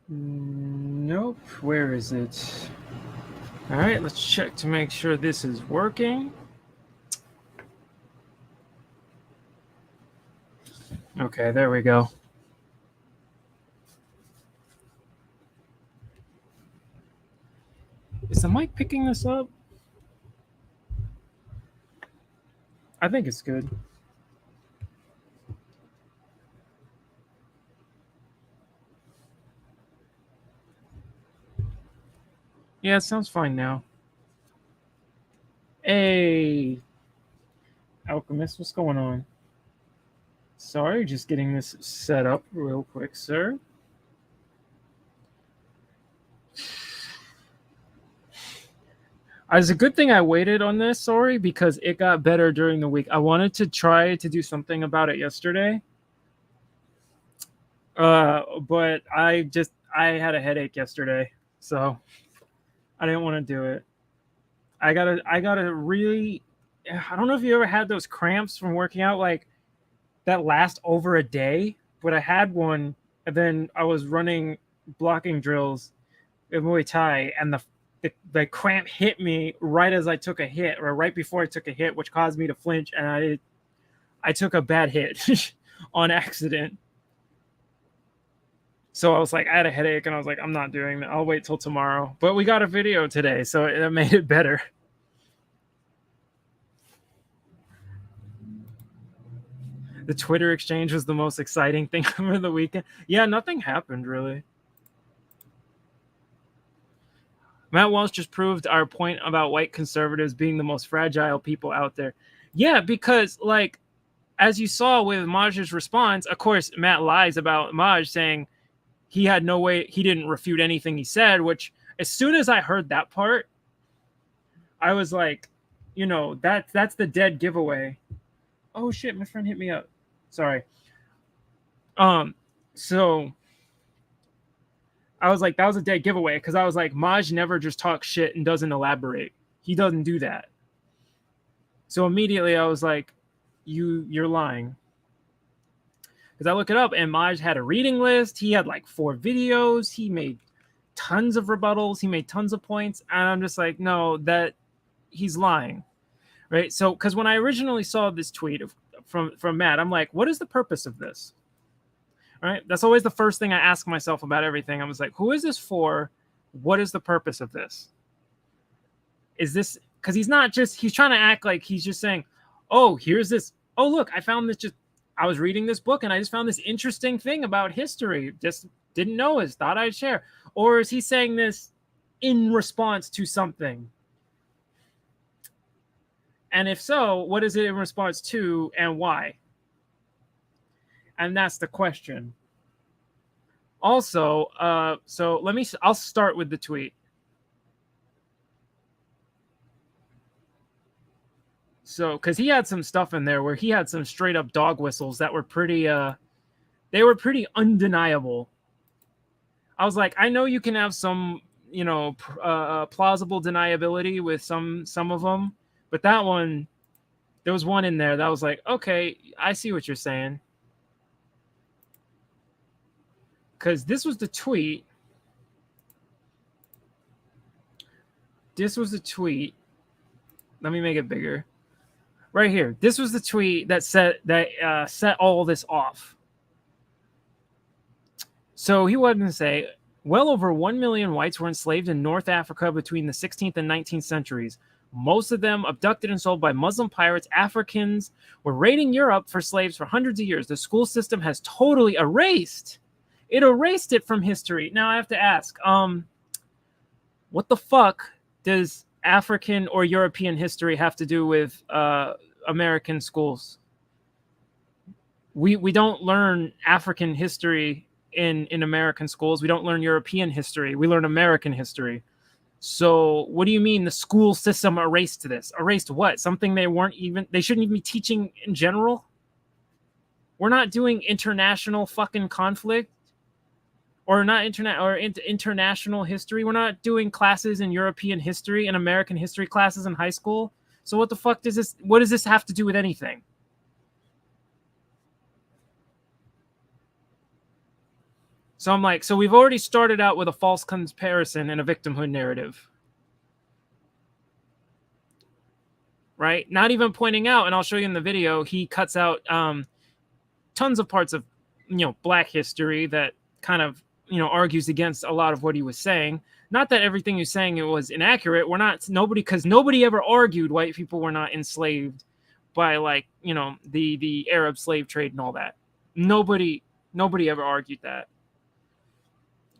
Nope. Where is it? All right, let's check to make sure this is working. Okay, there we go. Is the mic picking this up? I think it's good. Yeah, it sounds fine now. Hey, Alchemist, what's going on? Sorry, just getting this set up real quick, sir. It's a good thing I waited on this, sorry, because it got better during the week. I wanted to try to do something about it yesterday, but I had a headache yesterday, so I didn't want to do it. I gotta really. I don't know if you ever had those cramps from working out like that last over a day, but I had one, and then I was running blocking drills in Muay Thai, and the cramp hit me right as I took a hit, or right before I took a hit, which caused me to flinch, and I took a bad hit on accident. So I was like, I had a headache, and I was like, I'm not doing that. I'll wait till tomorrow. But we got a video today, so it made it better. The Twitter exchange was the most exciting thing over the weekend. Yeah, nothing happened really. Matt Walsh just proved our point about white conservatives being the most fragile people out there. Yeah, because like as you saw with Maj's response, of course, Matt lies about Maj saying he had no way, he didn't refute anything he said, which as soon as I heard that part, I was like, that's the dead giveaway. Oh shit, my friend hit me up. Sorry. So I was like, that was a dead giveaway because I was like, Maj never just talks shit and doesn't elaborate. He doesn't do that. So immediately I was like, you're lying. Because I look it up and Maj had a reading list. He had like 4 videos. He made tons of rebuttals. He made tons of points. And I'm just like, no, that he's lying. Right. So because when I originally saw this tweet from Matt, I'm like, what is the purpose of this? Right. That's always the first thing I ask myself about everything. I was like, who is this for? What is the purpose of this? Is this because he's trying to act like he's just saying, oh, here's this. Oh, look, I was reading this book and I just found this interesting thing about history. Just didn't know it, thought I'd share. Or is he saying this in response to something? And if so, what is it in response to and why? And that's the question. Also, I'll start with the tweet. So, because he had some stuff in there where he had some straight up dog whistles that were pretty undeniable. I was like, I know you can have some, plausible deniability with some of them, but that one, there was one in there that was like, okay, I see what you're saying. Because this was the tweet. Let me make it bigger. Right here. This was the tweet that set all this off. So he wanted to say, well over 1 million whites were enslaved in North Africa between the 16th and 19th centuries. Most of them abducted and sold by Muslim pirates. Africans were raiding Europe for slaves for hundreds of years. The school system has totally erased it from history. Now I have to ask, what the fuck does African or European history have to do with American schools? We don't learn African history in American schools. We don't learn European history. We learn American history. So what do you mean the school system erased this? Erased what? Something they shouldn't even be teaching in general? We're not doing international fucking conflict or not international history. We're not doing classes in European history and American history classes in high school. So what the fuck what does this have to do with anything? So I'm like, so we've already started out with a false comparison and a victimhood narrative. Right? Not even pointing out, and I'll show you in the video, he cuts out tons of parts of, Black history that kind of, argues against a lot of what he was saying. Not that everything he was saying it was inaccurate. Because nobody ever argued white people were not enslaved by, like, the Arab slave trade and all that. Nobody ever argued that.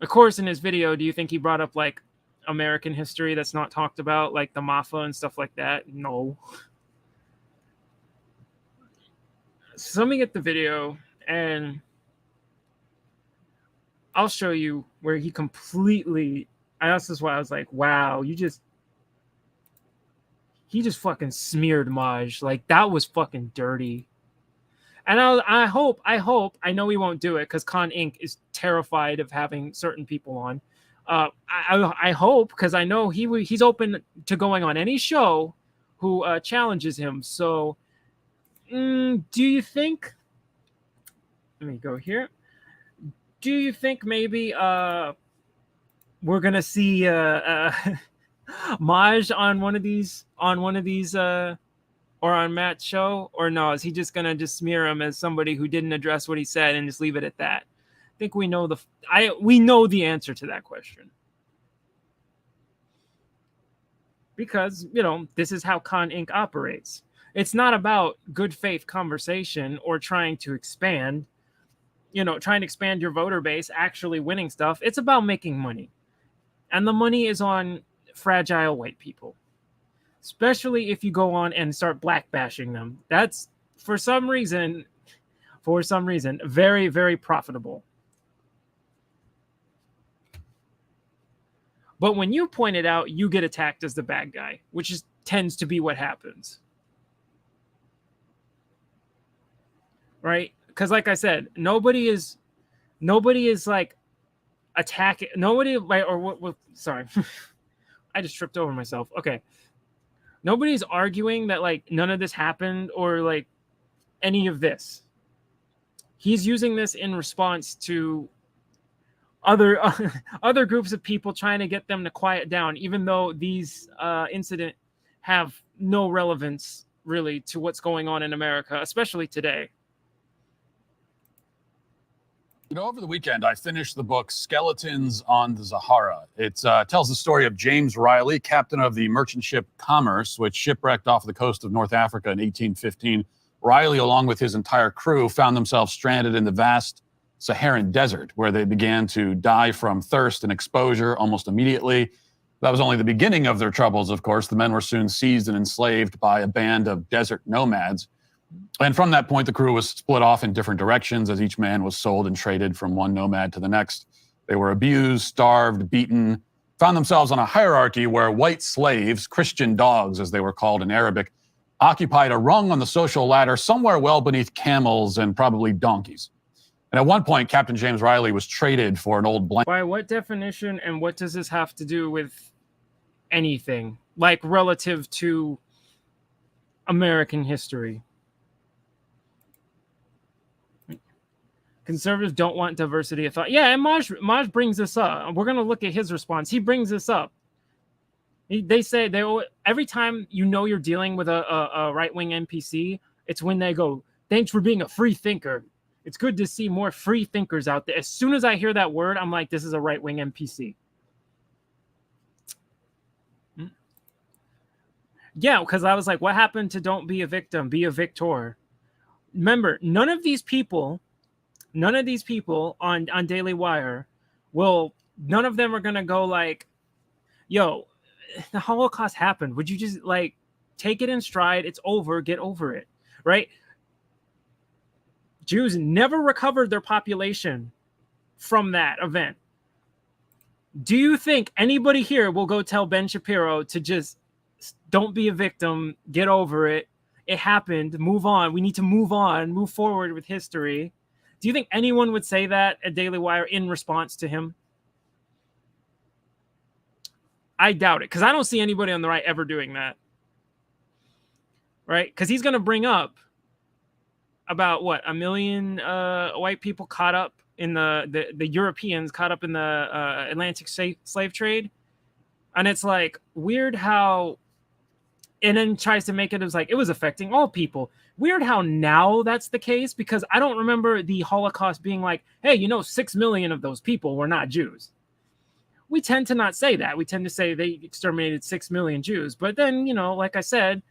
Of course, in his video, do you think he brought up, like, American history that's not talked about, like the Mafa and stuff like that? No. So let me get the video and I'll show you where he completely, this is why I was like, wow, he just fucking smeared Maj. Like, that was fucking dirty. And I hope, I know he won't do it because Con Inc. is terrified of having certain people on. I hope, because I know he's open to going on any show who challenges him. So, do you think? Let me go here. Do you think maybe we're gonna see Maj on one of these or on Matt's show, or no? Is he just gonna smear him as somebody who didn't address what he said and just leave it at that? I think we know the answer to that question, because this is how Con Inc. operates. It's not about good faith conversation or trying to expand your voter base, actually winning stuff. It's about making money, and the money is on fragile white people, especially if you go on and start black bashing them. That's for some reason very, very profitable. But when you point it out, you get attacked as the bad guy, which tends to be what happens. Right? Because like I said, nobody is like attacking. Nobody, like, or what sorry. I just tripped over myself. Okay. Nobody's arguing that, like, none of this happened or, like, any of this. He's using this in response to other groups of people, trying to get them to quiet down, even though these incidents have no relevance really to what's going on in America, especially today. Over the weekend, I finished the book Skeletons on the Sahara. It tells the story of James Riley, captain of the merchant ship Commerce, which shipwrecked off the coast of North Africa in 1815. Riley, along with his entire crew, found themselves stranded in the vast Saharan desert, where they began to die from thirst and exposure almost immediately. That was only the beginning of their troubles, of course. The men were soon seized and enslaved by a band of desert nomads. And from that point, the crew was split off in different directions as each man was sold and traded from one nomad to the next. They were abused, starved, beaten, found themselves on a hierarchy where white slaves, Christian dogs as they were called in Arabic, occupied a rung on the social ladder somewhere well beneath camels and probably donkeys. And at one point, Captain James Riley was traded for an old blanket. By what definition, and what does this have to do with anything, like, relative to American history? Conservatives don't want diversity of thought. Yeah, and Maj brings this up. We're going to look at his response. He brings this up. They say every time you're dealing with a right-wing NPC, it's when they go, "Thanks for being a free thinker. It's good to see more free thinkers out there." As soon as I hear that word, I'm like, this is a right-wing NPC. Yeah, because I was like, what happened to don't be a victim, be a victor? Remember, none of these people on Daily Wire none of them are going to go like, yo, the Holocaust happened. Would you just, like, take it in stride? It's over. Get over it. Right? Jews never recovered their population from that event. Do you think anybody here will go tell Ben Shapiro to just don't be a victim, get over it? It happened. Move on. We need to move on, move forward with history. Do you think anyone would say that at Daily Wire in response to him? I doubt it, because I don't see anybody on the right ever doing that. Right? Because he's going to bring up about, what, 1 million white people caught up in the Europeans caught up in the Atlantic slave trade. And it's like weird how, and then tries to make it as like it was affecting all people. Weird how now that's the case, because I don't remember the Holocaust being like, hey, 6 million of those people were not Jews. We tend to not say that. We tend to say they exterminated 6 million Jews. But then, like I said,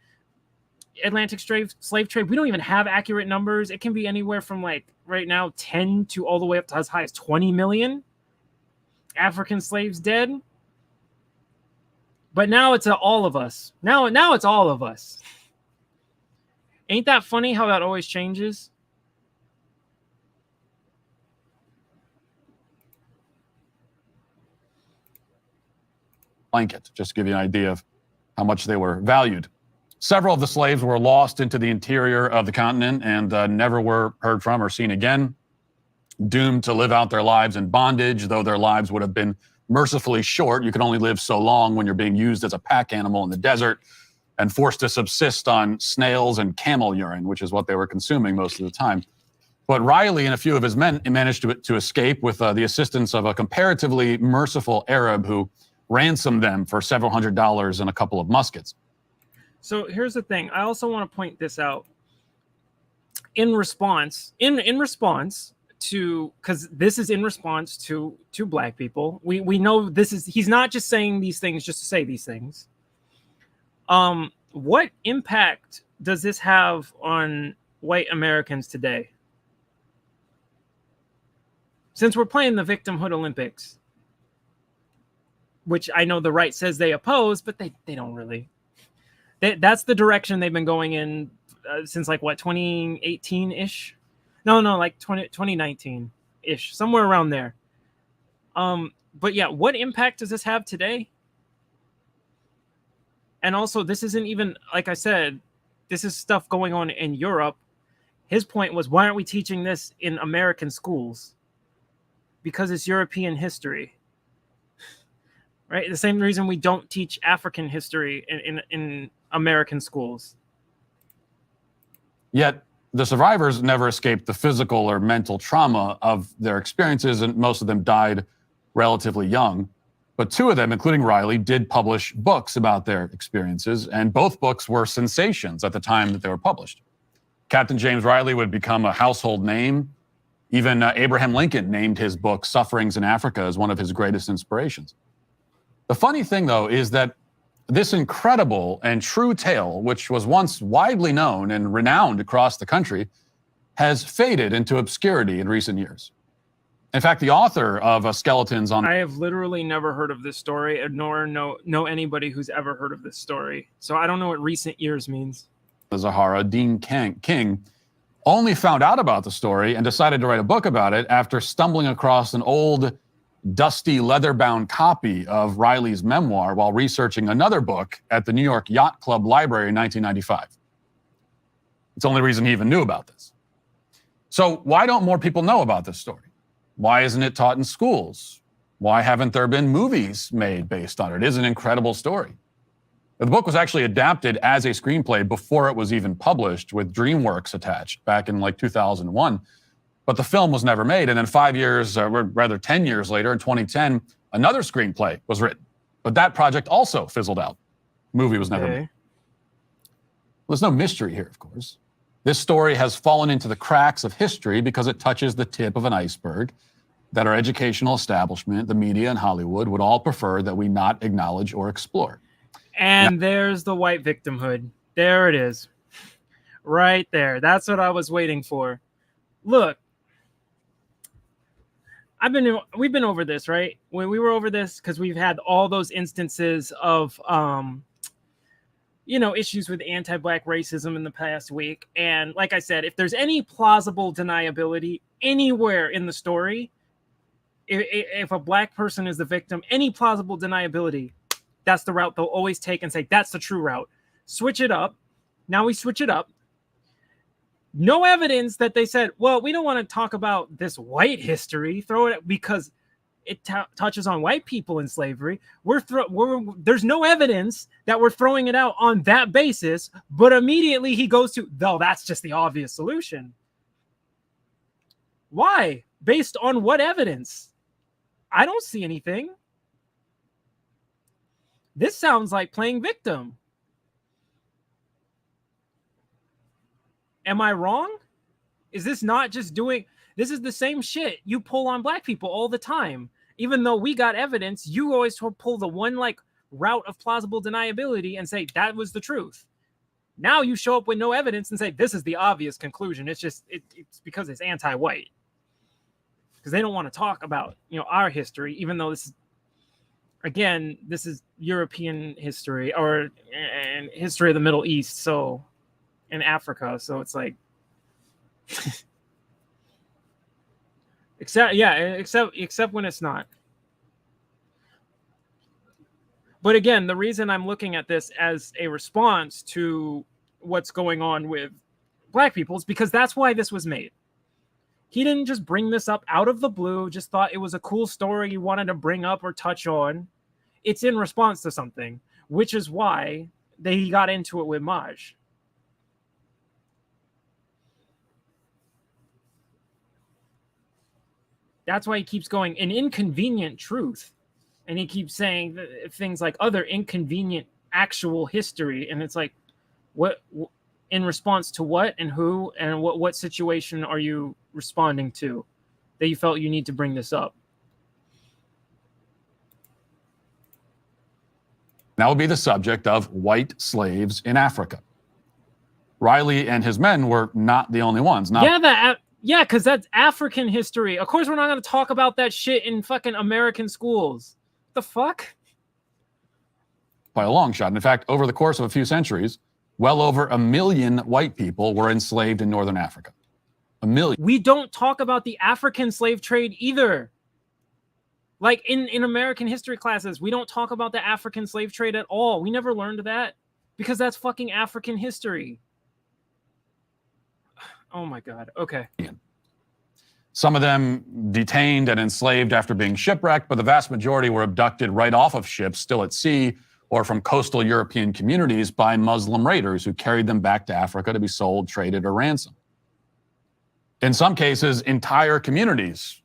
Atlantic slave trade, we don't even have accurate numbers. It can be anywhere from like right now 10 to all the way up to as high as 20 million African slaves dead. But now it's all of us. Now it's all of us. Ain't that funny how that always changes? Blanket, just to give you an idea of how much they were valued. Several of the slaves were lost into the interior of the continent and never were heard from or seen again, doomed to live out their lives in bondage, though their lives would have been mercifully short. You can only live so long when you're being used as a pack animal in the desert and forced to subsist on snails and camel urine, which is what they were consuming most of the time. But Riley and a few of his men managed to escape with the assistance of a comparatively merciful Arab who ransomed them for several $100s and a couple of muskets. So here's the thing. I also want to point this out. In response to, because this is in response to Black people. We know he's not just saying these things just to say these things. What impact does this have on white Americans today? Since we're playing the victimhood Olympics, which I know the right says they oppose, but they don't really. That's the direction they've been going in since like what, 2018-ish? No, like 2019-ish, somewhere around there. But yeah, what impact does this have today? And also, this isn't even, like I said, this is stuff going on in Europe. His point was, why aren't we teaching this in American schools? Because it's European history. Right? The same reason we don't teach African history in American schools. Yet, the survivors never escaped the physical or mental trauma of their experiences, and most of them died relatively young. But two of them, including Riley, did publish books about their experiences, and both books were sensations at the time that they were published. Captain James Riley would become a household name. Even Abraham Lincoln named his book Sufferings in Africa as one of his greatest inspirations. The funny thing, though, is that this incredible and true tale, which was once widely known and renowned across the country, has faded into obscurity in recent years. In fact, the author of Skeletons on... I have literally never heard of this story, nor know anybody who's ever heard of this story. So I don't know what recent years means. The Sahara, Dean King, only found out about the story and decided to write a book about it after stumbling across an old, dusty, leather-bound copy of Riley's memoir while researching another book at the New York Yacht Club Library in 1995. It's the only reason he even knew about this. So why don't more people know about this story? Why isn't it taught in schools? Why haven't there been movies made based on it? It is an incredible story. The book was actually adapted as a screenplay before it was even published, with DreamWorks attached back in like 2001. But the film was never made. And then 5 years, or rather 10 years later, in 2010, another screenplay was written. But that project also fizzled out. Movie was never made. Well, there's no mystery here, of course. This story has fallen into the cracks of history because it touches the tip of an iceberg that our educational establishment, the media, and Hollywood would all prefer that we not acknowledge or explore. And there's the white victimhood. There it is. Right there. That's what I was waiting for. Look, we've been over this, right? When we were over this because we've had all those instances of issues with anti-Black racism in the past week. And like I said, if there's any plausible deniability anywhere in the story, if a Black person is the victim, any plausible deniability, that's the route they'll always take and say, that's the true route. Switch it up. Now we switch it up. No evidence that they said, well, we don't want to talk about this white history. Throw it because it touches on white people in slavery. There's no evidence that we're throwing it out on that basis, but immediately he goes to, no, that's just the obvious solution. Why? Based on what evidence? I don't see anything. This sounds like playing victim. Am I wrong? Is this not just doing... This is the same shit you pull on black people all the time. Even though we got evidence, you always pull the one like route of plausible deniability and say that was the truth. Now you show up with no evidence and say this is the obvious conclusion. It's just it's because it's anti-white. Because they don't want to talk about, our history, even though this is, again, this is European history or and history of the Middle East, so in Africa. So it's like except when it's not. But again, the reason I'm looking at this as a response to what's going on with black people is because that's why this was made. He didn't just bring this up out of the blue, just thought it was a cool story he wanted to bring up or touch on. It's in response to something, which is why he got into it with Maj. That's why he keeps going an inconvenient truth. And he keeps saying things like other inconvenient actual history. And it's like, what in response to what and who and what situation are you responding to that you felt you need to bring this up? That would be the subject of white slaves in Africa. Riley and his men were not the only ones. Yeah, because that's African history. Of course, we're not going to talk about that shit in fucking American schools. The fuck? By a long shot. In fact, over the course of a few centuries, well over 1 million white people were enslaved in Northern Africa. 1 million. We don't talk about the African slave trade either. Like in American history classes, we don't talk about the African slave trade at all. We never learned that because that's fucking African history. Oh my God. Okay. Some of them detained and enslaved after being shipwrecked, but the vast majority were abducted right off of ships still at sea or from coastal European communities by Muslim raiders who carried them back to Africa to be sold, traded, or ransomed. In some cases, entire communities,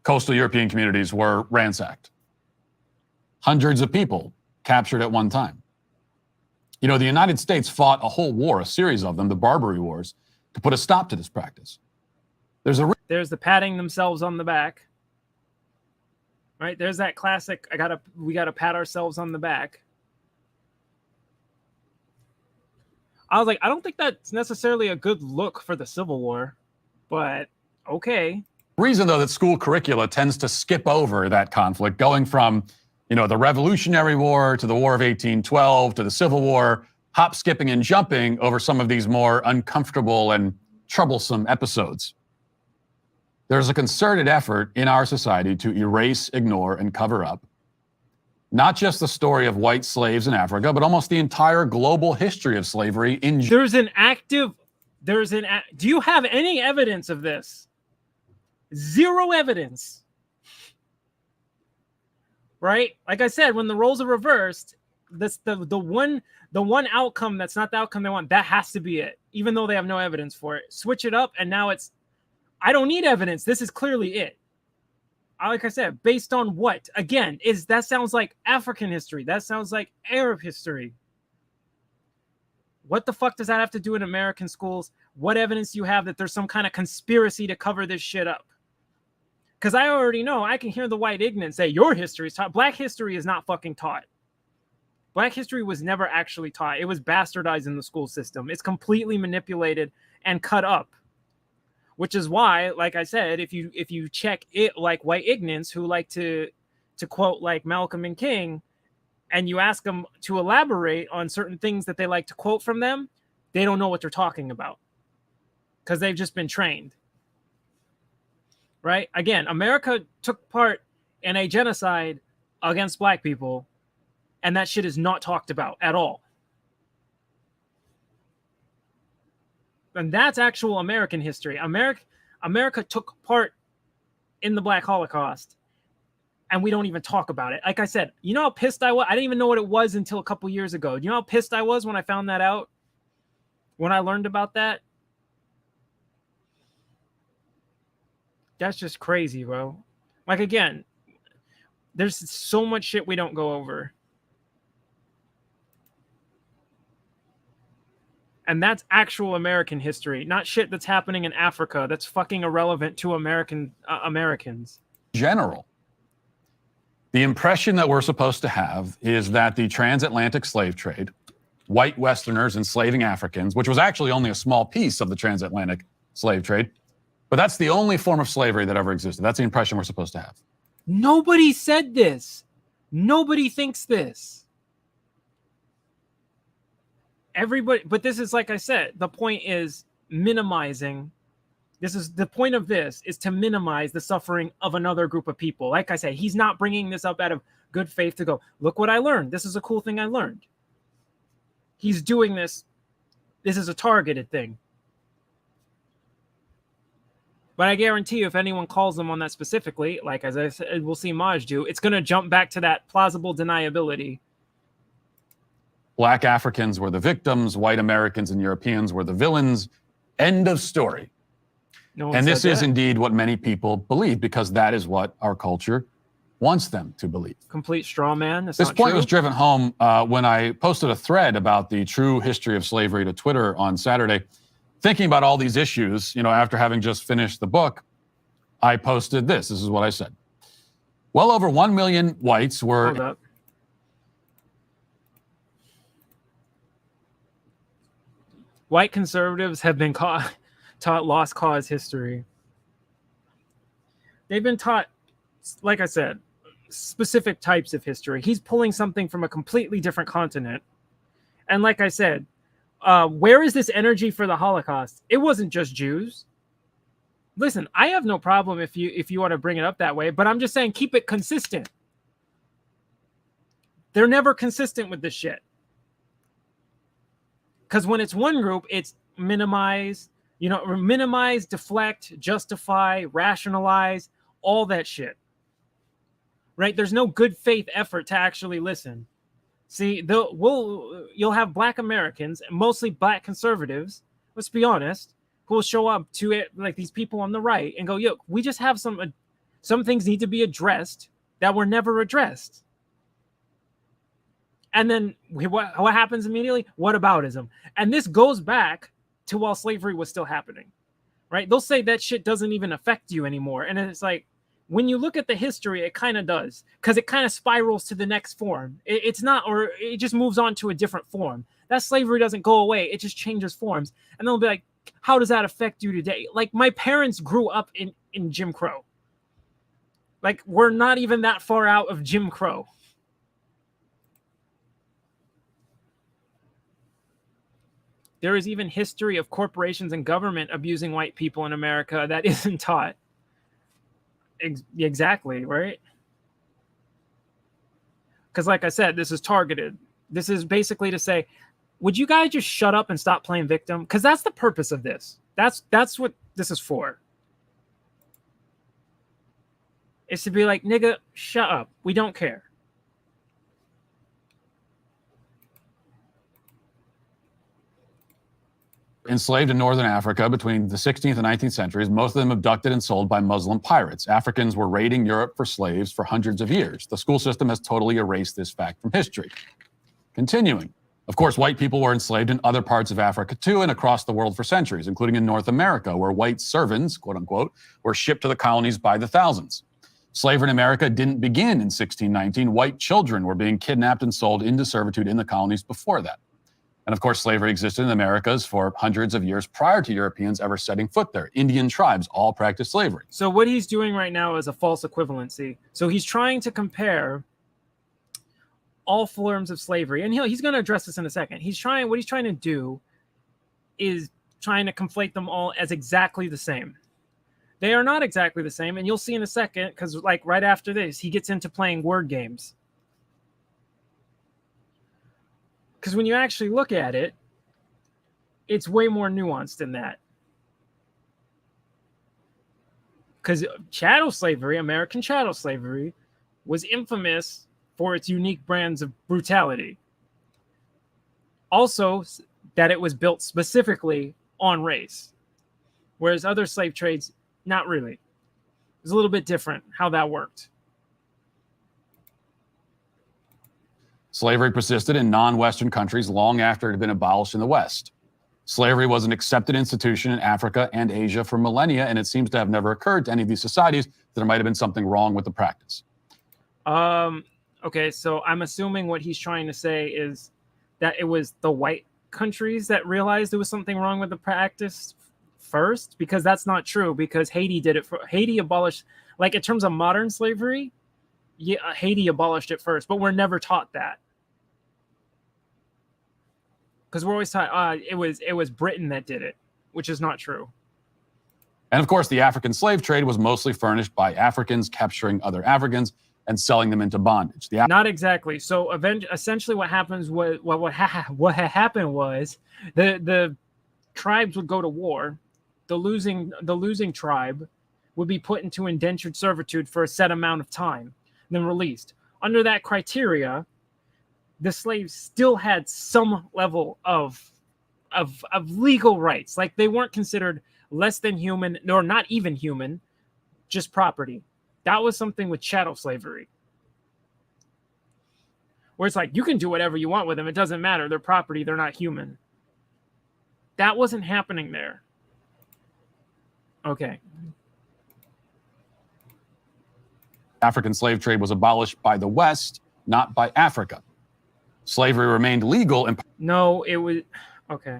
coastal European communities, were ransacked. Hundreds of people captured at one time. The United States fought a whole war, a series of them, the Barbary Wars, to put a stop to this practice. There's the patting themselves on the back. Right? There's that classic, we gotta pat ourselves on the back. I was like, I don't think that's necessarily a good look for the Civil War, but okay. Reason, though, that school curricula tends to skip over that conflict, going from, the Revolutionary War to the War of 1812 to the Civil War, hop, skipping, and jumping over some of these more uncomfortable and troublesome episodes. There's a concerted effort in our society to erase, ignore, and cover up not just the story of white slaves in Africa, but almost the entire global history of slavery in... Do you have any evidence of this? Zero evidence. Right? Like I said, when the roles are reversed, the one outcome that's not the outcome they want, that has to be it, even though they have no evidence for it. Switch it up, and now it's, I don't need evidence. This is clearly it. Like I said, based on what? Again, that sounds like African history. That sounds like Arab history. What the fuck does that have to do in American schools? What evidence do you have that there's some kind of conspiracy to cover this shit up? Because I already know, I can hear the white ignorant say, your history is taught. Black history is not fucking taught. Black history was never actually taught. It was bastardized in the school system. It's completely manipulated and cut up. Which is why, like I said, if you check it like white ignorants who like to quote like Malcolm and King, and you ask them to elaborate on certain things that they like to quote from them, they don't know what they're talking about because they've just been trained. Right? Again, America took part in a genocide against black people, and that shit is not talked about at all. And that's actual American history. America took part in the Black Holocaust, and we don't even talk about it. Like I said, you know how pissed I was? I didn't even know what it was until a couple years ago. You know how pissed I was when I found that out? When I learned about that? That's just crazy, bro. Like, again, there's so much shit we don't go over. And that's actual American history, not shit that's happening in Africa that's fucking irrelevant to Americans. General. The impression that we're supposed to have is that the transatlantic slave trade, white Westerners enslaving Africans, which was actually only a small piece of the transatlantic slave trade, but that's the only form of slavery that ever existed. That's the impression we're supposed to have. Nobody said this. Nobody thinks this. Everybody, but this is, like I said, the point is minimizing. This is the point of this, is to minimize the suffering of another group of people. Like I said, he's not bringing this up out of good faith to go, look what I learned. This is a cool thing I learned. He's doing this. This is a targeted thing. But I guarantee you, if anyone calls them on that specifically, like as I said, we'll see Maj do, it's going to jump back to that plausible deniability. Black Africans were the victims, white Americans and Europeans were the villains. End of story. No and this is indeed what many people believe, because that is what our culture wants them to believe. Complete straw man. That's this point was driven home when I posted a thread about the true history of slavery to Twitter on Saturday. Thinking about all these issues, after having just finished the book, I posted this. This is what I said. Well over 1 million whites were... Hold up. White conservatives have been taught lost cause history. They've been taught, like I said, specific types of history. He's pulling something from a completely different continent. And like I said, where is this energy for the Holocaust? It wasn't just Jews. Listen, I have no problem if you want to bring it up that way, but I'm just saying keep it consistent. They're never consistent with this shit. Because when it's one group, it's minimize, minimize, deflect, justify, rationalize, all that shit. Right? There's no good faith effort to actually listen. See, you'll have Black Americans, mostly Black conservatives, let's be honest, who will show up to it like these people on the right and go, yo, we just have some things need to be addressed that were never addressed. And then what happens immediately? Whataboutism. And this goes back to while slavery was still happening, right? They'll say that shit doesn't even affect you anymore. And it's like, when you look at the history, it kind of does, because it kind of spirals to the next form. It's not, or it just moves on to a different form. That slavery doesn't go away. It just changes forms. And they'll be like, how does that affect you today? Like, my parents grew up in Jim Crow. Like, we're not even that far out of Jim Crow. There is even history of corporations and government abusing white people in America that isn't taught. Exactly, right? Because like I said, this is targeted. This is basically to say, would you guys just shut up and stop playing victim? Because that's the purpose of this. That's what this is for. It's to be like, nigga, shut up. We don't care. Enslaved in northern Africa between the 16th and 19th centuries, most of them abducted and sold by Muslim pirates. Africans were raiding Europe for slaves for hundreds of years. The school system has totally erased this fact from history. Continuing. Of course, white people were enslaved in other parts of Africa too, and across the world for centuries, including in North America, where white servants, quote unquote, were shipped to the colonies by the thousands. Slavery in America didn't begin in 1619. White children were being kidnapped and sold into servitude in the colonies before that. And of course, slavery existed in the Americas for hundreds of years prior to Europeans ever setting foot there. Indian tribes all practiced slavery. So what he's doing right now is a false equivalency. So he's trying to compare all forms of slavery. And he's going to address this in a second. What he's trying to do is trying to conflate them all as exactly the same. They are not exactly the same. And you'll see in a second, because like right after this, he gets into playing word games. Because when you actually look at it, it's way more nuanced than that. Because chattel slavery, American chattel slavery, was infamous for its unique brands of brutality. Also, that it was built specifically on race. Whereas other slave trades, not really. was a little bit different how that worked. Slavery persisted in non-Western countries long after it had been abolished in the West. Slavery was an accepted institution in Africa and Asia for millennia, and it seems to have never occurred to any of these societies that there might have been something wrong with the practice. Okay, so I'm assuming what he's trying to say is that it was the white countries that realized there was something wrong with the practice first, because that's not true, because Haiti did it. Haiti abolished, like in terms of modern slavery, yeah, Haiti abolished it first, but we're never taught that. Because we're always taught it was Britain that did it, which is not true. And of course, the African slave trade was mostly furnished by Africans capturing other Africans and selling them into bondage. Not exactly. So essentially what happens was what happened was the tribes would go to war. The losing tribe would be put into indentured servitude for a set amount of time, then released. Under that criteria, the slaves still had some level of legal rights. Like they weren't considered less than human, nor not even human, just property. That was something with chattel slavery, where it's like you can do whatever you want with them. It doesn't matter. They're property. They're not human. That wasn't happening there. Okay. African slave trade was abolished by the West, not by Africa. Slavery remained legal in no, it was okay.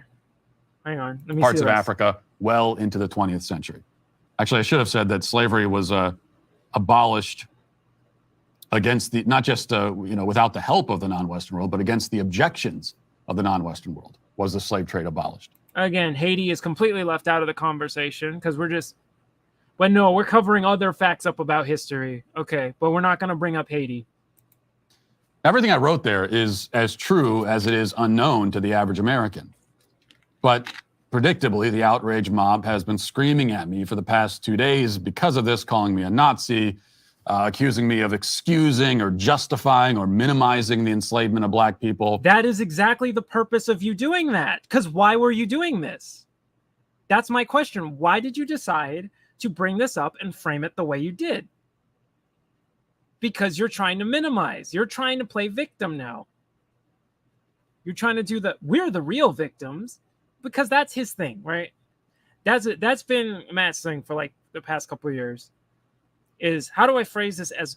Hang on. Let me parts see of this. Africa well into the 20th century. Actually, I should have said that slavery was abolished against the, not just without the help of the non-Western world, but against the objections of the non-Western world was the slave trade abolished. Again, Haiti is completely left out of the conversation because we're covering other facts up about history. Okay, but we're not going to bring up Haiti. Everything I wrote there is as true as it is unknown to the average American. But predictably, the outrage mob has been screaming at me for the past 2 days because of this, calling me a Nazi, accusing me of excusing or justifying or minimizing the enslavement of black people. That is exactly the purpose of you doing that. Because why were you doing this? That's my question. Why did you decide to bring this up and frame it the way you did? Because you're trying to minimize. You're trying to play victim now. You're trying to do we're the real victims, because that's his thing, right? That's been Matt's thing for like the past couple of years. Is how do I phrase this as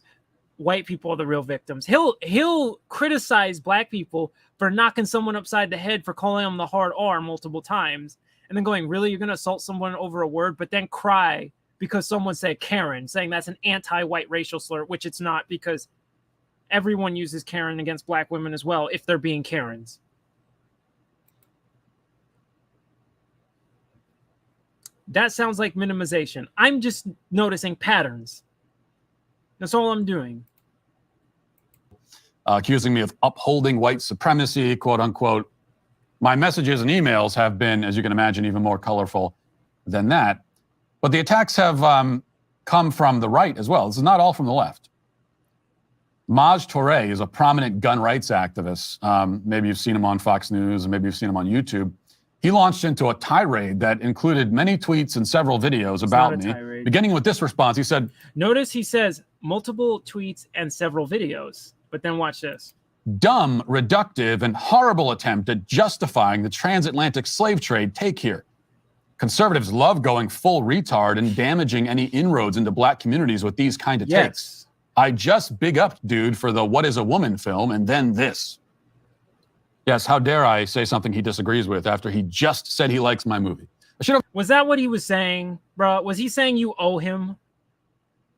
white people are the real victims? He'll criticize black people for knocking someone upside the head for calling them the hard R multiple times, and then going, really, you're gonna assault someone over a word, but then cry because someone said Karen, saying that's an anti-white racial slur, which it's not, because everyone uses Karen against black women as well if they're being Karens. That sounds like minimization. I'm just noticing patterns. That's all I'm doing. Accusing me of upholding white supremacy, quote unquote. My messages and emails have been, as you can imagine, even more colorful than that. But the attacks have come from the right as well. This is not all from the left. Toure is a prominent gun rights activist. Maybe you've seen him on Fox News, and maybe you've seen him on YouTube. He launched into a tirade that included many tweets and several videos about me. Tirade. Beginning with this response, he said, notice he says multiple tweets and several videos, but then watch this. Dumb, reductive, and horrible attempt at justifying the transatlantic slave trade take here. Conservatives love going full retard and damaging any inroads into black communities with these kind of takes. I just big up dude for the What is a Woman film, and then this. Yes, how dare I say something he disagrees with after he just said he likes my movie. Was that what he was saying, bro? Was he saying you owe him?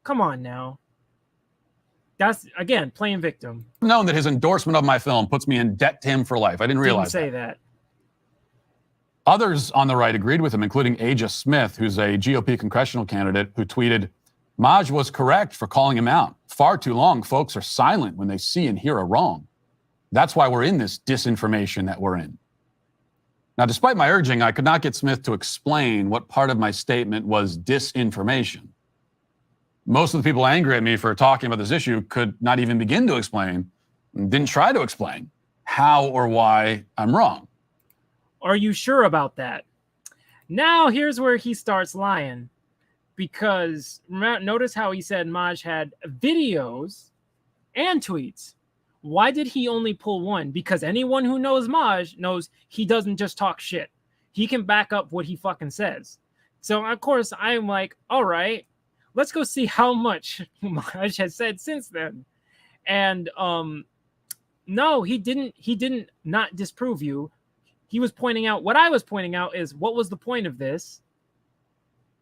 Come on now. That's, again, playing victim. Known that his endorsement of my film puts me in debt to him for life. I didn't realize Didn't say that. Others on the right agreed with him, including Aja Smith, who's a GOP congressional candidate, who tweeted, Maj was correct for calling him out. Far too long, folks are silent when they see and hear a wrong. That's why we're in this disinformation that we're in. Now, despite my urging, I could not get Smith to explain what part of my statement was disinformation. Most of the people angry at me for talking about this issue could not even begin to explain, didn't try to explain how or why I'm wrong. Are you sure about that? Now, here's where he starts lying. because notice how he said Maj had videos and tweets. Why did he only pull one? Because anyone who knows Maj knows he doesn't just talk shit. He can back up what he fucking says. So of course I'm like, all right, let's go see how much Maj has said since then. And no, he didn't not disprove you. He was pointing out what I was pointing out is what was the point of this?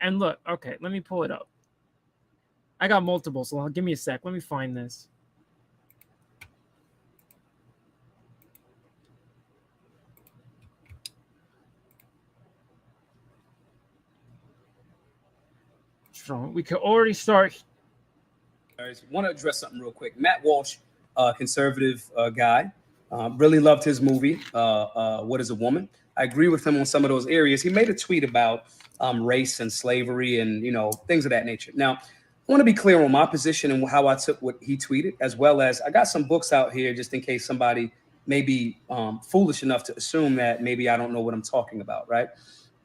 And look, okay, let me pull it up. I got multiple, so give me a sec. Let me find this. We could already start. I want to address something real quick. Matt Walsh, conservative guy, really loved his movie, What is a Woman? I agree with him on some of those areas. He made a tweet about race and slavery and, things of that nature. Now, I want to be clear on my position and how I took what he tweeted, as well as I got some books out here just in case somebody may be foolish enough to assume that maybe I don't know what I'm talking about, right?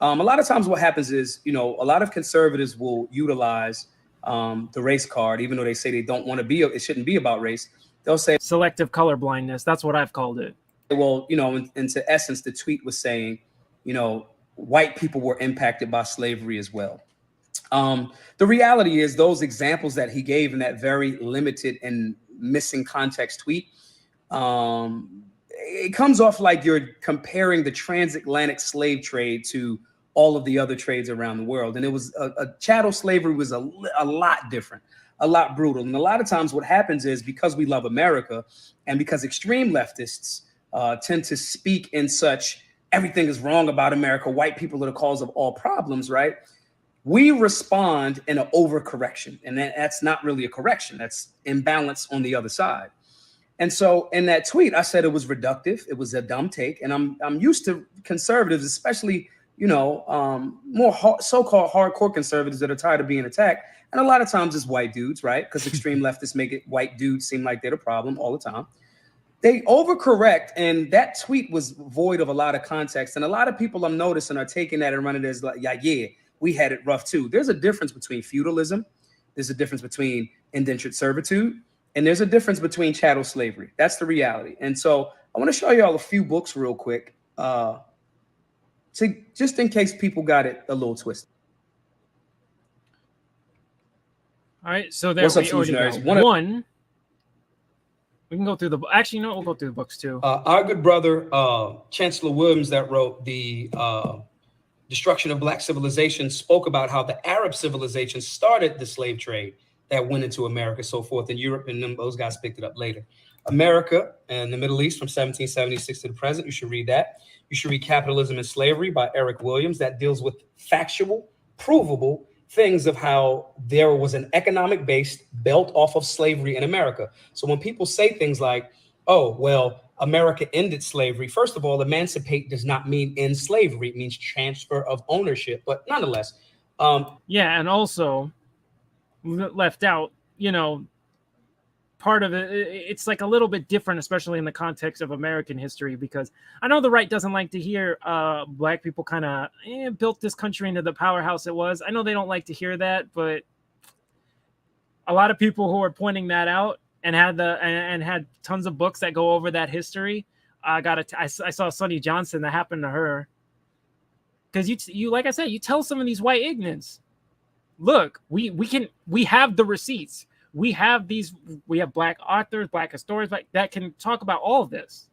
A lot of times what happens is, a lot of conservatives will utilize the race card, even though they say they don't want to be, it shouldn't be about race. They'll say selective color blindness. That's what I've called it. Well, into essence, the tweet was saying, white people were impacted by slavery as well. The reality is those examples that he gave in that very limited and missing context tweet, it comes off like you're comparing the transatlantic slave trade to all of the other trades around the world. And it was a chattel slavery was a lot different, a lot brutal. And a lot of times what happens is because we love America and because extreme leftists tend to speak in such everything is wrong about America, white people are the cause of all problems, right? We respond in an overcorrection. And that's not really a correction. That's imbalance on the other side. And so in that tweet, I said it was reductive. It was a dumb take. And I'm used to conservatives, especially, more so-called hardcore conservatives that are tired of being attacked. And a lot of times it's white dudes, right? Because extreme leftists make it white dudes seem like they're the problem all the time. They overcorrect. And that tweet was void of a lot of context. And a lot of people I'm noticing are taking that and running it as like, yeah, we had it rough too. There's a difference between feudalism. There's a difference between indentured servitude. And there's a difference between chattel slavery. That's the reality. And so I want to show you all a few books real quick, just in case people got it a little twisted. All right, so there we already go. One. We can go through the. Actually, no, we'll go through the books too. Our good brother, Chancellor Williams, that wrote the Destruction of Black Civilization, spoke about how the Arab civilization started the slave trade that went into America, so forth, in Europe, and then those guys picked it up later. America and the Middle East from 1776 to the present. You should read that. You should read Capitalism and Slavery by Eric Williams. That deals with factual, provable things of how there was an economic base built off of slavery in America. So when people say things like, oh, well, America ended slavery, first of all, emancipate does not mean end slavery. It means transfer of ownership. But nonetheless. Yeah, and also left out, part of it's like a little bit different, especially in the context of American history, because I know the right doesn't like to hear black people kind of built this country into the powerhouse it was. I know they don't like to hear that, but a lot of people who are pointing that out and had tons of books that go over that history. I saw Sonny Johnson, that happened to her, because you like I said, you tell some of these white ignorants, look, we have the receipts. We have black authors, black historians that can talk about all of this.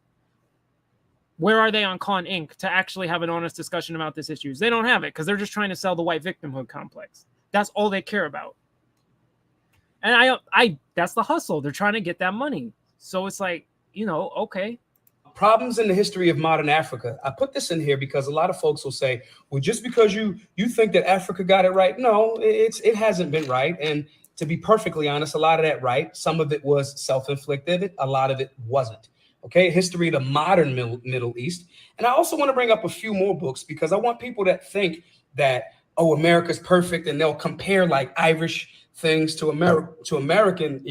Where are they on Con Inc. to actually have an honest discussion about this issues? They don't have it because they're just trying to sell the white victimhood complex. That's all they care about. And I that's the hustle. They're trying to get that money. So it's like, okay. Problems in the history of modern Africa. I put this in here because a lot of folks will say, well, just because you think that Africa got it right. No, it hasn't been right. And to be perfectly honest, a lot of that right. Some of it was self-inflicted. A lot of it wasn't. Okay. History of the modern Middle East. And I also want to bring up a few more books because I want people that think that, oh, America's perfect, and they'll compare like Irish things to American,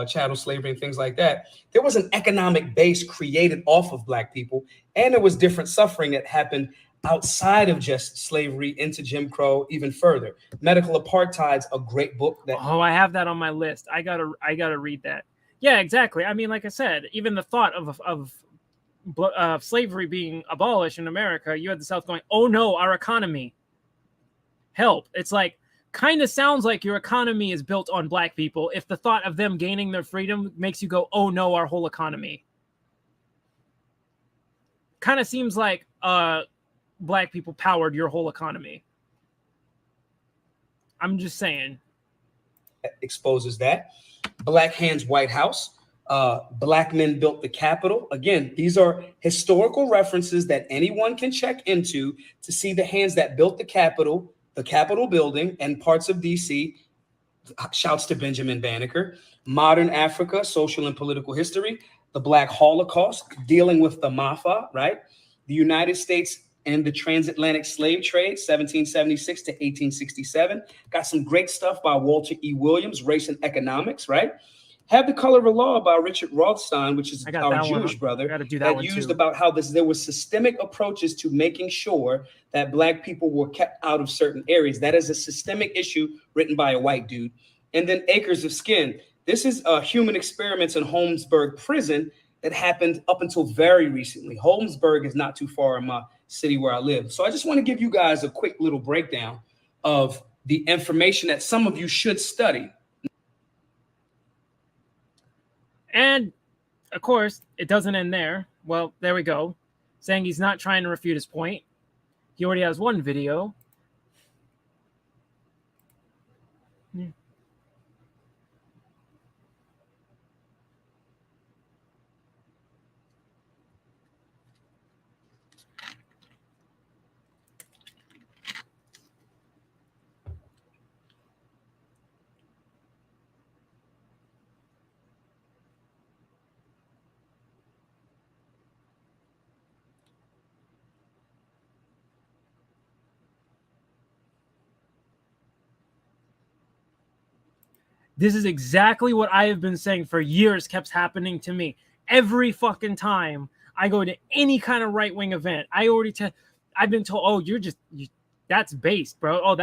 chattel slavery and things like that. There was an economic base created off of black people, and there was different suffering that happened outside of just slavery into Jim Crow even further. Medical Apartheid's a great book that I have that on my list. I gotta read that. Yeah, exactly. I mean, like I said, even the thought of slavery being abolished in America, you had the South going, "Oh no, our economy, help!" It's like, kind of sounds like your economy is built on black people. If the thought of them gaining their freedom makes you go, "Oh no, our whole economy," kind of seems like black people powered your whole economy. I'm just saying. exposes that. Black Hands White House. Black Men Built the Capitol. Again, these are historical references that anyone can check into to see the hands that built the Capitol building, and parts of DC. Shouts to Benjamin Banneker. Modern Africa, Social and Political History. The Black Holocaust, dealing with the Mafa, right? The United States and the transatlantic slave trade, 1776 to 1867. Got some great stuff by Walter E. Williams, Race and Economics, right? Have the Color of Law by Richard Rothstein, which is our Jewish brother, that used about how there was systemic approaches to making sure that black people were kept out of certain areas. That is a systemic issue written by a white dude. And then Acres of Skin. This is human experiments in Holmesburg prison that happened up until very recently. Holmesburg is not too far in my city where I live. So I just want to give you guys a quick little breakdown of the information that some of you should study. And of course, it doesn't end there. Well, there we go. Saying he's not trying to refute his point. He already has one video. This is exactly what I have been saying for years, keeps happening to me. Every fucking time I go to any kind of right-wing event, I've been told, "Oh, that's based, bro. Oh,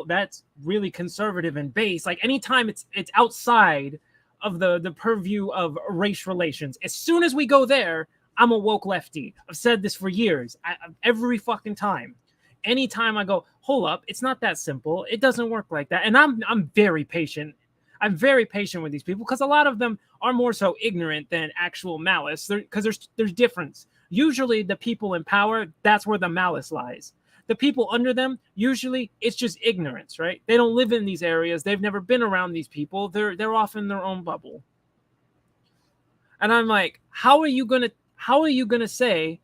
that's really conservative and based." Like anytime it's outside of the purview of race relations, as soon as we go there, I'm a woke lefty. I've said this for years. Every fucking time. Anytime I go, hold up, it's not that simple. It doesn't work like that. And I'm very patient. I'm very patient with these people because a lot of them are more so ignorant than actual malice. Because there's difference. Usually the people in power, that's where the malice lies. The people under them, usually it's just ignorance, right? They don't live in these areas. They've never been around these people. They're off in their own bubble. And I'm like, how are you gonna say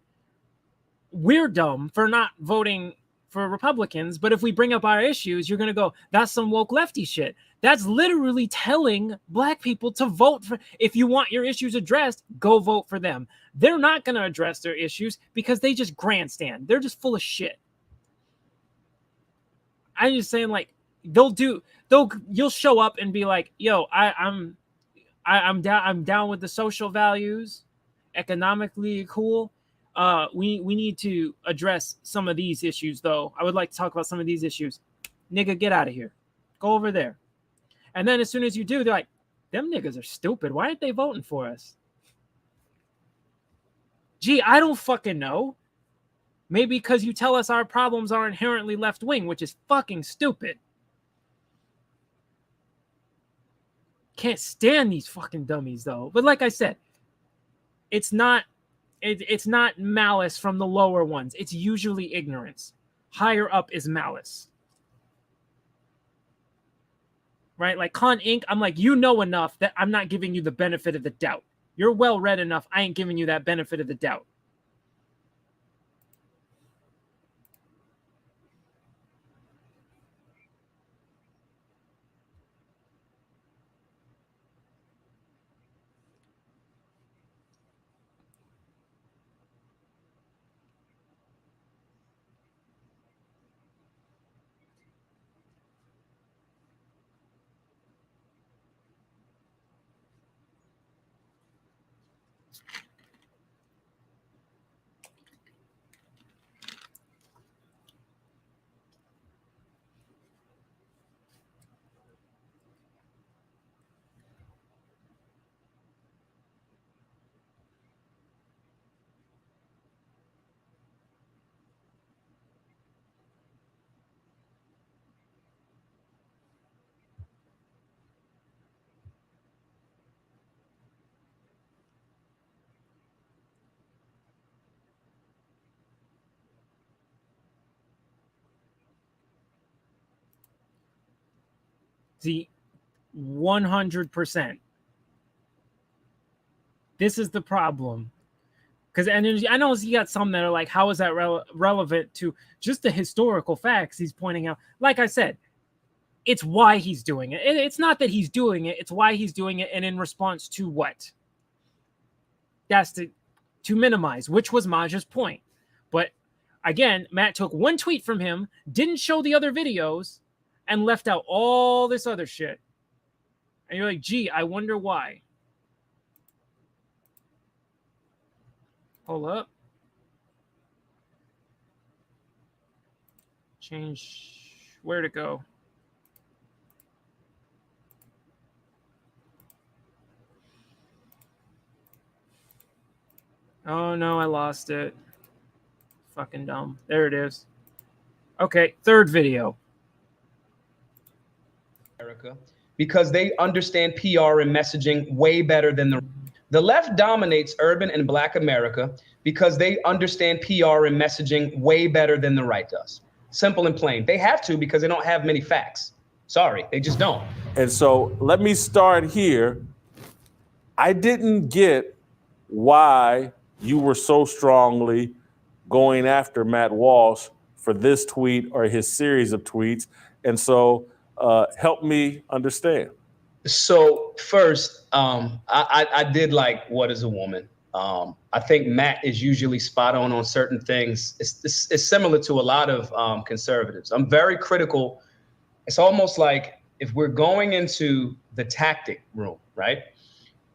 we're dumb for not voting for Republicans, but if we bring up our issues, you're gonna go, that's some woke lefty shit. That's literally telling black people to vote for, if you want your issues addressed, go vote for them. They're not gonna address their issues because they just grandstand. They're just full of shit. I'm just saying, like, you'll show up and be like, yo, I'm down with the social values, economically cool. We need to address some of these issues, though. I would like to talk about some of these issues. Nigga, get out of here. Go over there. And then as soon as you do, they're like, them niggas are stupid. Why aren't they voting for us? Gee, I don't fucking know. Maybe because you tell us our problems are inherently left-wing, which is fucking stupid. Can't stand these fucking dummies, though. But like I said, it's not malice from the lower ones. It's usually ignorance. Higher up is malice. Right? Like Con Inc., I'm like, you know enough that I'm not giving you the benefit of the doubt. You're well-read enough. I ain't giving you that benefit of the doubt. See, 100%. This is the problem. Because I know you got some that are like, how is that relevant to just the historical facts he's pointing out? Like I said, it's why he's doing it. It's not that he's doing it. It's why he's doing it and in response to what? That's to minimize, which was Maj's point. But again, Matt took one tweet from him, didn't show the other videos, and left out all this other shit. And you're like, gee, I wonder why. Hold up. Change. Where to go? Oh, no, I lost it. Fucking dumb. There it is. Okay, third video. America, because they understand PR and messaging way better than the left dominates urban and Black America because they understand PR and messaging way better than the right does. Simple and plain. They have to because they don't have many facts. Sorry, they just don't. And so let me start here. I didn't get why you were so strongly going after Matt Walsh for this tweet or his series of tweets. And so help me understand. So first, I did like What is a Woman? I think Matt is usually spot on certain things. It's similar to a lot of conservatives. I'm very critical. It's almost like if we're going into the tactic room, right?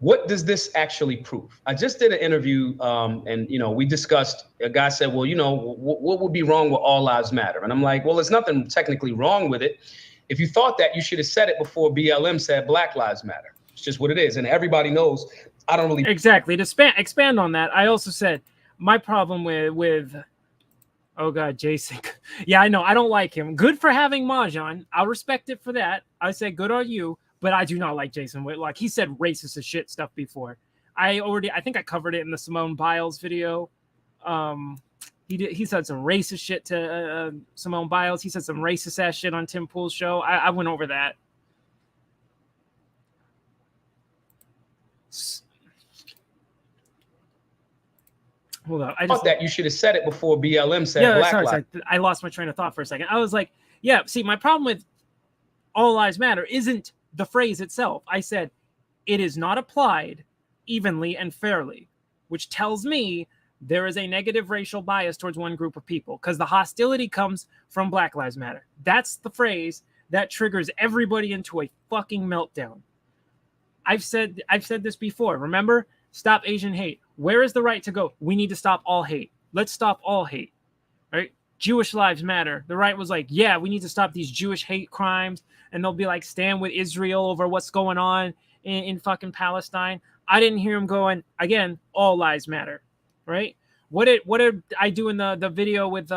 What does this actually prove? I just did an interview and, we discussed, a guy said, well, what would be wrong with All Lives Matter? And I'm like, well, there's nothing technically wrong with it. If you thought that, you should have said it before BLM said Black Lives Matter. It's just what it is. And everybody knows I don't really. Exactly. To expand on that, I also said my problem with oh, God, Jason. Yeah, I know. I don't like him. Good for having Maj on. I'll respect it for that. I said good on you, but I do not like Jason Whitlock. He said racist as shit stuff before. I think I covered it in the Simone Biles video. He said some racist shit to Simone Biles. He said some racist ass shit on Tim Pool's show. I went over that. Hold on. I thought that you should have said it before BLM said Black Lives. I lost my train of thought for a second. I was like, yeah, see, my problem with All Lives Matter isn't the phrase itself. I said it is not applied evenly and fairly, which tells me there is a negative racial bias towards one group of people because the hostility comes from Black Lives Matter. That's the phrase that triggers everybody into a fucking meltdown. I've said this before. Remember? Stop Asian hate. Where is the right to go? We need to stop all hate. Let's stop all hate. Right? Jewish lives matter. The right was like, yeah, we need to stop these Jewish hate crimes. And they'll be like, stand with Israel over what's going on in fucking Palestine. I didn't hear him going, again, all lives matter. Right? What did I do in the video with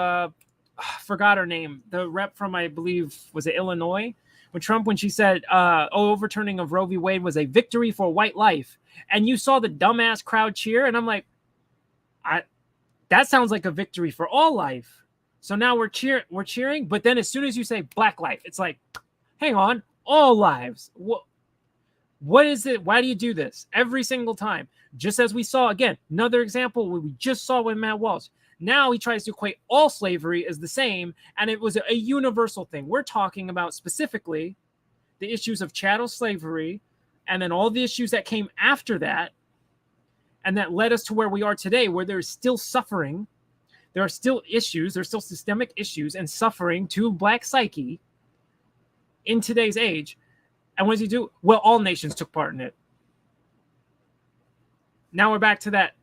forgot her name, the rep from, I believe, was it Illinois? When she said overturning of Roe v. Wade was a victory for white life. And you saw the dumbass crowd cheer. And I'm like, that sounds like a victory for all life. So now we're cheering. But then as soon as you say Black life, it's like, hang on, all lives. What is it? Why do you do this every single time? Just as we saw, again, another example we just saw with Matt Walsh. Now he tries to equate all slavery as the same, and it was a universal thing. We're talking about specifically the issues of chattel slavery and then all the issues that came after that, and that led us to where we are today, where there's still suffering. There are still issues. There's still systemic issues and suffering to Black psyche in today's age. And what does he do? Well, all nations took part in it. Now we're back to that.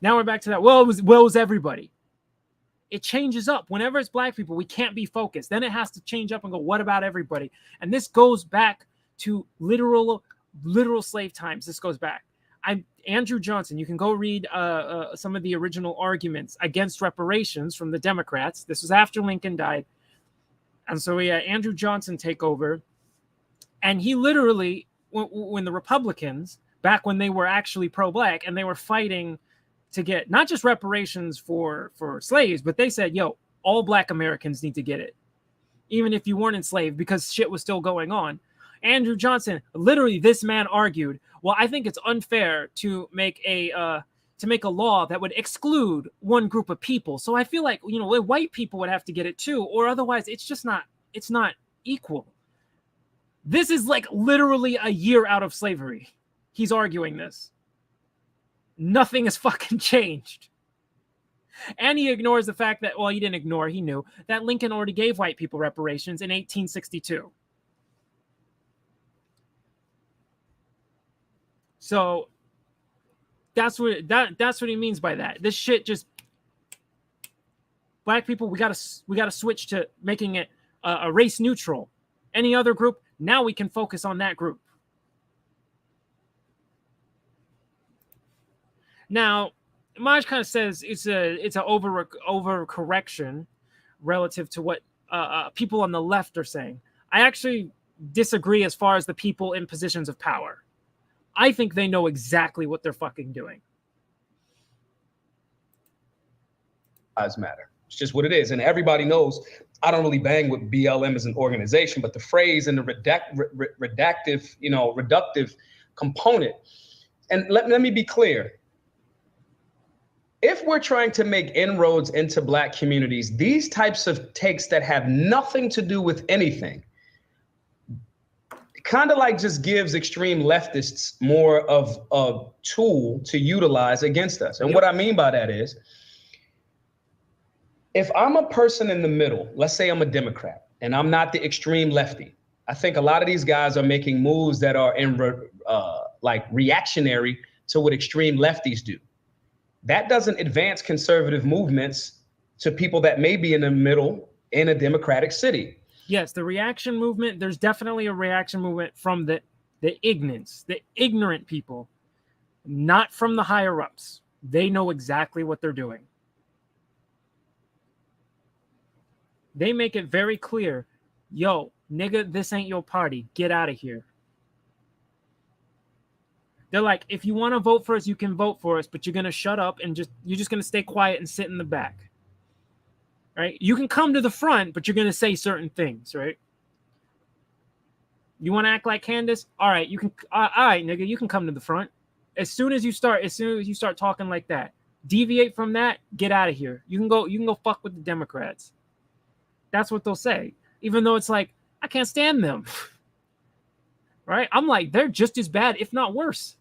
Well, it was everybody. It changes up. Whenever it's Black people, we can't be focused. Then it has to change up and go, what about everybody? And this goes back to literal slave times. This goes back. Andrew Johnson. You can go read some of the original arguments against reparations from the Democrats. This was after Lincoln died. And so we had Andrew Johnson take over. And he literally, when the Republicans, back when they were actually pro-Black and they were fighting to get not just reparations for slaves, but they said, yo, all Black Americans need to get it, even if you weren't enslaved, because shit was still going on. Andrew Johnson, literally this man argued, well, I think it's unfair to make a law that would exclude one group of people. So I feel like, white people would have to get it too, or otherwise it's not equal. This is like literally a year out of slavery. He's arguing this. Nothing has fucking changed. And he ignores the fact that, well, he didn't ignore, he knew that Lincoln already gave white people reparations in 1862. So that's what he means by that. This shit just, black people, we gotta switch to making it a race neutral. Any other group, now we can focus on that group. Now, Maj kind of says it's a overcorrection relative to what people on the left are saying. I actually disagree as far as the people in positions of power. I think they know exactly what they're fucking doing. Matter. It's just what it is. And everybody knows I don't really bang with BLM as an organization, but the phrase and the reductive component. And let me be clear. If we're trying to make inroads into Black communities, these types of takes that have nothing to do with anything, kind of like just gives extreme leftists more of a tool to utilize against us. And what I mean by that is, if I'm a person in the middle, let's say I'm a Democrat and I'm not the extreme lefty, I think a lot of these guys are making moves that are reactionary to what extreme lefties do. That doesn't advance conservative movements to people that may be in the middle in a democratic city. Yes, the reaction movement, there's definitely a reaction movement from the ignorant people, not from the higher ups. They know exactly what they're doing. They make it very clear, yo, nigga, this ain't your party. Get out of here. They're like, if you want to vote for us, you can vote for us, but you're going to shut up and you're just going to stay quiet and sit in the back. Right? You can come to the front, but you're going to say certain things, right? You want to act like Candace? All right, you can. All right, nigga, you can come to the front. As soon as you start talking like that, deviate from that, get out of here. You can go fuck with the Democrats. That's what they'll say. Even though it's like, I can't stand them. Right? I'm like, they're just as bad, if not worse.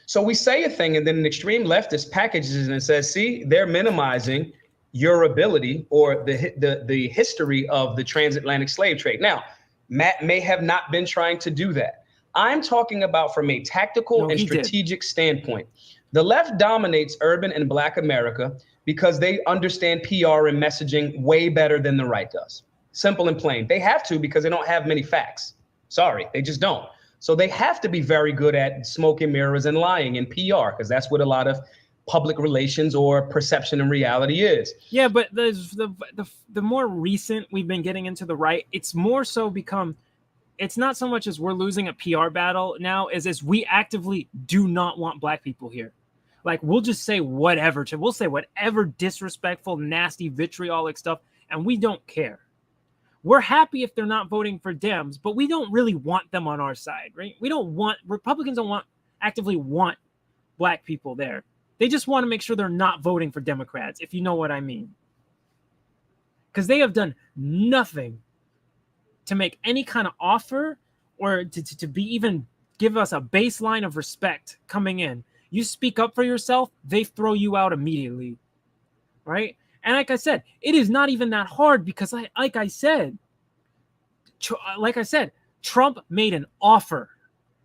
So we say a thing and then an extreme leftist packages it and says, see, they're minimizing your ability or the history of the transatlantic slave trade. Now, Matt may have not been trying to do that. I'm talking about from a tactical and strategic standpoint. The left dominates urban and Black America because they understand PR and messaging way better than the right does. Simple and plain. They have to because they don't have many facts. Sorry, they just don't. So they have to be very good at smoke and mirrors and lying in PR because that's what a lot of public relations or perception and reality is. Yeah, but the more recent we've been getting into the right, it's more so become, it's not so much as we're losing a PR battle now as we actively do not want Black people here. Like, we'll just say whatever, we'll say whatever disrespectful, nasty, vitriolic stuff, and we don't care. We're happy if they're not voting for Dems, but we don't really want them on our side, right? Republicans don't actively want Black people there. They just want to make sure they're not voting for Democrats, if you know what I mean. Because they have done nothing to make any kind of offer or to be even give us a baseline of respect coming in. You speak up for yourself, they throw you out immediately, right? And like I said, it is not even that hard because, like I said, Trump made an offer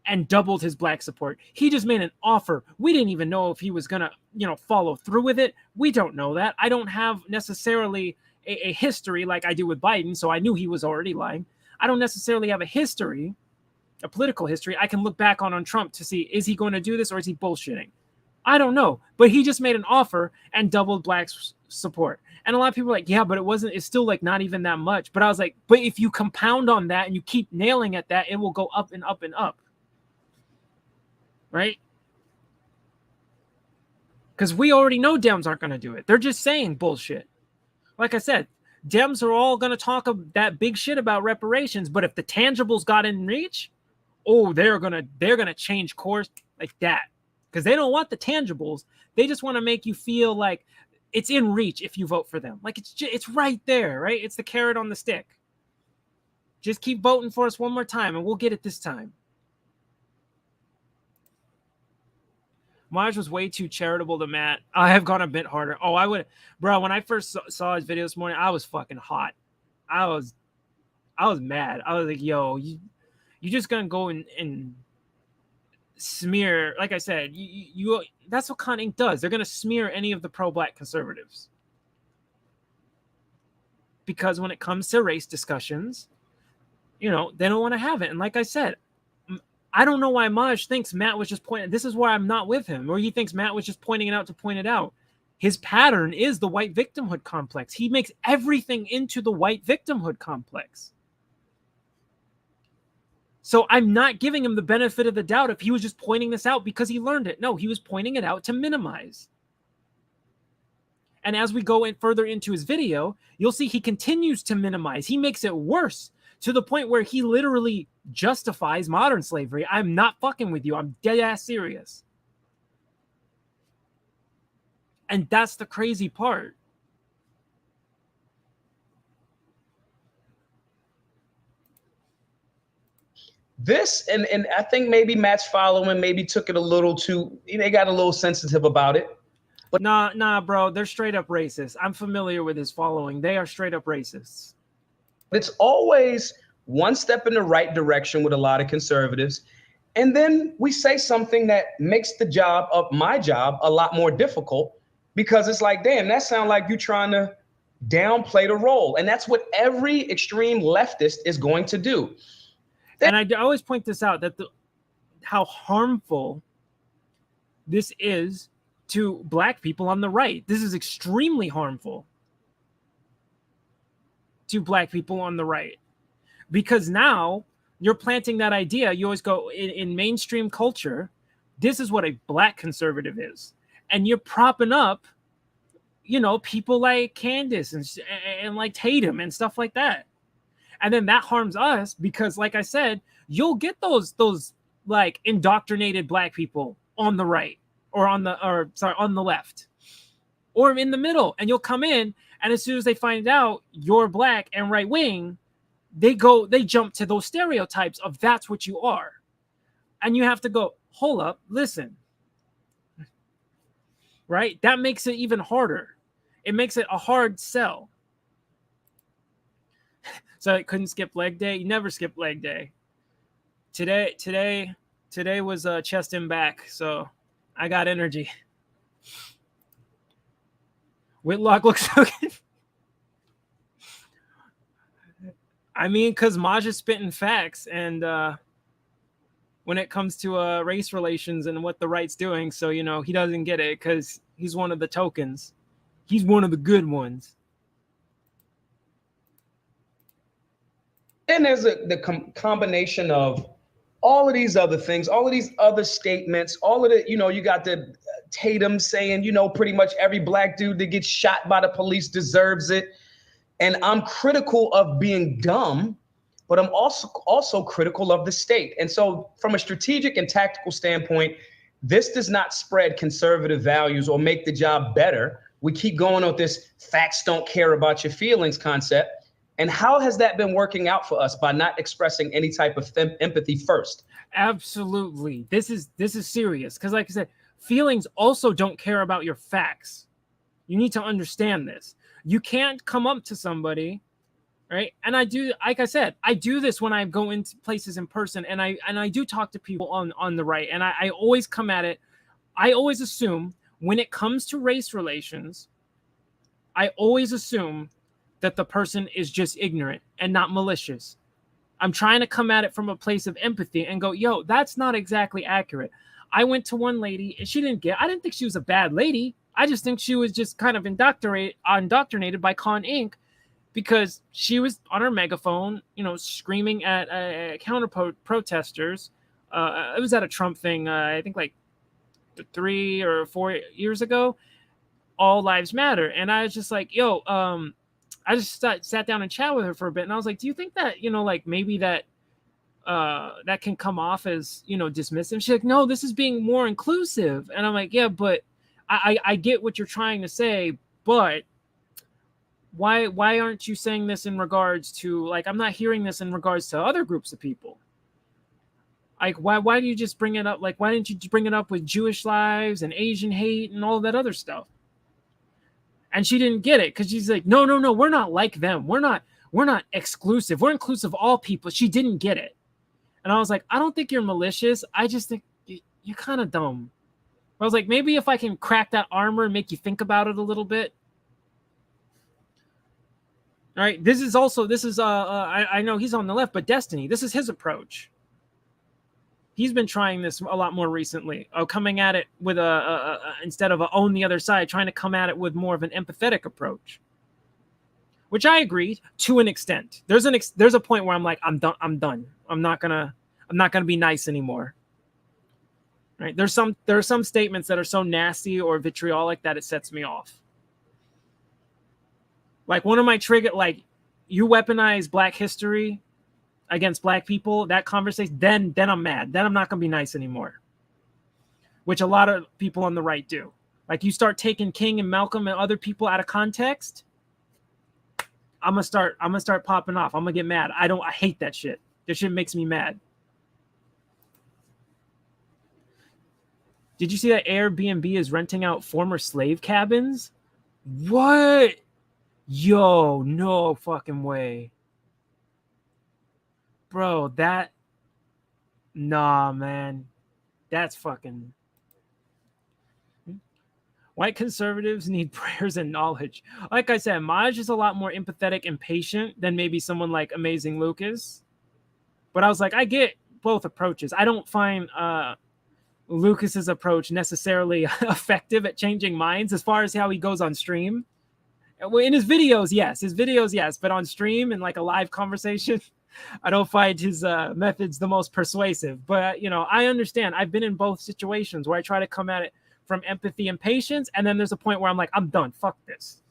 and doubled his Black support. He just made an offer. We didn't even know if he was going to, follow through with it. We don't know that. I don't have necessarily a history like I do with Biden, so I knew he was already lying. I don't necessarily have a history, a political history. I can look back on Trump to see, is he going to do this or is he bullshitting? I don't know, but he just made an offer and doubled Black support. And a lot of people are like, yeah, but it's still like not even that much. But I was like, but if you compound on that and you keep nailing at that, it will go up and up and up. Right? Because we already know Dems aren't going to do it. They're just saying bullshit. Like I said, Dems are all going to talk that big shit about reparations, but if the tangibles got in reach, oh, they're gonna change course like that, because they don't want the tangibles. They just want to make you feel like it's in reach if you vote for them. Like it's right there, right? It's the carrot on the stick. Just keep voting for us one more time, and we'll get it this time. Maj was way too charitable to Matt. I have gone a bit harder. Oh, I would, bro. When I first saw his video this morning, I was fucking hot. I was mad. I was like, yo, you just gonna go and smear, like I said, you that's what Con Inc. does. They're gonna smear any of the pro-black conservatives. Because when it comes to race discussions, they don't want to have it. And like I said, I don't know why Maj thinks Matt was just pointing. This is why I'm not with him. Or he thinks Matt was just pointing it out to point it out. His pattern is the white victimhood complex. He makes everything into the white victimhood complex. So I'm not giving him the benefit of the doubt if he was just pointing this out because he learned it. No, he was pointing it out to minimize. And as we go in further into his video, you'll see he continues to minimize. He makes it worse to the point where he literally justifies modern slavery. I'm not fucking with you. I'm dead ass serious. And that's the crazy part. This, and I think maybe Matt's following maybe took it a little too, they got a little sensitive about it. But nah, bro, they're straight up racist. I'm familiar with his following. They are straight up racists. It's always one step in the right direction with a lot of conservatives. And then we say something that makes the job of my job a lot more difficult, because it's like, damn, that sounds like you trying to downplay the role. And that's what every extreme leftist is going to do. And I always point this out, that how harmful this is to black people on the right. This is extremely harmful to black people on the right, because now you're planting that idea. You always go in mainstream culture, this is what a black conservative is. And you're propping up, people like Candace and like Tatum and stuff like that. And then that harms us because, like I said, you'll get those like indoctrinated black people on the right or on the left or in the middle, and you'll come in, and as soon as they find out you're black and right wing, they jump to those stereotypes of that's what you are. And you have to go, hold up, listen. Right? That makes it even harder. It makes it a hard sell. So I couldn't skip leg day. You never skip leg day. Today was chest and back, so I got energy. Whitlock looks so good. I mean, because Maj is spitting facts, and when it comes to race relations and what the right's doing, so he doesn't get it because he's one of the tokens. He's one of the good ones. Then there's the combination of all of these other things, all of these other statements, all of the, you got the Tatum saying, pretty much every black dude that gets shot by the police deserves it. And I'm critical of being dumb, but I'm also critical of the state. And so from a strategic and tactical standpoint, this does not spread conservative values or make the job better. We keep going with this facts don't care about your feelings concept. And how has that been working out for us by not expressing any type of empathy first? Absolutely. This is serious, because like I said, feelings also don't care about your facts. You need to understand this. You can't come up to somebody, right? And I do, like I said, I do this when I go into places in person, and I do talk to people on the right, and I always come at it. I always assume when it comes to race relations, I always assume that the person is just ignorant and not malicious. I'm trying to come at it from a place of empathy and go, yo, that's not exactly accurate. I went to one lady and I didn't think she was a bad lady. I just think she was just kind of indoctrinated by Con Inc. because she was on her megaphone, screaming at counter protesters. It was at a Trump thing, I think like 3 or 4 years ago, all lives matter. And I was just like, yo, I just sat down and chat with her for a bit, and I was like, do you think that, like maybe that that can come off as, dismissive? She's like, no, this is being more inclusive. And I'm like, yeah, but I get what you're trying to say, but why aren't you saying this in regards to, like, I'm not hearing this in regards to other groups of people. Like, why do you just bring it up? Like, why didn't you bring it up with Jewish lives and Asian hate and all that other stuff? And she didn't get it because she's like, no, we're not like them. We're not exclusive. We're inclusive of all people. She didn't get it. And I was like, I don't think you're malicious. I just think you're kind of dumb. I was like, maybe if I can crack that armor and make you think about it a little bit. All right. This is I know he's on the left, but Destiny, this is his approach. He's been trying this a lot more recently, coming at it with instead of own the other side, trying to come at it with more of an empathetic approach, which I agree to an extent. There's a point where I'm like, I'm done. I'm not gonna be nice anymore. Right? There are some statements that are so nasty or vitriolic that it sets me off. Like one of my like, you weaponize Black history against Black people, that conversation, then I'm mad. Then I'm not going to be nice anymore. Which a lot of people on the right do. Like, you start taking King and Malcolm and other people out of context, I'm going to start popping off. I'm going to get mad. I hate that shit. That shit makes me mad. Did you see that Airbnb is renting out former slave cabins? What? Yo, no fucking way. Bro, nah, man. That's fucking... White conservatives need prayers and knowledge. Like I said, Maj is a lot more empathetic and patient than maybe someone like Amazing Lucas. But I was like, I get both approaches. I don't find Lucas's approach necessarily effective at changing minds as far as how he goes on stream. In his videos, yes. But on stream and like a live conversation, I don't find his methods the most persuasive. But, I understand. I've been in both situations where I try to come at it from empathy and patience. And then there's a point where I'm like, I'm done. Fuck this.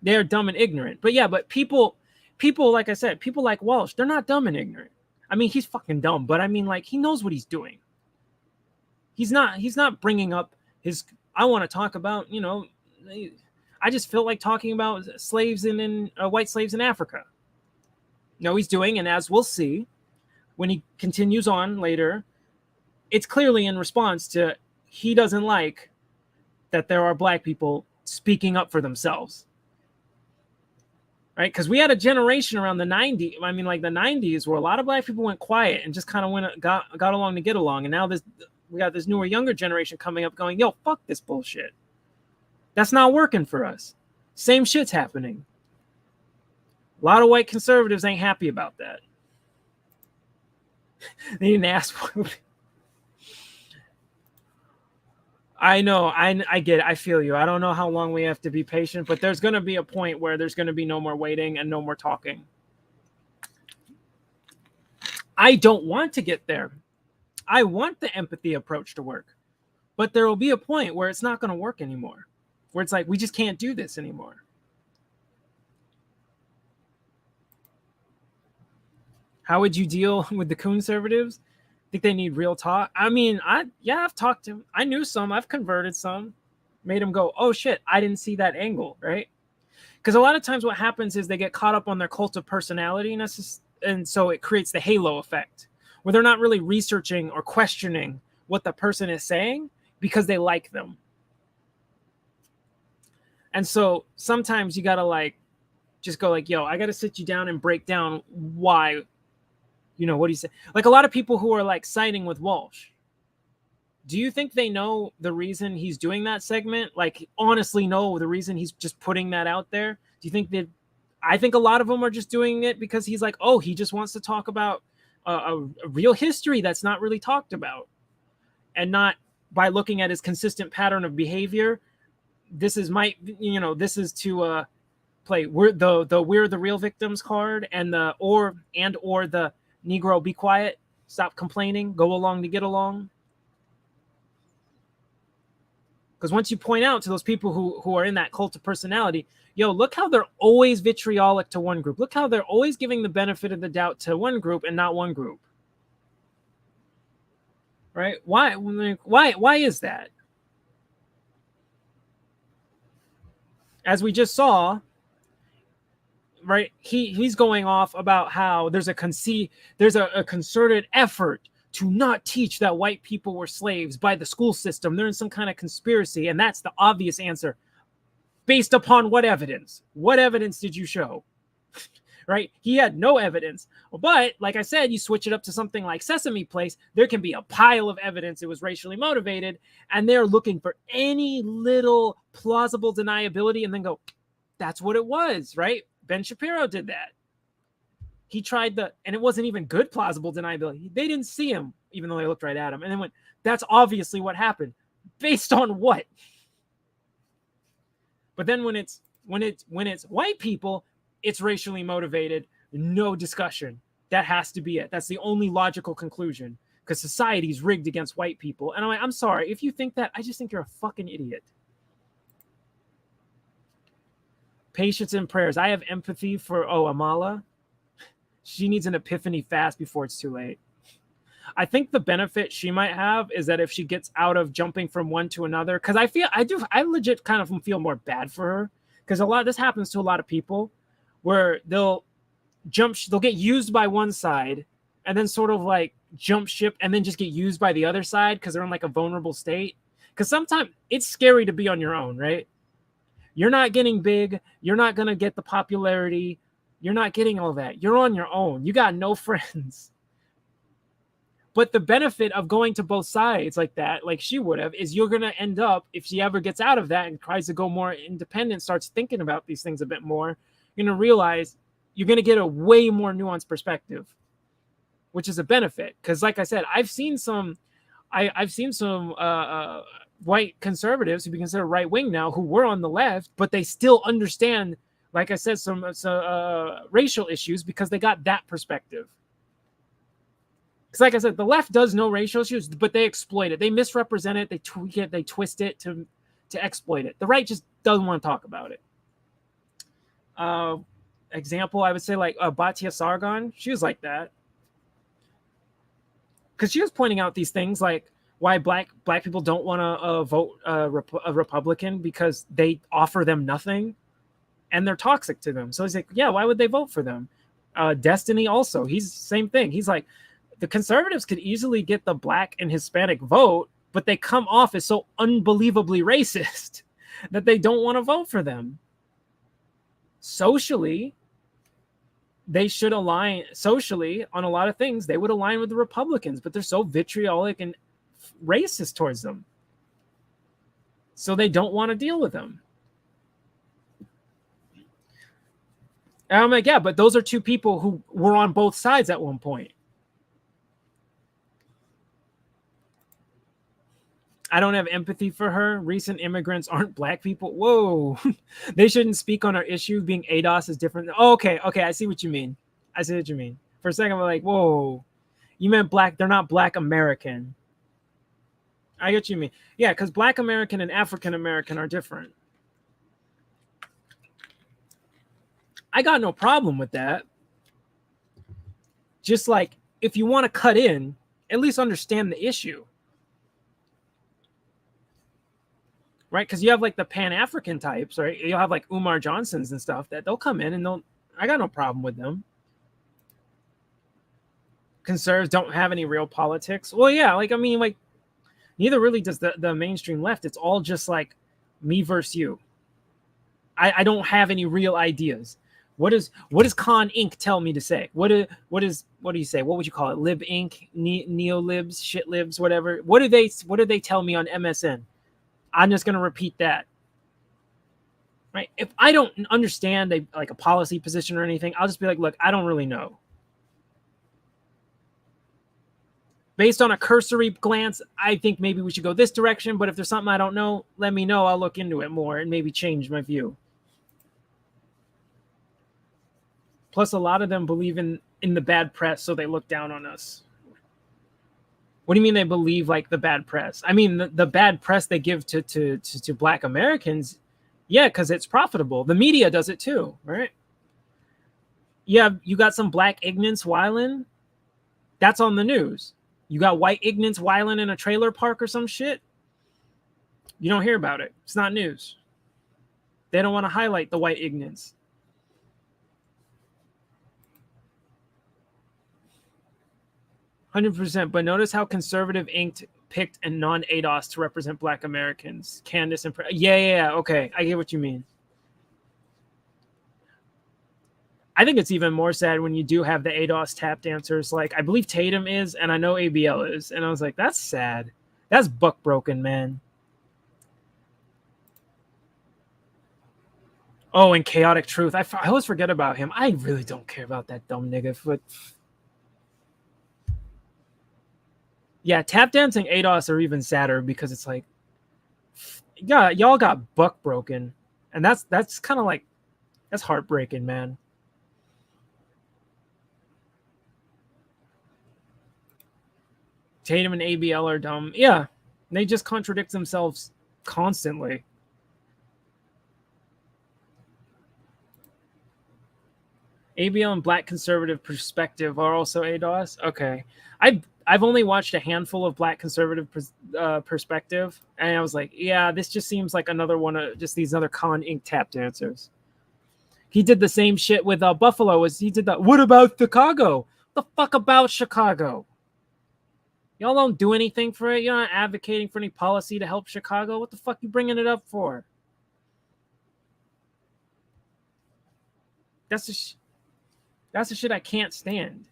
They're dumb and ignorant. But yeah, but people, like I said, people like Walsh, they're not dumb and ignorant. I mean, he's fucking dumb, but I mean, like, he knows what he's doing. He's not bringing up his, I want to talk about, I just feel like talking about slaves in white slaves in Africa. No, he's doing, and as we'll see, when he continues on later, it's clearly in response to he doesn't like that there are Black people speaking up for themselves. Right? Because we had a generation around the 90s, I mean, like the 90s, where a lot of Black people went quiet and just kind of got along to get along. And now we got this newer, younger generation coming up going, yo, fuck this bullshit. That's not working for us. Same shit's happening. A lot of white conservatives ain't happy about that. They didn't ask for it. I know. I get it. I feel you. I don't know how long we have to be patient, but there's going to be a point where there's going to be no more waiting and no more talking. I don't want to get there. I want the empathy approach to work, but there will be a point where it's not going to work anymore. Where it's like, we just can't do this anymore. How would you deal with the conservatives? Think they need real talk? I mean, I've talked to them. I knew some. I've converted some. Made them go, oh shit, I didn't see that angle, right? Because a lot of times what happens is they get caught up on their cult of personality, and so it creates the halo effect, where they're not really researching or questioning what the person is saying because they like them. And so sometimes you gotta like just go like, yo, I gotta sit you down and break down why, what do you say? Like a lot of people who are like siding with Walsh. Do you think they know the reason he's doing that segment? Like honestly know the reason he's just putting that out there? Do you think that, I think a lot of them are just doing it because he's like, oh, he just wants to talk about a real history that's not really talked about. And not by looking at his consistent pattern of behavior. This is to play we're the real victims card and or the Negro be quiet, stop complaining, go along to get along. Because once you point out to those people who are in that cult of personality, yo, look how they're always vitriolic to one group. Look how they're always giving the benefit of the doubt to one group and not one group. Right? Why is that? As we just saw, right? He's going off about how there's a concerted effort to not teach that white people were slaves by the school system. They're in some kind of conspiracy, and that's the obvious answer. Based upon what evidence? What evidence did you show? Right? He had no evidence. But like I said, you switch it up to something like Sesame Place, there can be a pile of evidence it was racially motivated, and they're looking for any little plausible deniability and then go, that's what it was, right? Ben Shapiro did that. He tried and it wasn't even good plausible deniability. They didn't see him, even though they looked right at him, and then went, that's obviously what happened. Based on what? But then when it's white people, it's racially motivated. No discussion. That has to be it. That's the only logical conclusion, because society's rigged against white people. And I'm like, I'm sorry. If you think that, I just think you're a fucking idiot. Patience and prayers. I have empathy for, Amala. She needs an epiphany fast before it's too late. I think the benefit she might have is that if she gets out of jumping from one to another, because I legit kind of feel more bad for her, because this happens to a lot of people where they'll get used by one side and then sort of like jump ship and then just get used by the other side because they're in like a vulnerable state. Because sometimes it's scary to be on your own, right? You're not getting big. You're not going to get the popularity. You're not getting all that. You're on your own. You got no friends. But the benefit of going to both sides like that, like she would have, is you're going to end up, if she ever gets out of that and tries to go more independent, starts thinking about these things a bit more, you're going to realize you're going to get a way more nuanced perspective, which is a benefit. Because like I said, I've seen some white conservatives who be considered right wing now who were on the left, but they still understand, like I said, some racial issues because they got that perspective. Because like I said, the left does know racial issues, but they exploit it. They misrepresent it. They tweak it. They twist it to exploit it. The right just doesn't want to talk about it. Example, I would say like Batia Sargon. She was like that. Because she was pointing out these things like why black people don't want to vote a Republican because they offer them nothing and they're toxic to them. So he's like, yeah, why would they vote for them? Destiny also, he's the same thing. He's like, the conservatives could easily get the black and Hispanic vote, but they come off as so unbelievably racist that they don't want to vote for them. Socially, they should align. Socially, on a lot of things, they would align with the Republicans, but they're so vitriolic and racist towards them. So they don't want to deal with them. And I'm like, yeah, but those are two people who were on both sides at one point. I don't have empathy for her. Recent immigrants aren't black people. Whoa. They shouldn't speak on our issue. Being ADOS is different. Oh, okay. I see what you mean. For a second, I'm like, whoa. You meant black. They're not black American. I get what you mean. Yeah, because black American and African American are different. I got no problem with that. Just like, if you want to cut in, at least understand the issue. Right? Because you have like the Pan-African types, right? You'll have like Umar Johnsons and stuff that they'll come in and I got no problem with them. Conservatives don't have any real politics. Well, yeah, neither really does the mainstream left. It's all just like me versus you. I don't have any real ideas. What does Con Inc. tell me to say? What do you say? What would you call it? Lib Inc., Neo-libs, shit libs, whatever. What do they tell me on MSN? I'm just going to repeat that. Right? If I don't understand a policy position or anything, I'll just be like, look, I don't really know. Based on a cursory glance, I think maybe we should go this direction, but if there's something I don't know, let me know. I'll look into it more and maybe change my view. Plus, a lot of them believe in the bad press, so they look down on us. What do you mean they believe like the bad press? I mean the bad press they give to Black Americans, yeah, because it's profitable. The media does it too, right? Yeah, you got some black ignorance wilding. That's on the news. You got white ignorance wilding in a trailer park or some shit. You don't hear about it. It's not news. They don't want to highlight the white ignorance. %. But notice how conservative inked picked and non-ADOS to represent Black Americans. Candace and yeah. Okay, I get what you mean. I think it's even more sad when you do have the ADOS tap dancers. Like I believe Tatum is, and I know ABL is, and I was like, that's sad. That's buck broken, man. Oh, and Chaotic Truth. I always forget about him. I really don't care about that dumb nigga. But yeah, tap dancing ADOS are even sadder because it's like, yeah, y'all got buck broken, and that's kind of like, that's heartbreaking, man. Tatum and ABL are dumb. Yeah, they just contradict themselves constantly. ABL and Black Conservative Perspective are also ADOS. Okay, I've only watched a handful of Black Conservative Perspective, and I was like, yeah, this just seems like another one of just these other Con Inc. tap dancers. He did the same shit with Buffalo. He did that. What about Chicago? The fuck about Chicago? Y'all don't do anything for it. You're not advocating for any policy to help Chicago. What the fuck you bringing it up for? That's the shit I can't stand.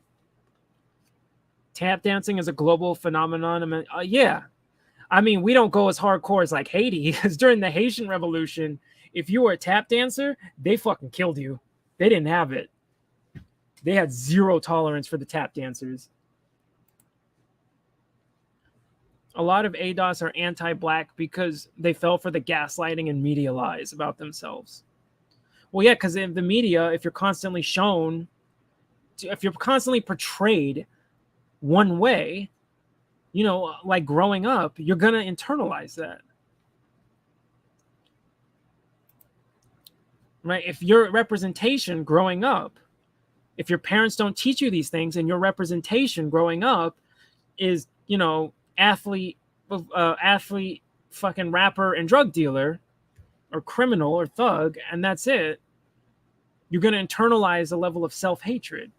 Tap dancing is a global phenomenon. I mean, yeah. I mean, we don't go as hardcore as like Haiti, because during the Haitian Revolution, if you were a tap dancer, they fucking killed you. They didn't have it. They had zero tolerance for the tap dancers. A lot of ADOS are anti-Black because they fell for the gaslighting and media lies about themselves. Well, yeah, because in the media, if you're constantly shown, if you're constantly portrayed one way, you know, like growing up, you're going to internalize that. Right? If your representation growing up, if your parents don't teach you these things and your representation growing up is, you know, athlete, fucking rapper and drug dealer or criminal or thug, and that's it, you're going to internalize a level of self-hatred,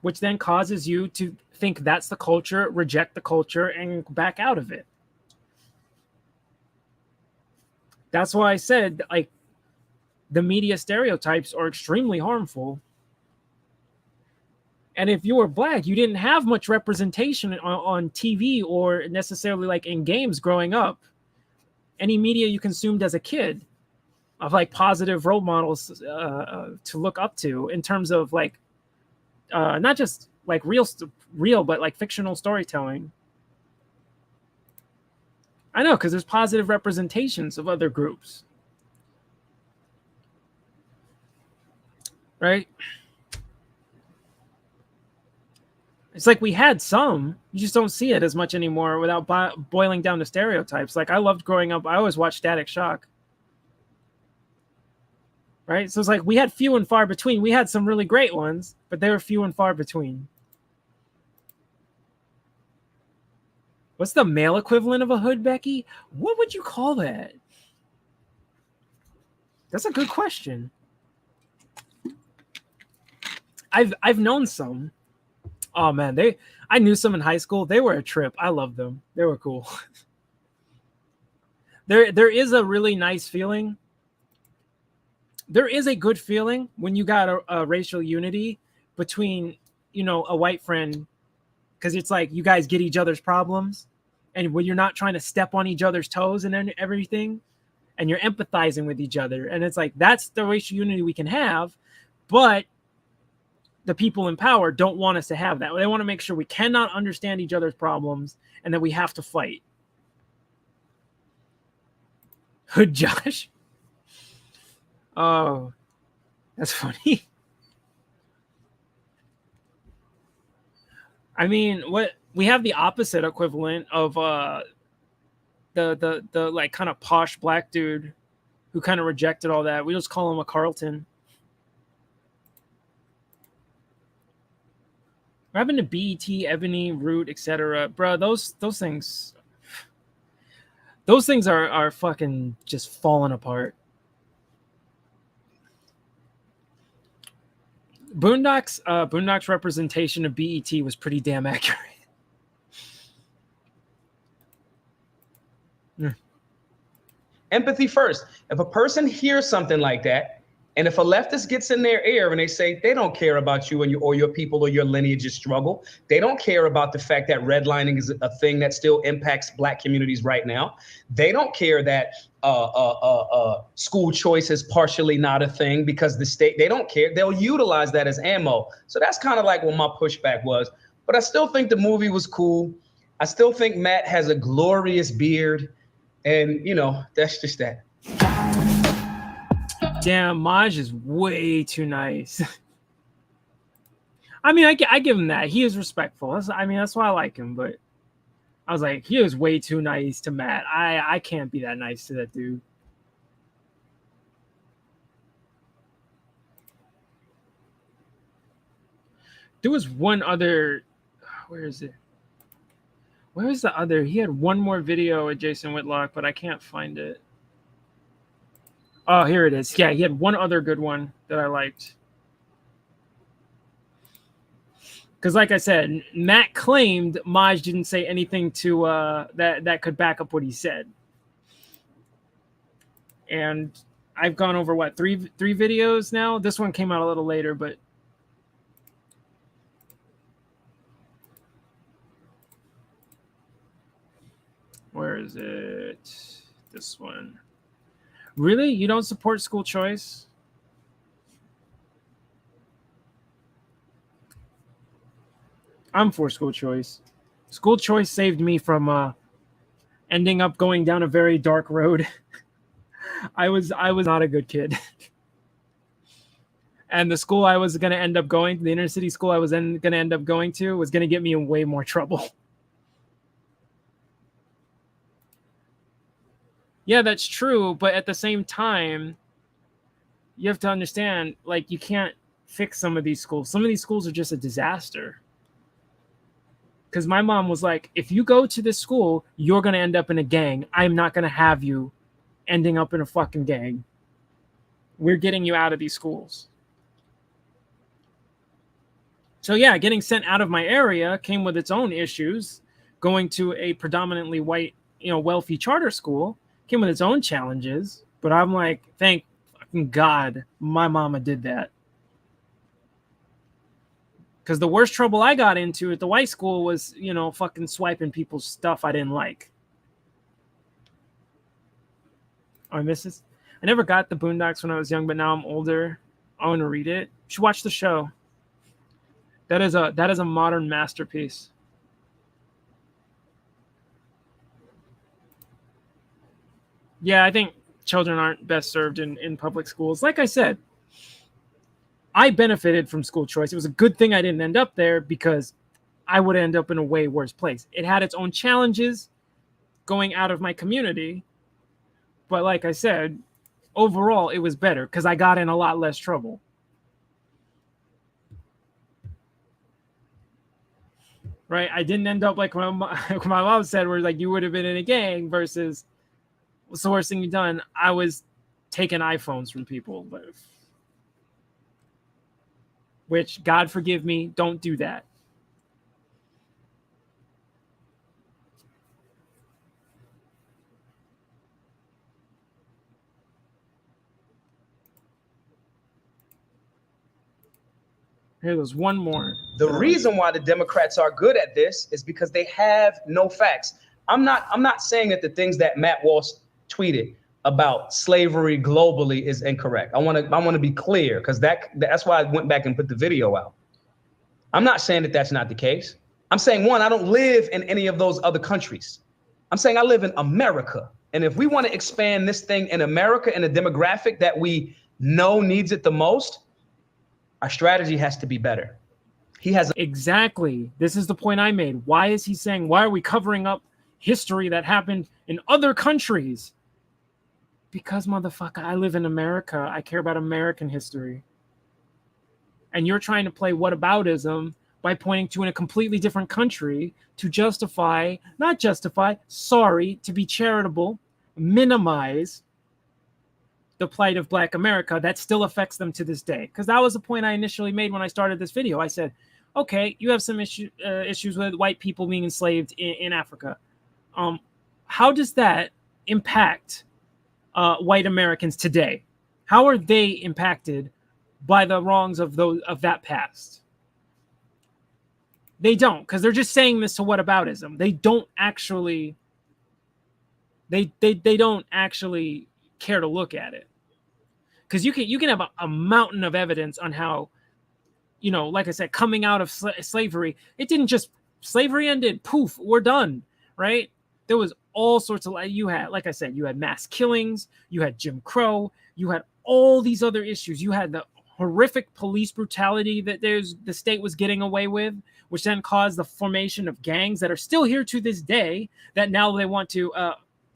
which then causes you to think that's the culture, reject the culture, and back out of it. That's why I said, like, the media stereotypes are extremely harmful. And if you were Black, you didn't have much representation on TV or necessarily like in games growing up. Any media you consumed as a kid of like positive role models to look up to in terms of like not just like real, but like fictional storytelling. I know, because there's positive representations of other groups. Right? It's like we had some, you just don't see it as much anymore without boiling down to stereotypes. Like I loved growing up, I always watched Static Shock. Right? So it's like we had few and far between. We had some really great ones, but they were few and far between. What's the male equivalent of a hood, Becky? What would you call that? That's a good question. I've known some. Oh man, I knew some in high school. They were a trip. I loved them. They were cool. There is a really nice feeling. There is a good feeling when you got a racial unity between, you know, a white friend, because it's like you guys get each other's problems, and when you're not trying to step on each other's toes and everything, and you're empathizing with each other, and it's like that's the racial unity we can have, but the people in power don't want us to have that. They want to make sure we cannot understand each other's problems and that we have to fight. Hood Josh. Oh, that's funny. I mean, what we have the opposite equivalent of the like kind of posh black dude who kind of rejected all that. We just call him a Carlton. What happened to BET, Ebony, Root, etc. Bro, those things are fucking just falling apart. Boondocks representation of BET was pretty damn accurate. Empathy first. If a person hears something like that, and if a leftist gets in their ear and they say they don't care about you and your people or your lineage's struggle, they don't care about the fact that redlining is a thing that still impacts black communities right now. They don't care that school choice is partially not a thing because the state, they don't care. They'll utilize that as ammo. So that's kind of like what my pushback was. But I still think the movie was cool. I still think Matt has a glorious beard. And, you know, that's just that. Damn, Maj is way too nice. I mean, I give him that. He is respectful. That's why I like him. But I was like, he is way too nice to Matt. I can't be that nice to that dude. There was one other. Where is it? Where is the other? He had one more video with Jason Whitlock, but I can't find it. Oh, here it is. Yeah, he had one other good one that I liked. Because like I said, Matt claimed Maj didn't say anything to that could back up what he said. And I've gone over, what, three videos now? This one came out a little later, but where is it? This one. Really? You don't support school choice? I'm for school choice. School choice saved me from ending up going down a very dark road. I was not a good kid. And the school I was going to end up going, the inner city school I was going to end up going to, was going to get me in way more trouble. Yeah, that's true. But at the same time, you have to understand, like, you can't fix some of these schools. Some of these schools are just a disaster. Because my mom was like, if you go to this school, you're going to end up in a gang. I'm not going to have you ending up in a fucking gang. We're getting you out of these schools. So yeah, getting sent out of my area came with its own issues. Going to a predominantly white, wealthy charter school came with its own challenges. But I'm like, thank fucking God my mama did that. Because the worst trouble I got into at the white school was, fucking swiping people's stuff I didn't like. Oh, I missed this. I never got the Boondocks when I was young, but now I'm older. I want to read it. You should watch the show. That is a modern masterpiece. Yeah, I think children aren't best served in public schools. Like I said, I benefited from school choice. It was a good thing I didn't end up there because I would end up in a way worse place. It had its own challenges going out of my community. But like I said, overall, it was better because I got in a lot less trouble. Right? I didn't end up like my mom said, where like you would have been in a gang versus what's the worst thing you've done? I was taking iPhones from people. Which, God forgive me, don't do that. Here, there's one more. The reason why the Democrats are good at this is because they have no facts. I'm not saying that the things that Matt Walsh tweeted about slavery globally is incorrect. I want to be clear because that's why I went back and put the video out. I'm not saying that that's not the case. I'm saying, one, I don't live in any of those other countries. I'm saying I live in America. And if we want to expand this thing in America in a demographic that we know needs it the most, our strategy has to be better. He has Exactly. This is the point I made. Why is he saying, why are we covering up history that happened in other countries? Because, motherfucker, I live in America. I care about American history. And you're trying to play whataboutism by pointing to in a completely different country to justify, not justify, sorry, to be charitable, minimize the plight of Black America that still affects them to this day. Because that was the point I initially made when I started this video. I said, okay, you have some issues with white people being enslaved in Africa. How does that impact white Americans today? How are they impacted by the wrongs of that past? They don't, because they're just saying this to whataboutism. They don't actually. They don't actually care to look at it, because you can have a mountain of evidence on how, like I said, coming out of slavery, it didn't just slavery ended, poof, we're done, right? There was all sorts of, you had, like I said, you had mass killings, you had Jim Crow, you had all these other issues, you had the horrific police brutality that the state was getting away with, which then caused the formation of gangs that are still here to this day, that now they want to,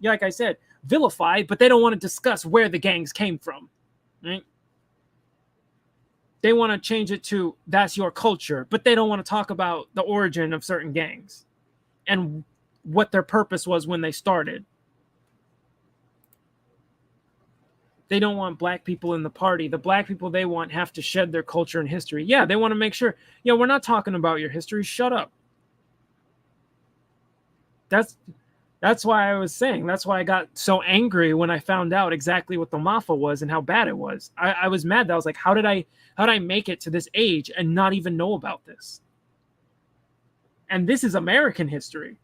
like I said, vilify, but they don't want to discuss where the gangs came from, right? They want to change it to that's your culture, but they don't want to talk about the origin of certain gangs and what their purpose was when they started. They don't want Black people in the party. The Black people they want have to shed their culture and history. Yeah, they want to make sure, we're not talking about your history. Shut up. That's why I was saying, that's why I got so angry when I found out exactly what the Mafa was and how bad it was. I was mad that I was like, how did I make it to this age and not even know about this? And this is American history.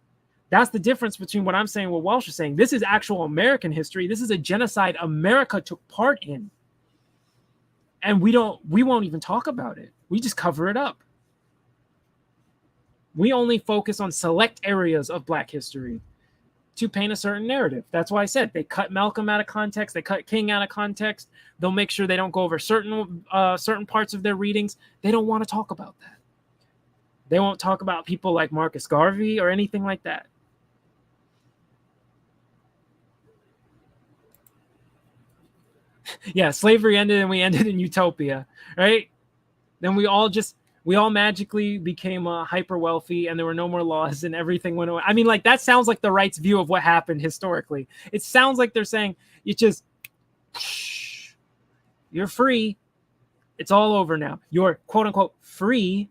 That's the difference between what I'm saying, what Walsh is saying. This is actual American history. This is a genocide America took part in. And we won't even talk about it. We just cover it up. We only focus on select areas of Black history to paint a certain narrative. That's why I said they cut Malcolm out of context. They cut King out of context. They'll make sure they don't go over certain parts of their readings. They don't want to talk about that. They won't talk about people like Marcus Garvey or anything like that. Yeah, slavery ended and we ended in utopia, right? Then we all magically became hyper wealthy and there were no more laws and everything went away. I mean, like, that sounds like the right's view of what happened historically. It sounds like they're saying you're free. It's all over now. You're quote unquote free.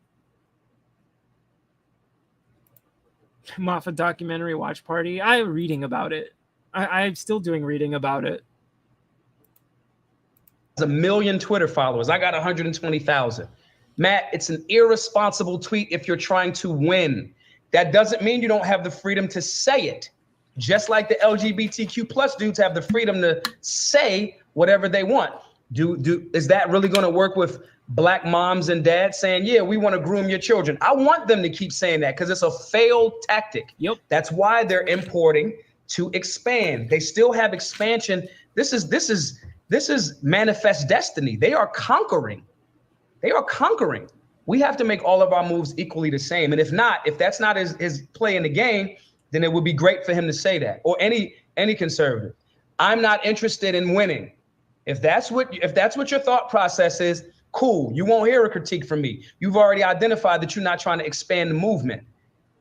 Moffat documentary watch party. I'm reading about it. I'm still doing reading about it. 1 million Twitter followers. I got 120,000. Matt, it's an irresponsible tweet if you're trying to win. That doesn't mean you don't have the freedom to say it. Just like the LGBTQ plus dudes have the freedom to say whatever they want. Is that really going to work with Black moms and dads saying, yeah, we want to groom your children? I want them to keep saying that because it's a failed tactic. Yep. That's why they're importing to expand. They still have expansion. This is manifest destiny. They are conquering. They are conquering. We have to make all of our moves equally the same. And if that's not his play in the game, then it would be great for him to say that, or any conservative. I'm not interested in winning. If that's what your thought process is, cool. You won't hear a critique from me. You've already identified that you're not trying to expand the movement.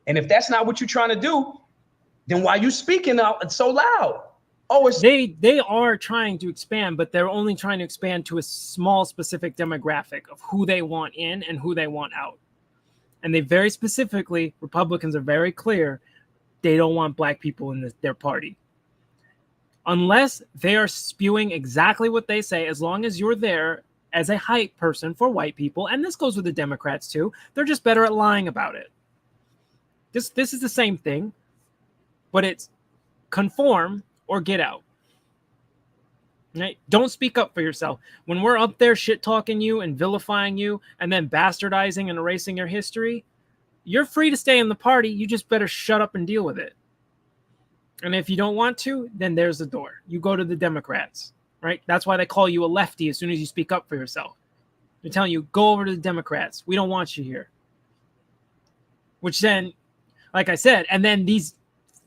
And if that's not what you're trying to do, then why are you speaking out so loud? Oh, they are trying to expand, but they're only trying to expand to a small specific demographic of who they want in and who they want out. And they very specifically, Republicans are very clear, they don't want Black people in their party. Unless they are spewing exactly what they say, as long as you're there as a hype person for white people, and this goes with the Democrats too, they're just better at lying about it. This is the same thing, but it's conform or get out. Right? Don't speak up for yourself. When we're up there shit talking you and vilifying you and then bastardizing and erasing your history, you're free to stay in the party. You just better shut up and deal with it. And if you don't want to, then there's the door. You go to the Democrats, right? That's why they call you a lefty as soon as you speak up for yourself. They're telling you, go over to the Democrats. We don't want you here. which then, like I said, and then these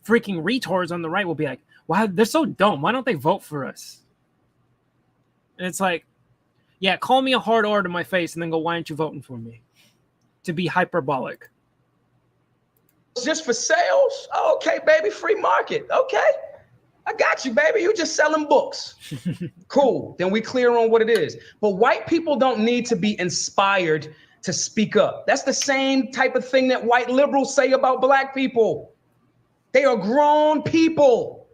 freaking retards on the right will be like, wow, they're so dumb. Why don't they vote for us? And it's like, yeah, call me a hard R to my face and then go, why aren't you voting for me? To be hyperbolic. Just for sales? Oh, okay, baby, free market. Okay. I got you, baby. You just selling books. Cool. Then we clear on what it is. But white people don't need to be inspired to speak up. That's the same type of thing that white liberals say about black people. They are grown people.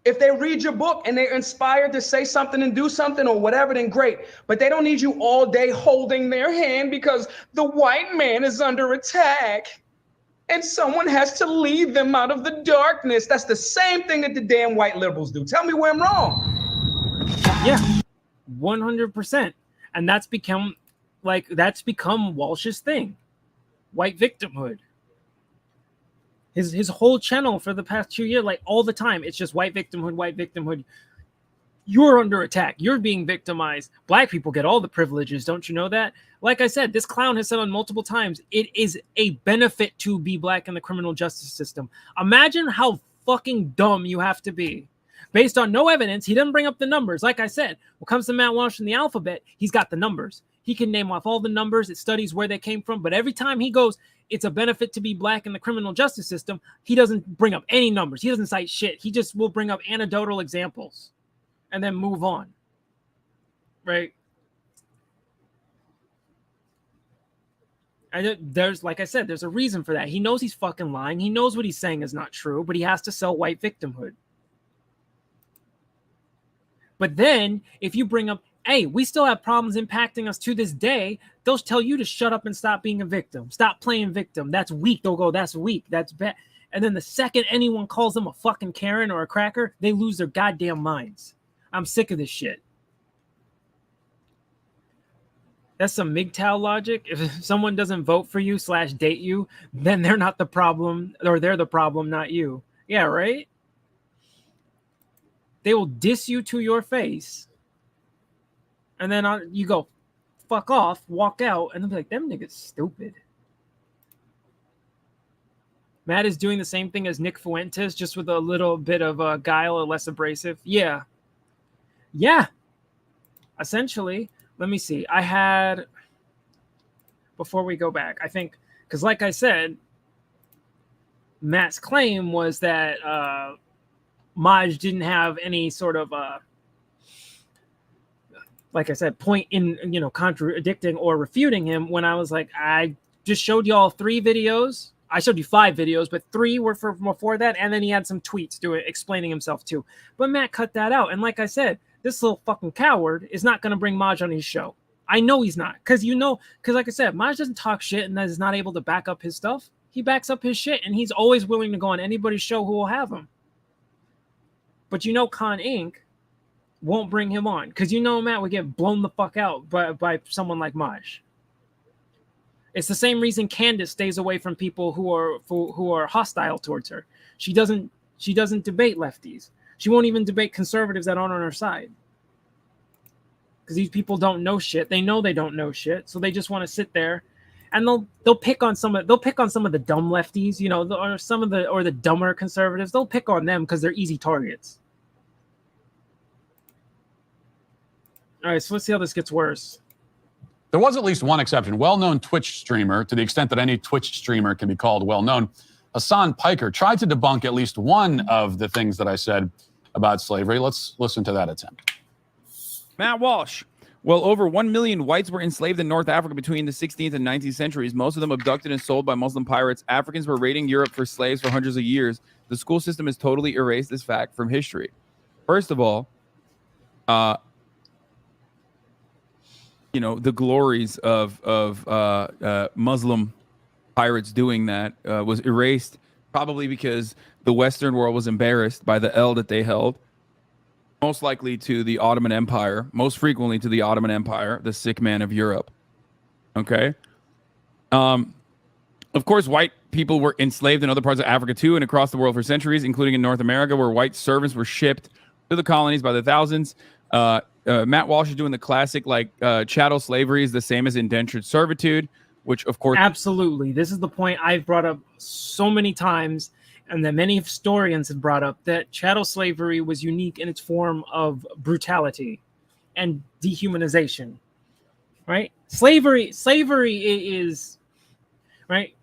If they read your book and they're inspired to say something and do something or whatever, then great. But they don't need you all day holding their hand because the white man is under attack. And someone has to lead them out of the darkness. That's the same thing that the damn white liberals do. Tell me where I'm wrong. Yeah, 100%. And that's become Walsh's thing. White victimhood. His whole channel for the past 2 years, like all the time, it's just white victimhood, white victimhood. You're under attack. You're being victimized. Black people get all the privileges. Don't you know that? Like I said, this clown has said on multiple times, it is a benefit to be black in the criminal justice system. Imagine how fucking dumb you have to be. Based on no evidence, he didn't bring up the numbers. Like I said, when it comes to Matt Walsh and the alphabet, he's got the numbers. He can name off all the numbers. It studies where they came from. But every time he goes, it's a benefit to be black in the criminal justice system, he doesn't bring up any numbers. He doesn't cite shit. He just will bring up anecdotal examples and then move on. Right? And there's, like I said, there's a reason for that. He knows he's fucking lying. He knows what he's saying is not true, but he has to sell white victimhood. But then, if you bring up, hey, we still have problems impacting us to this day, they'll tell you to shut up and stop being a victim. Stop playing victim. That's weak. They'll go, that's weak. That's bad. And then the second anyone calls them a fucking Karen or a cracker, they lose their goddamn minds. I'm sick of this shit. That's some MGTOW logic. If someone doesn't vote for you / date you, then they're not the problem, or they're the problem, not you. Yeah, right? They will diss you to your face. And then you go, fuck off, walk out, and they'll be like, them niggas stupid. Matt is doing the same thing as Nick Fuentes, just with a little bit of guile or less abrasive. Yeah. Yeah. Essentially. Let me see. I had, before we go back, I think, because like I said, Matt's claim was that Maj didn't have any sort of, like I said, point in, contradicting or refuting him when I was like, I just showed y'all 3 videos. I showed you 5 videos, but 3 were before that. And then he had some tweets explaining himself too. But Matt cut that out. And like I said, this little fucking coward is not going to bring Maj on his show. I know he's not. Because like I said, Maj doesn't talk shit and is not able to back up his stuff. He backs up his shit, and he's always willing to go on anybody's show who will have him. But Con Inc. won't bring him on. Because Matt would get blown the fuck out by someone like Maj. It's the same reason Candace stays away from people who are hostile towards her. She doesn't debate lefties. She won't even debate conservatives that aren't on her side. Because these people don't know shit. They know they don't know shit, so they just want to sit there, and they'll pick on some of the dumb lefties, or the dumber conservatives. They'll pick on them because they're easy targets. All right, so let's see how this gets worse. There was at least one exception. Well-known Twitch streamer, to the extent that any Twitch streamer can be called well-known, Hassan Piker, tried to debunk at least one of the things that I said about slavery. Let's listen to that attempt. Matt Walsh. Well, over 1 million whites were enslaved in North Africa between the 16th and 19th centuries, most of them abducted and sold by Muslim pirates. Africans were raiding Europe for slaves for hundreds of years. The school system has totally erased this fact from history. First of all, the glories of Muslim pirates doing that was erased, probably because the Western world was embarrassed by the L that they held, most likely to the Ottoman Empire, most frequently to the Ottoman Empire, the sick man of Europe. Okay. Of course, white people were enslaved in other parts of Africa too, and across the world for centuries, including in North America, where white servants were shipped to the colonies by the thousands. Matt Walsh is doing the classic, chattel slavery is the same as indentured servitude. which of course, absolutely. This is the point I've brought up so many times, and that many historians have brought up, that chattel slavery was unique in its form of brutality and dehumanization. Right? Slavery is right.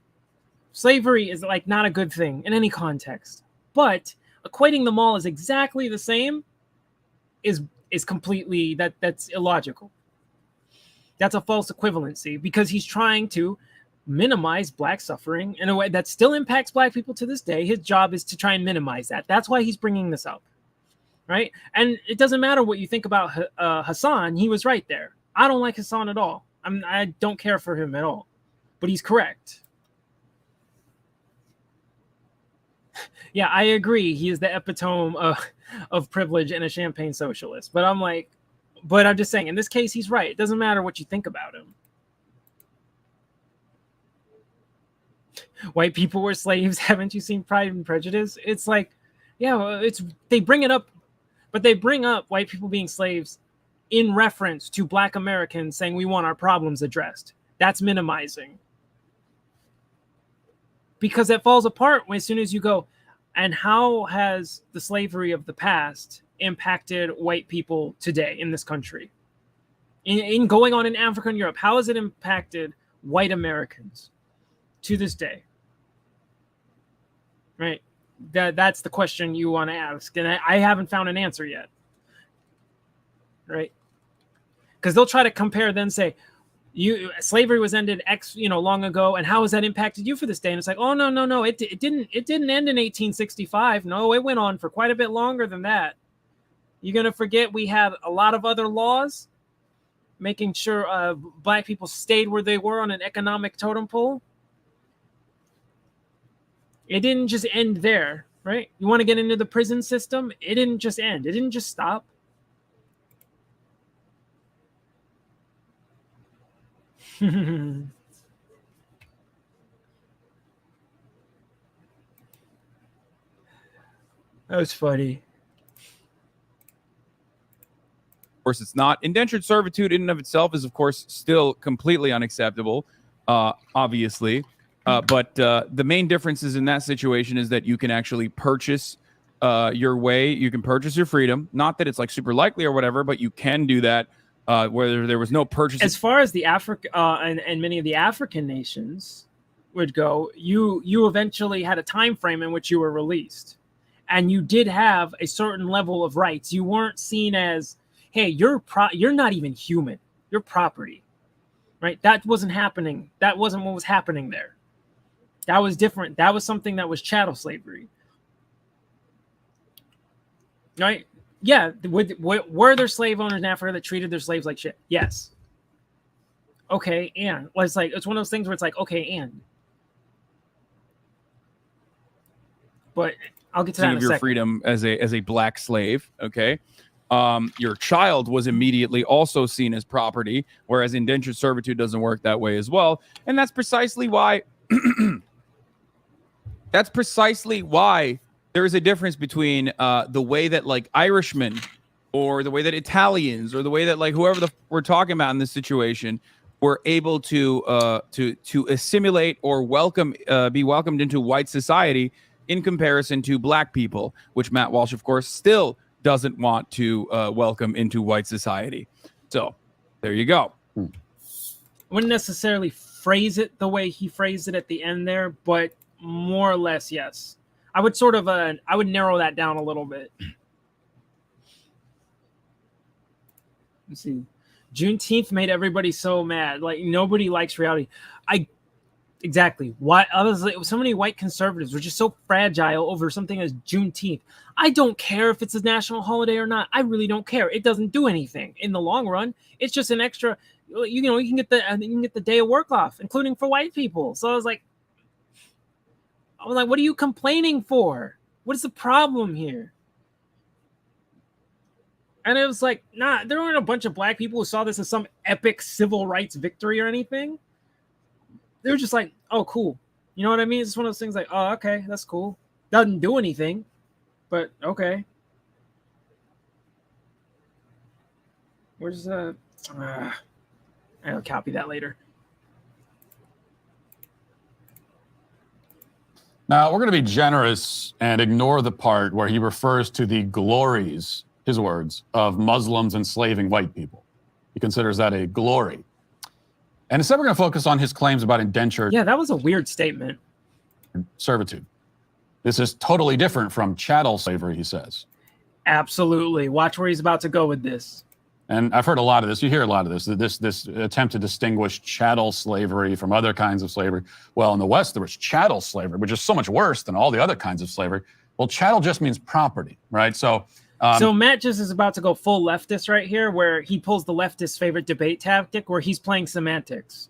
Slavery is like not a good thing in any context, but equating them all as exactly the same is completely that's illogical. That's a false equivalency, because he's trying to minimize black suffering in a way that still impacts black people to this day. His job is to try and minimize that. That's why he's bringing this up, right? And it doesn't matter what you think about Hassan. He was right there. I don't like Hassan at all. I don't care for him at all, but he's correct. Yeah, I agree. He is the epitome of privilege and a champagne socialist. But I'm just saying, in this case, he's right. It doesn't matter what you think about him. White people were slaves. Haven't you seen Pride and Prejudice? It's like, yeah, well, they bring it up, but they bring up white people being slaves in reference to Black Americans saying we want our problems addressed. That's minimizing. Because it falls apart as soon as you go, and how has the slavery of the past impacted white people today in this country? In going on in Africa and Europe, how has it impacted white Americans to this day? Right? That's the question you want to ask. And I haven't found an answer yet. Right? Because they'll try to compare, then say, slavery was ended long ago, and how has that impacted you for this day? And it's like, oh no, it didn't end in 1865. No, it went on for quite a bit longer than that. You're gonna forget we had a lot of other laws making sure black people stayed where they were on an economic totem pole. It didn't just end there, right? You want to get into the prison system? It didn't just end. It didn't just stop. That was funny. of course, it's not. Indentured servitude in and of itself is, of course, still completely unacceptable, obviously. But the main differences in that situation is that you can actually purchase your way. You can purchase your freedom. Not that it's like super likely or whatever, but you can do that where there was no purchase. As far as the Africa and many of the African nations would go, you eventually had a time frame in which you were released, and you did have a certain level of rights. You weren't seen as, hey, you're not even human. You're property, right? That wasn't happening. That wasn't what was happening there. That was different. That was something that was chattel slavery, right? Yeah, were there slave owners in Africa that treated their slaves like shit? Yes. Okay, and it's one of those things where it's like, okay, and. But I'll get to that in a of your second. freedom as a black slave, okay? Your child was immediately also seen as property, whereas indentured servitude doesn't work that way as well. And that's precisely why there is a difference between the way that like Irishmen or the way that Italians or the way that like whoever we're talking about in this situation were able to assimilate or be welcomed into white society in comparison to black people, which Matt Walsh, of course, still doesn't want to welcome into white society. So there you go. I wouldn't necessarily phrase it the way he phrased it at the end there, but more or less, yes. I would I would narrow that down a little bit. Let's see. Juneteenth made everybody so mad. Like, nobody likes reality. Exactly. Why so many white conservatives were just so fragile over something as Juneteenth. I don't care if it's a national holiday or not. I really don't care. It doesn't do anything in the long run. It's just an extra. You can get the day of work off, including for white people. So I was like, what are you complaining for? What is the problem here? And it was like, nah, there weren't a bunch of black people who saw this as some epic civil rights victory or anything. They were just like, oh, cool. You know what I mean? It's just one of those things like, oh, okay, that's cool. Doesn't do anything, but okay. Where's I'll copy that later. Now, we're going to be generous and ignore the part where he refers to the glories, his words, of Muslims enslaving white people. He considers that a glory. And instead, we're going to focus on his claims about indentured Yeah, that was a weird statement. servitude. This is totally different from chattel slavery, he says. Absolutely. Watch where he's about to go with this. And I've heard a lot of this. You hear a lot of this attempt to distinguish chattel slavery from other kinds of slavery. Well, in the West, there was chattel slavery, which is so much worse than all the other kinds of slavery. Well, chattel just means property, right? So Matt just is about to go full leftist right here, where he pulls the leftist favorite debate tactic, where he's playing semantics.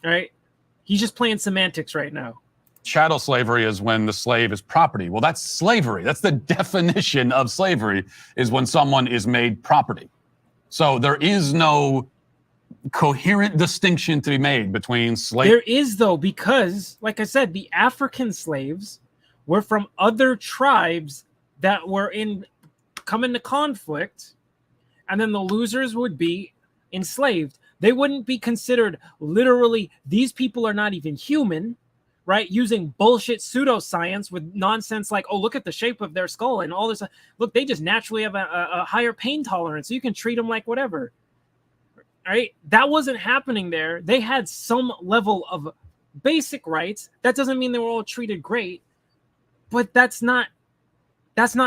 All right? He's just playing semantics right now. chattel slavery is when the slave is property. Well, that's slavery. That's the definition of slavery, is when someone is made property. So there is no coherent distinction to be made between slave. There is, though, because, like I said, the African slaves were from other tribes that were come into conflict, and then the losers would be enslaved. They wouldn't be considered literally, these people are not even human, right? Using bullshit pseudoscience with nonsense like, oh, look at the shape of their skull and all this. Look, they just naturally have a higher pain tolerance, so you can treat them like whatever. Right? That wasn't happening there. They had some level of basic rights. That doesn't mean they were all treated great, but that's not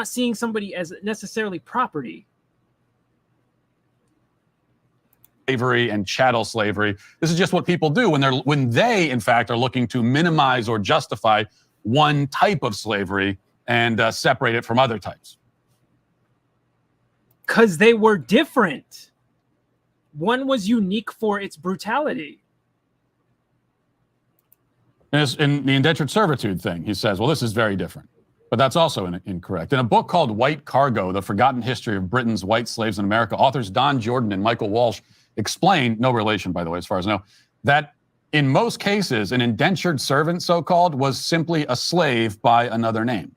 seeing somebody as necessarily property. Slavery and chattel slavery. This is just what people do when they in fact are looking to minimize or justify one type of slavery and separate it from other types. Because they were different. One was unique for its brutality. In the indentured servitude thing, he says, well, this is very different. But that's also incorrect. In a book called White Cargo, The Forgotten History of Britain's White Slaves in America, authors Don Jordan and Michael Walsh explain, no relation, by the way, as far as I know, that in most cases, an indentured servant, so-called, was simply a slave by another name.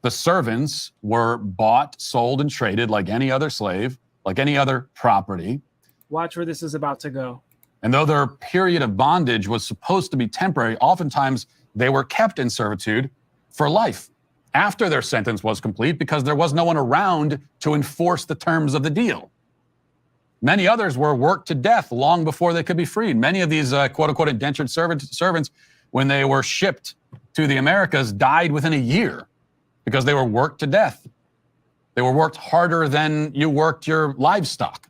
The servants were bought, sold, and traded like any other slave, like any other property. Watch where this is about to go. And though their period of bondage was supposed to be temporary, oftentimes they were kept in servitude for life after their sentence was complete because there was no one around to enforce the terms of the deal. Many others were worked to death long before they could be freed. Many of these quote-unquote indentured servants, when they were shipped to the Americas, died within a year because they were worked to death. They were worked harder than you worked your livestock.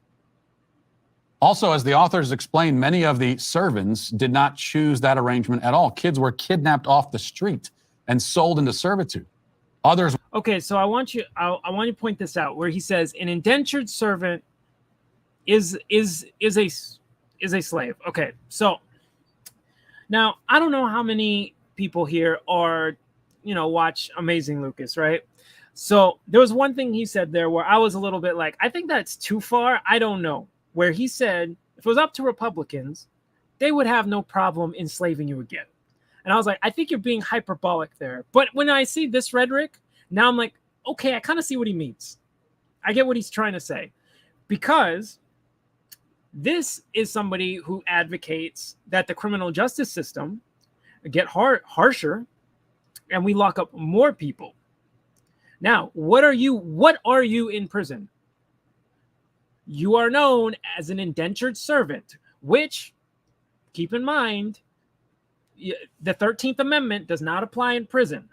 Also, as the authors explain, many of the servants did not choose that arrangement at all. Kids were kidnapped off the street and sold into servitude. Others. Okay, so I want you to point this out where he says an indentured servant is a slave. Okay, so now I don't know how many people here are, watch Amazing Lucas, right? So there was one thing he said there where I was a little bit like, I think that's too far. I don't know. Where he said, if it was up to Republicans, they would have no problem enslaving you again. And I was like, I think you're being hyperbolic there. But when I see this rhetoric, now I'm like, okay, I kind of see what he means. I get what he's trying to say. Because this is somebody who advocates that the criminal justice system get harsher and we lock up more people. Now, what are you in prison? You are known as an indentured servant, which, keep in mind, the 13th Amendment does not apply in prison.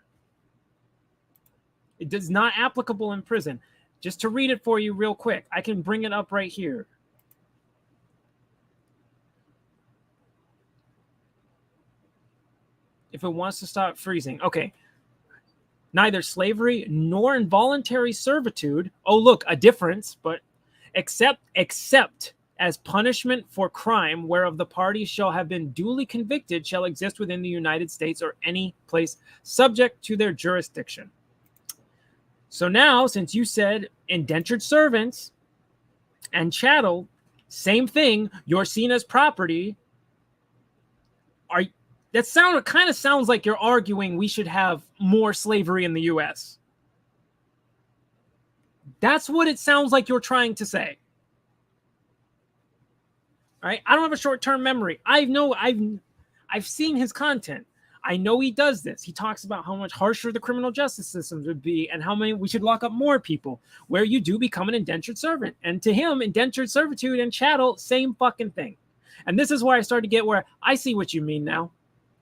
It is not applicable in prison. Just to read it for you real quick, I can bring it up right here. If it wants to stop freezing. Okay. Neither slavery nor involuntary servitude. Oh, look, a difference, but except as punishment for crime whereof the parties shall have been duly convicted shall exist within the United States or any place subject to their jurisdiction. So now, since you said indentured servants and chattel, same thing, you're seen as property. That kind of sounds like you're arguing we should have more slavery in the U.S. That's what it sounds like you're trying to say. All right? I don't have a short-term memory. I've seen his content. I know he does this. He talks about how much harsher the criminal justice systems would be and how many we should lock up more people, where you do become an indentured servant. And to him, indentured servitude and chattel, same fucking thing. And this is where I started to get where I see what you mean now,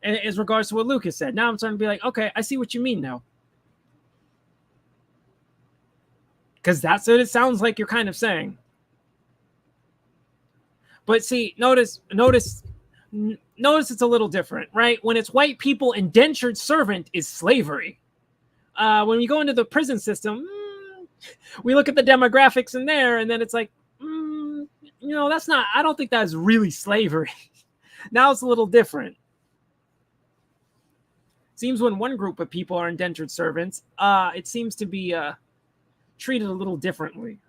as regards to what Lucas said. Now I'm starting to be like, okay, I see what you mean now. Because that's what it sounds like you're kind of saying. But see, notice it's a little different, right? When it's white people, indentured servant is slavery. When we go into the prison system, we look at the demographics in there, and then it's like, that's not, I don't think that's really slavery. Now it's a little different. Seems when one group of people are indentured servants, it seems to be treated a little differently.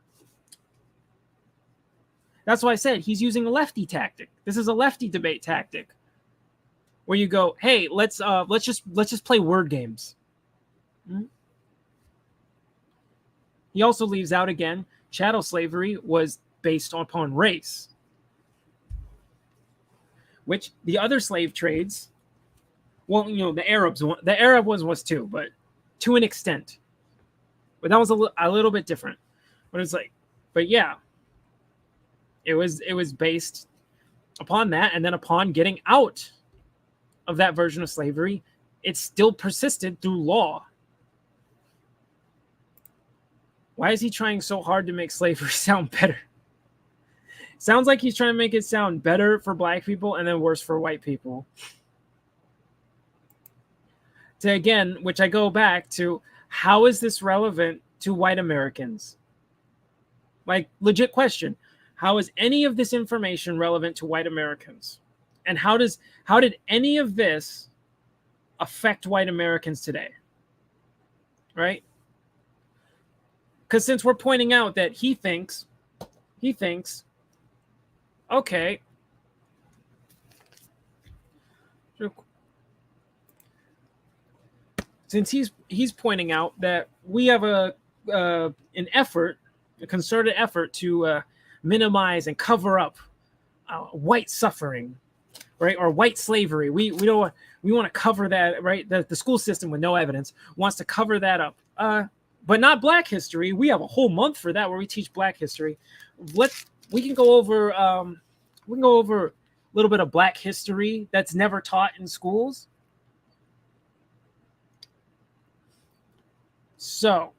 That's why I said he's using a lefty tactic. This is a lefty debate tactic, where you go, "Hey, let's just play word games." He also leaves out again, chattel slavery was based upon race, which the other slave trades, well, the Arab was too, but to an extent. But that was a little bit different. But it's like, but yeah. It was based upon that, and then upon getting out of that version of slavery, it still persisted through law. Why is he trying so hard to make slavery sound better? Sounds like he's trying to make it sound better for black people and then worse for white people. Which I go back to, how is this relevant to white Americans? Like, legit question. How is any of this information relevant to white Americans? And how did any of this affect white Americans today? Right? Because since we're pointing out that he thinks, okay, since he's pointing out that we have a concerted effort to minimize and cover up white suffering, right, or white slavery. We want to cover that, right? The school system, with no evidence, wants to cover that up, but not Black history. We have a whole month for that where we teach Black history. We can go over a little bit of Black history that's never taught in schools. So,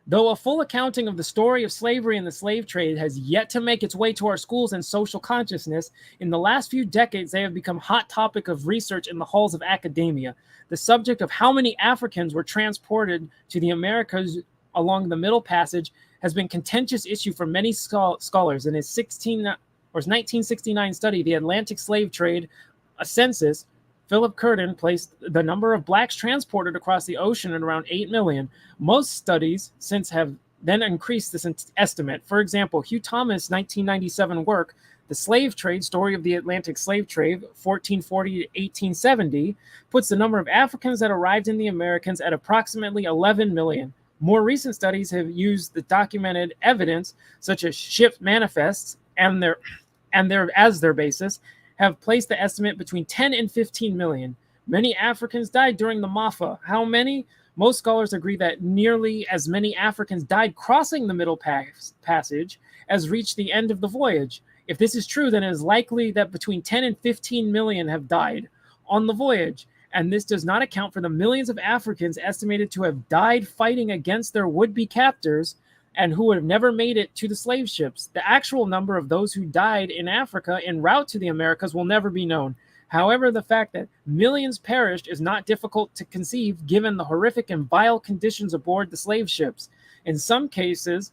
though a full accounting of the story of slavery and the slave trade has yet to make its way to our schools and social consciousness, in the last few decades they have become a hot topic of research in the halls of academia. The subject of how many Africans were transported to the Americas along the Middle Passage has been a contentious issue for many scholars. In his 1969 study, The Atlantic Slave Trade, a Census, Philip Curtin placed the number of blacks transported across the ocean at around 8 million. Most studies since have then increased this estimate. For example, Hugh Thomas' 1997 work, The Slave Trade, Story of the Atlantic Slave Trade, 1440 to 1870, puts the number of Africans that arrived in the Americas at approximately 11 million. More recent studies have used the documented evidence, such as ship manifests and their as their basis, have placed the estimate between 10 and 15 million. Many Africans died during the Mafa. How many? Most scholars agree that nearly as many Africans died crossing the Middle Passage as reached the end of the voyage. If this is true, then it is likely that between 10 and 15 million have died on the voyage, and this does not account for the millions of Africans estimated to have died fighting against their would-be captors and who would have never made it to the slave ships. The actual number of those who died in Africa en route to the Americas will never be known. However, the fact that millions perished is not difficult to conceive given the horrific and vile conditions aboard the slave ships. In some cases,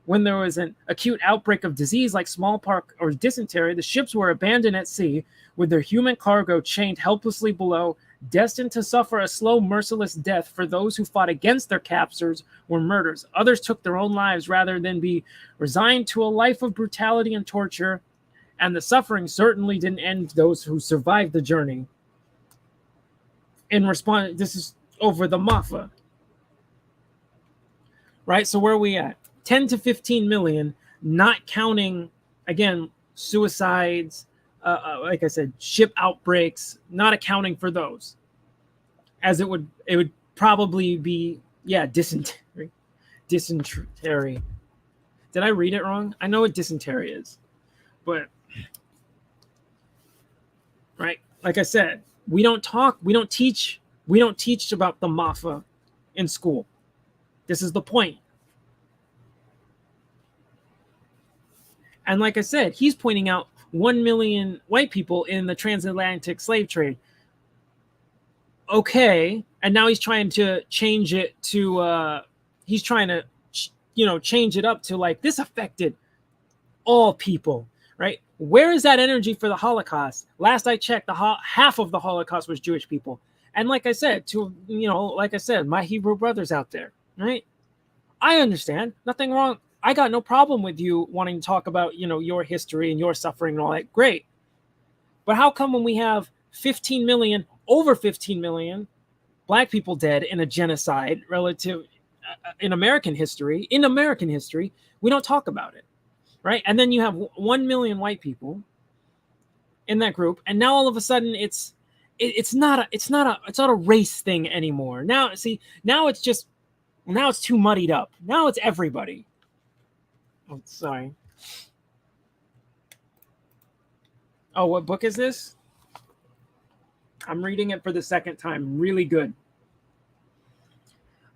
when there was an acute outbreak of disease like smallpox or dysentery, the ships were abandoned at sea with their human cargo chained helplessly below, destined to suffer a slow, merciless death. For those who fought against their captors were murders. Others took their own lives rather than be resigned to a life of brutality and torture, and the suffering certainly didn't end those who survived the journey. In response, this is over the Mafa. Right, so where are we at? 10 to 15 million, not counting, again, suicides, like I said, ship outbreaks, not accounting for those, as it would probably be, dysentery. Dysentery. Did I read it wrong? I know what dysentery is, but right, like I said, we don't teach about the Mafa in school. This is the point. And like I said, he's pointing out 1 million white people in the transatlantic slave trade. Okay, and now he's trying to change it to change it up to like this affected all people, right? Where is that energy for the Holocaust? Last I checked, half of the Holocaust was Jewish people. And like I said, my Hebrew brothers out there, right? I understand, nothing wrong. I got no problem with you wanting to talk about, your history and your suffering and all that. Great. But how come when we have over 15 million black people dead in a genocide in American history, we don't talk about it, right? And then you have 1 million white people in that group, and now all of a sudden it's not a race thing anymore. Now it's too muddied up. Now it's everybody. Oh, sorry. Oh, what book is this? I'm reading it for the second time. Really good.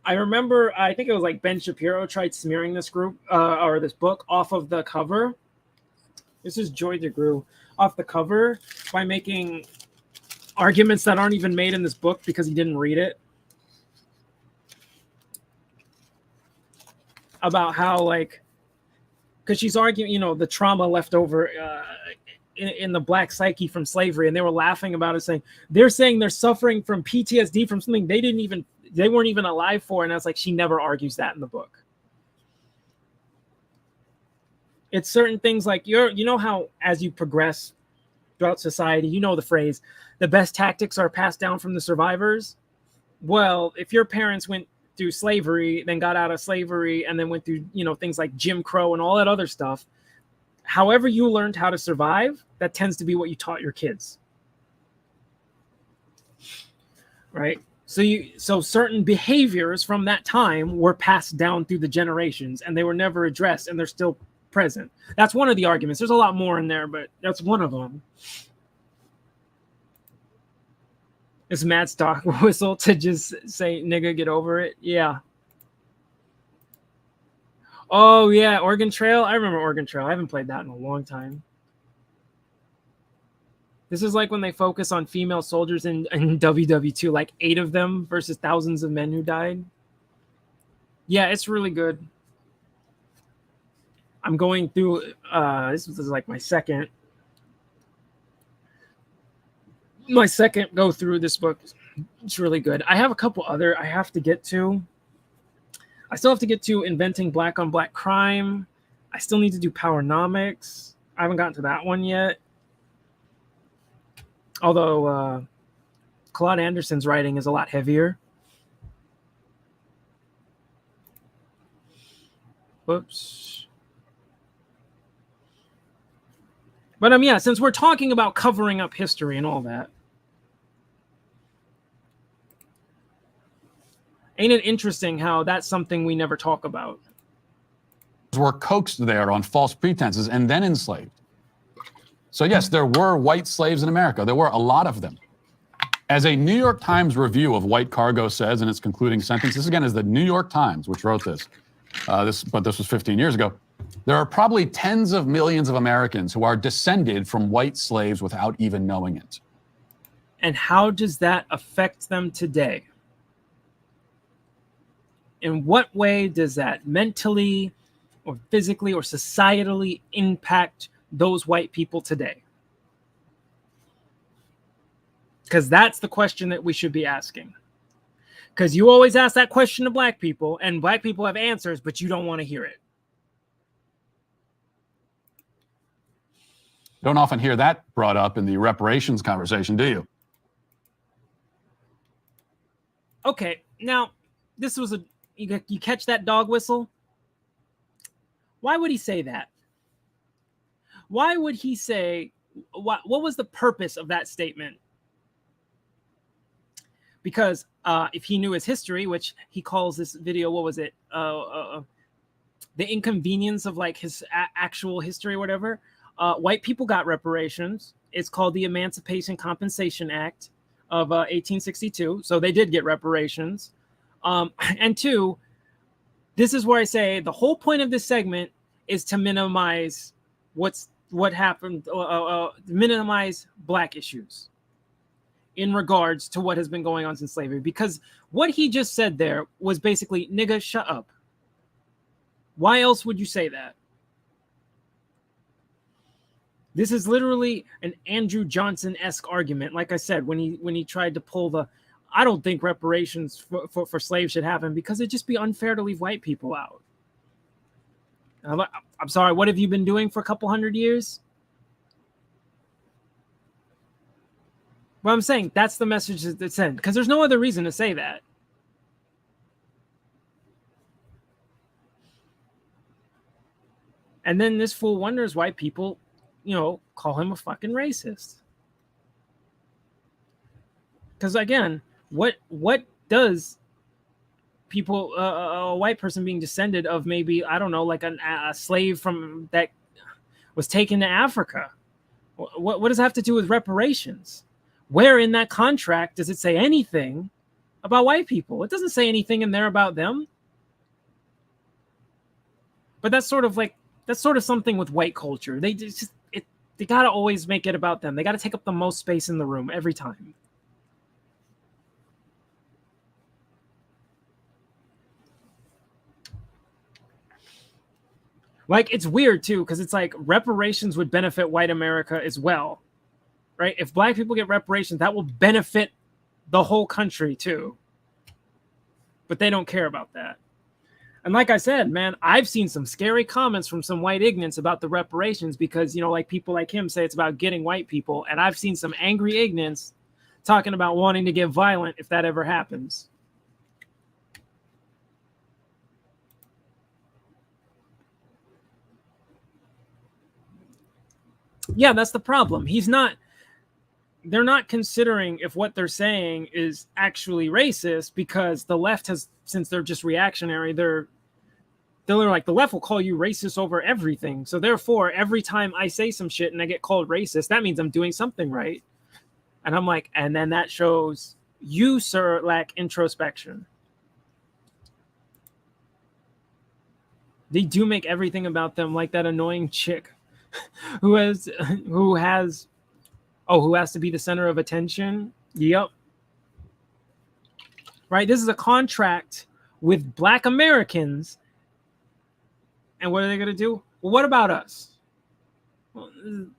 I remember, I think it was like Ben Shapiro tried smearing this book off of the cover. This is Joy DeGruy off the cover by making arguments that aren't even made in this book because he didn't read it. About how, because she's arguing, the trauma left over in the black psyche from slavery, and they were laughing about it, saying they're suffering from PTSD from something they weren't even alive for. And I was like, she never argues that in the book. It's certain things like how as you progress throughout society, the phrase, the best tactics are passed down from the survivors. Well, if your parents went through slavery, then got out of slavery, and then went through, things like Jim Crow and all that other stuff, however you learned how to survive, that tends to be what you taught your kids. Right? So certain behaviors from that time were passed down through the generations, and they were never addressed, and they're still present. That's one of the arguments. There's a lot more in there, but that's one of them. It's Matt's dog whistle to just say, nigga, get over it. Yeah. Oh, yeah. Oregon Trail. I remember Oregon Trail. I haven't played that in a long time. This is like when they focus on female soldiers in WW2, like 8 of them versus thousands of men who died. Yeah, it's really good. I'm going through, this is like my second go through this book. It's really good. I have a couple other I have to get to. I still have to get to Inventing Black on Black Crime. I still need to do Powernomics. I haven't gotten to that one yet. Although Claude Anderson's writing is a lot heavier. Whoops. But yeah, since we're talking about covering up history and all that, ain't it interesting how that's something we never talk about? Were coaxed there on false pretenses and then enslaved. So yes, there were white slaves in America. There were a lot of them. As a New York Times review of white cargo says in its concluding sentence, this again is the New York Times, which wrote this. But this was 15 years ago. There are probably tens of millions of Americans who are descended from white slaves without even knowing it. And how does that affect them today? In what way does that mentally or physically or societally impact those white people today? Because that's the question that we should be asking. Because you always ask that question to black people, and black people have answers, but you don't want to hear it. Don't often hear that brought up in the reparations conversation, do you? Okay, now, this was you catch that dog whistle? Why would he say that? Why would he say what was the purpose of that statement? Because if he knew his history, which he calls this video, what was it? The inconvenience of like his actual history or whatever. White people got reparations. It's called the Emancipation Compensation Act of 1862. So they did get reparations. And two, this is where I say the whole point of this segment is to minimize what happened, minimize Black issues in regards to what has been going on since slavery. Because what he just said there was basically, nigga, shut up. Why else would you say that? This is literally an Andrew Johnson-esque argument. Like I said, when he tried to pull the, I don't think reparations for slaves should happen because it'd just be unfair to leave white people out. I'm sorry, what have you been doing for a couple hundred years? Well, I'm saying that's the message that's sent because there's no other reason to say that. And then this fool wonders why people, call him a fucking racist. Because again, what does people, a white person being descended of maybe, I don't know, like a slave from that was taken to Africa, what does it have to do with reparations? Where in that contract does it say anything about white people? It doesn't say anything in there about them. But that's sort of something with white culture. They got to always make it about them. They got to take up the most space in the room every time. Like, it's weird too, because it's like reparations would benefit white America as well, right? If Black people get reparations, that will benefit the whole country too. But they don't care about that. And like I said, man, I've seen some scary comments from some white ignorants about the reparations because, like people like him say it's about getting white people. And I've seen some angry ignorants talking about wanting to get violent if that ever happens. Yeah, that's the problem. They're not considering if what they're saying is actually racist because the left has, since they're just reactionary, they're like, the left will call you racist over everything. So therefore, every time I say some shit and I get called racist, that means I'm doing something right. And I'm like, and then that shows you, sir, lack introspection. They do make everything about them, like that annoying chick who has to be the center of attention. Yep. Right. This is a contract with Black Americans. And what are they going to do? Well, what about us? Well,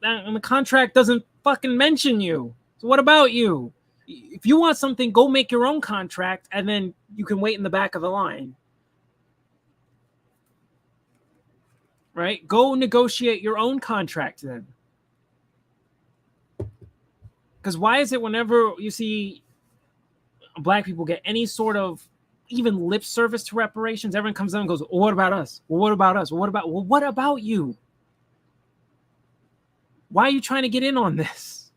and the contract doesn't fucking mention you. So what about you? If you want something, go make your own contract and then you can wait in the back of the line. Right? Go negotiate your own contract then. Because why is it whenever you see Black people get any sort of even lip service to reparations, everyone comes down and goes, well, what about us? Well, what about us? Well, what about you? Why are you trying to get in on this?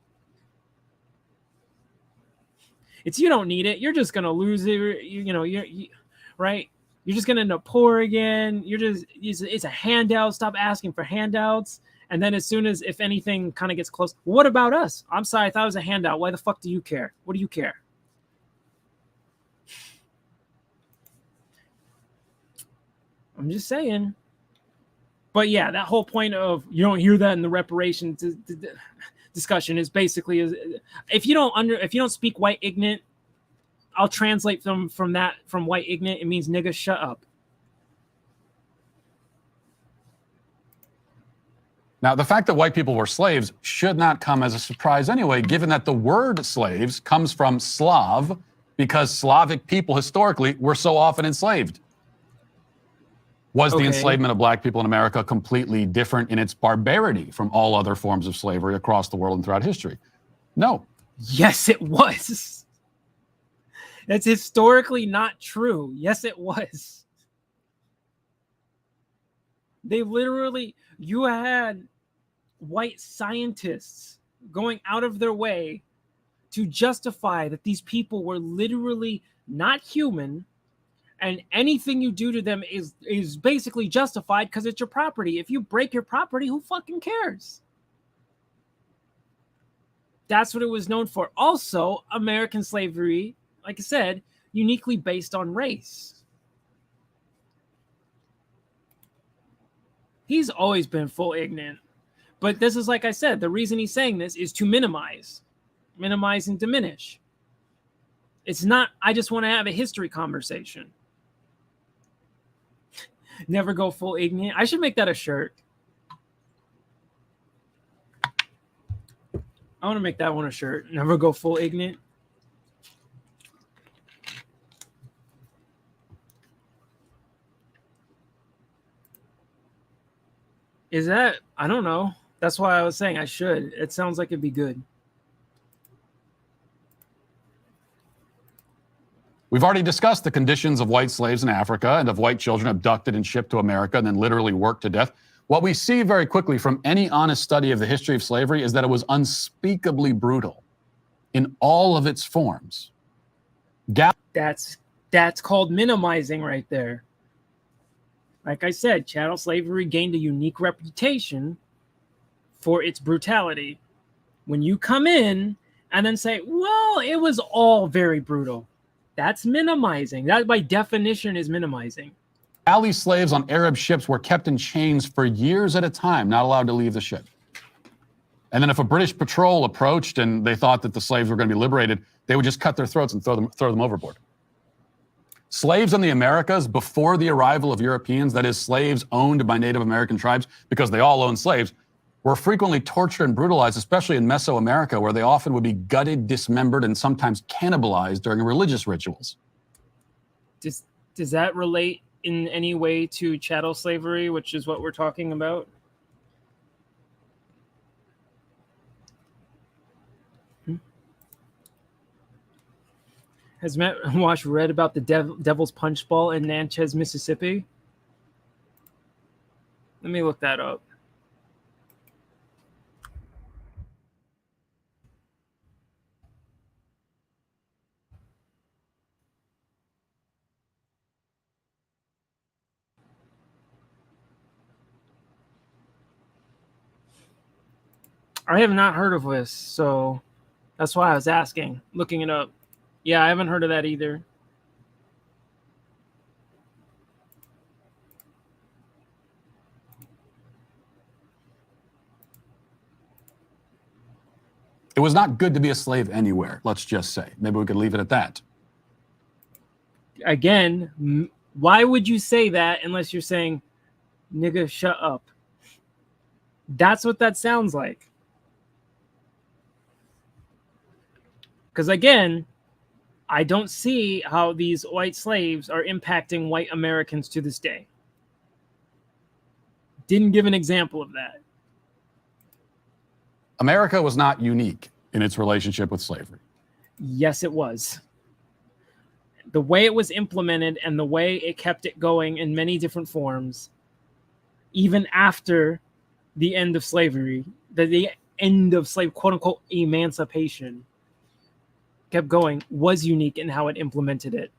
It's you don't need it. You're just going to lose it. You're right? You're just going to end up poor again. It's a handout. Stop asking for handouts. And then as soon as, if anything kind of gets close, what about us? I'm sorry, I thought it was a handout. Why the fuck do you care? What do you care? I'm just saying. But yeah, that whole point of you don't hear that in the reparations discussion is basically if you don't speak white ignorant, I'll translate from white ignorant. It means nigga, shut up. Now, the fact that white people were slaves should not come as a surprise anyway, given that the word slaves comes from Slav, because Slavic people historically were so often enslaved. Was the enslavement of Black people in America completely different in its barbarity from all other forms of slavery across the world and throughout history? No. Yes, it was. That's historically not true. Yes, it was. They literally, you had white scientists going out of their way to justify that these people were literally not human, and anything you do to them is basically justified because it's your property. If you break your property, who fucking cares? That's what it was known for. Also, American slavery, like I said, uniquely based on race. He's always been full ignorant. But this is, like I said, the reason he's saying this is to minimize and diminish. It's not, I just want to have a history conversation. Never go full ignorant. I should make that a shirt. I want to make that one a shirt. Never go full ignorant. Is that, I don't know. That's why I was saying I should. It sounds like it'd be good. We've already discussed the conditions of white slaves in Africa and of white children abducted and shipped to America and then literally worked to death. What we see very quickly from any honest study of the history of slavery is that it was unspeakably brutal in all of its forms. That's called minimizing right there. Like I said, chattel slavery gained a unique reputation for its brutality. When you come in and then say, well, it was all very brutal, that's minimizing. That by definition is minimizing. Galley slaves on Arab ships were kept in chains for years at a time, not allowed to leave the ship. And then if a British patrol approached and they thought that the slaves were going to be liberated, they would just cut their throats and throw them overboard. Slaves in the Americas before the arrival of Europeans, that is slaves owned by Native American tribes, because they all owned slaves, were frequently tortured and brutalized, especially in Mesoamerica, where they often would be gutted, dismembered, and sometimes cannibalized during religious rituals. Does that relate in any way to chattel slavery, which is what we're talking about? Has Matt Walsh read about the Devil's Punch Bowl in Natchez, Mississippi? Let me look that up. I have not heard of this, so that's why I was asking, looking it up. Yeah, I haven't heard of that either. It was not good to be a slave anywhere, let's just say. Maybe we could leave it at that. Again, why would you say that unless you're saying, nigga, shut up? That's what that sounds like. Because again, I don't see how these white slaves are impacting white Americans to this day. Didn't give an example of that. America was not unique in its relationship with slavery. Yes, it was. The way it was implemented and the way it kept it going in many different forms, even after the end of slavery, the end of slave, quote unquote, emancipation, kept going, was unique in how it implemented it.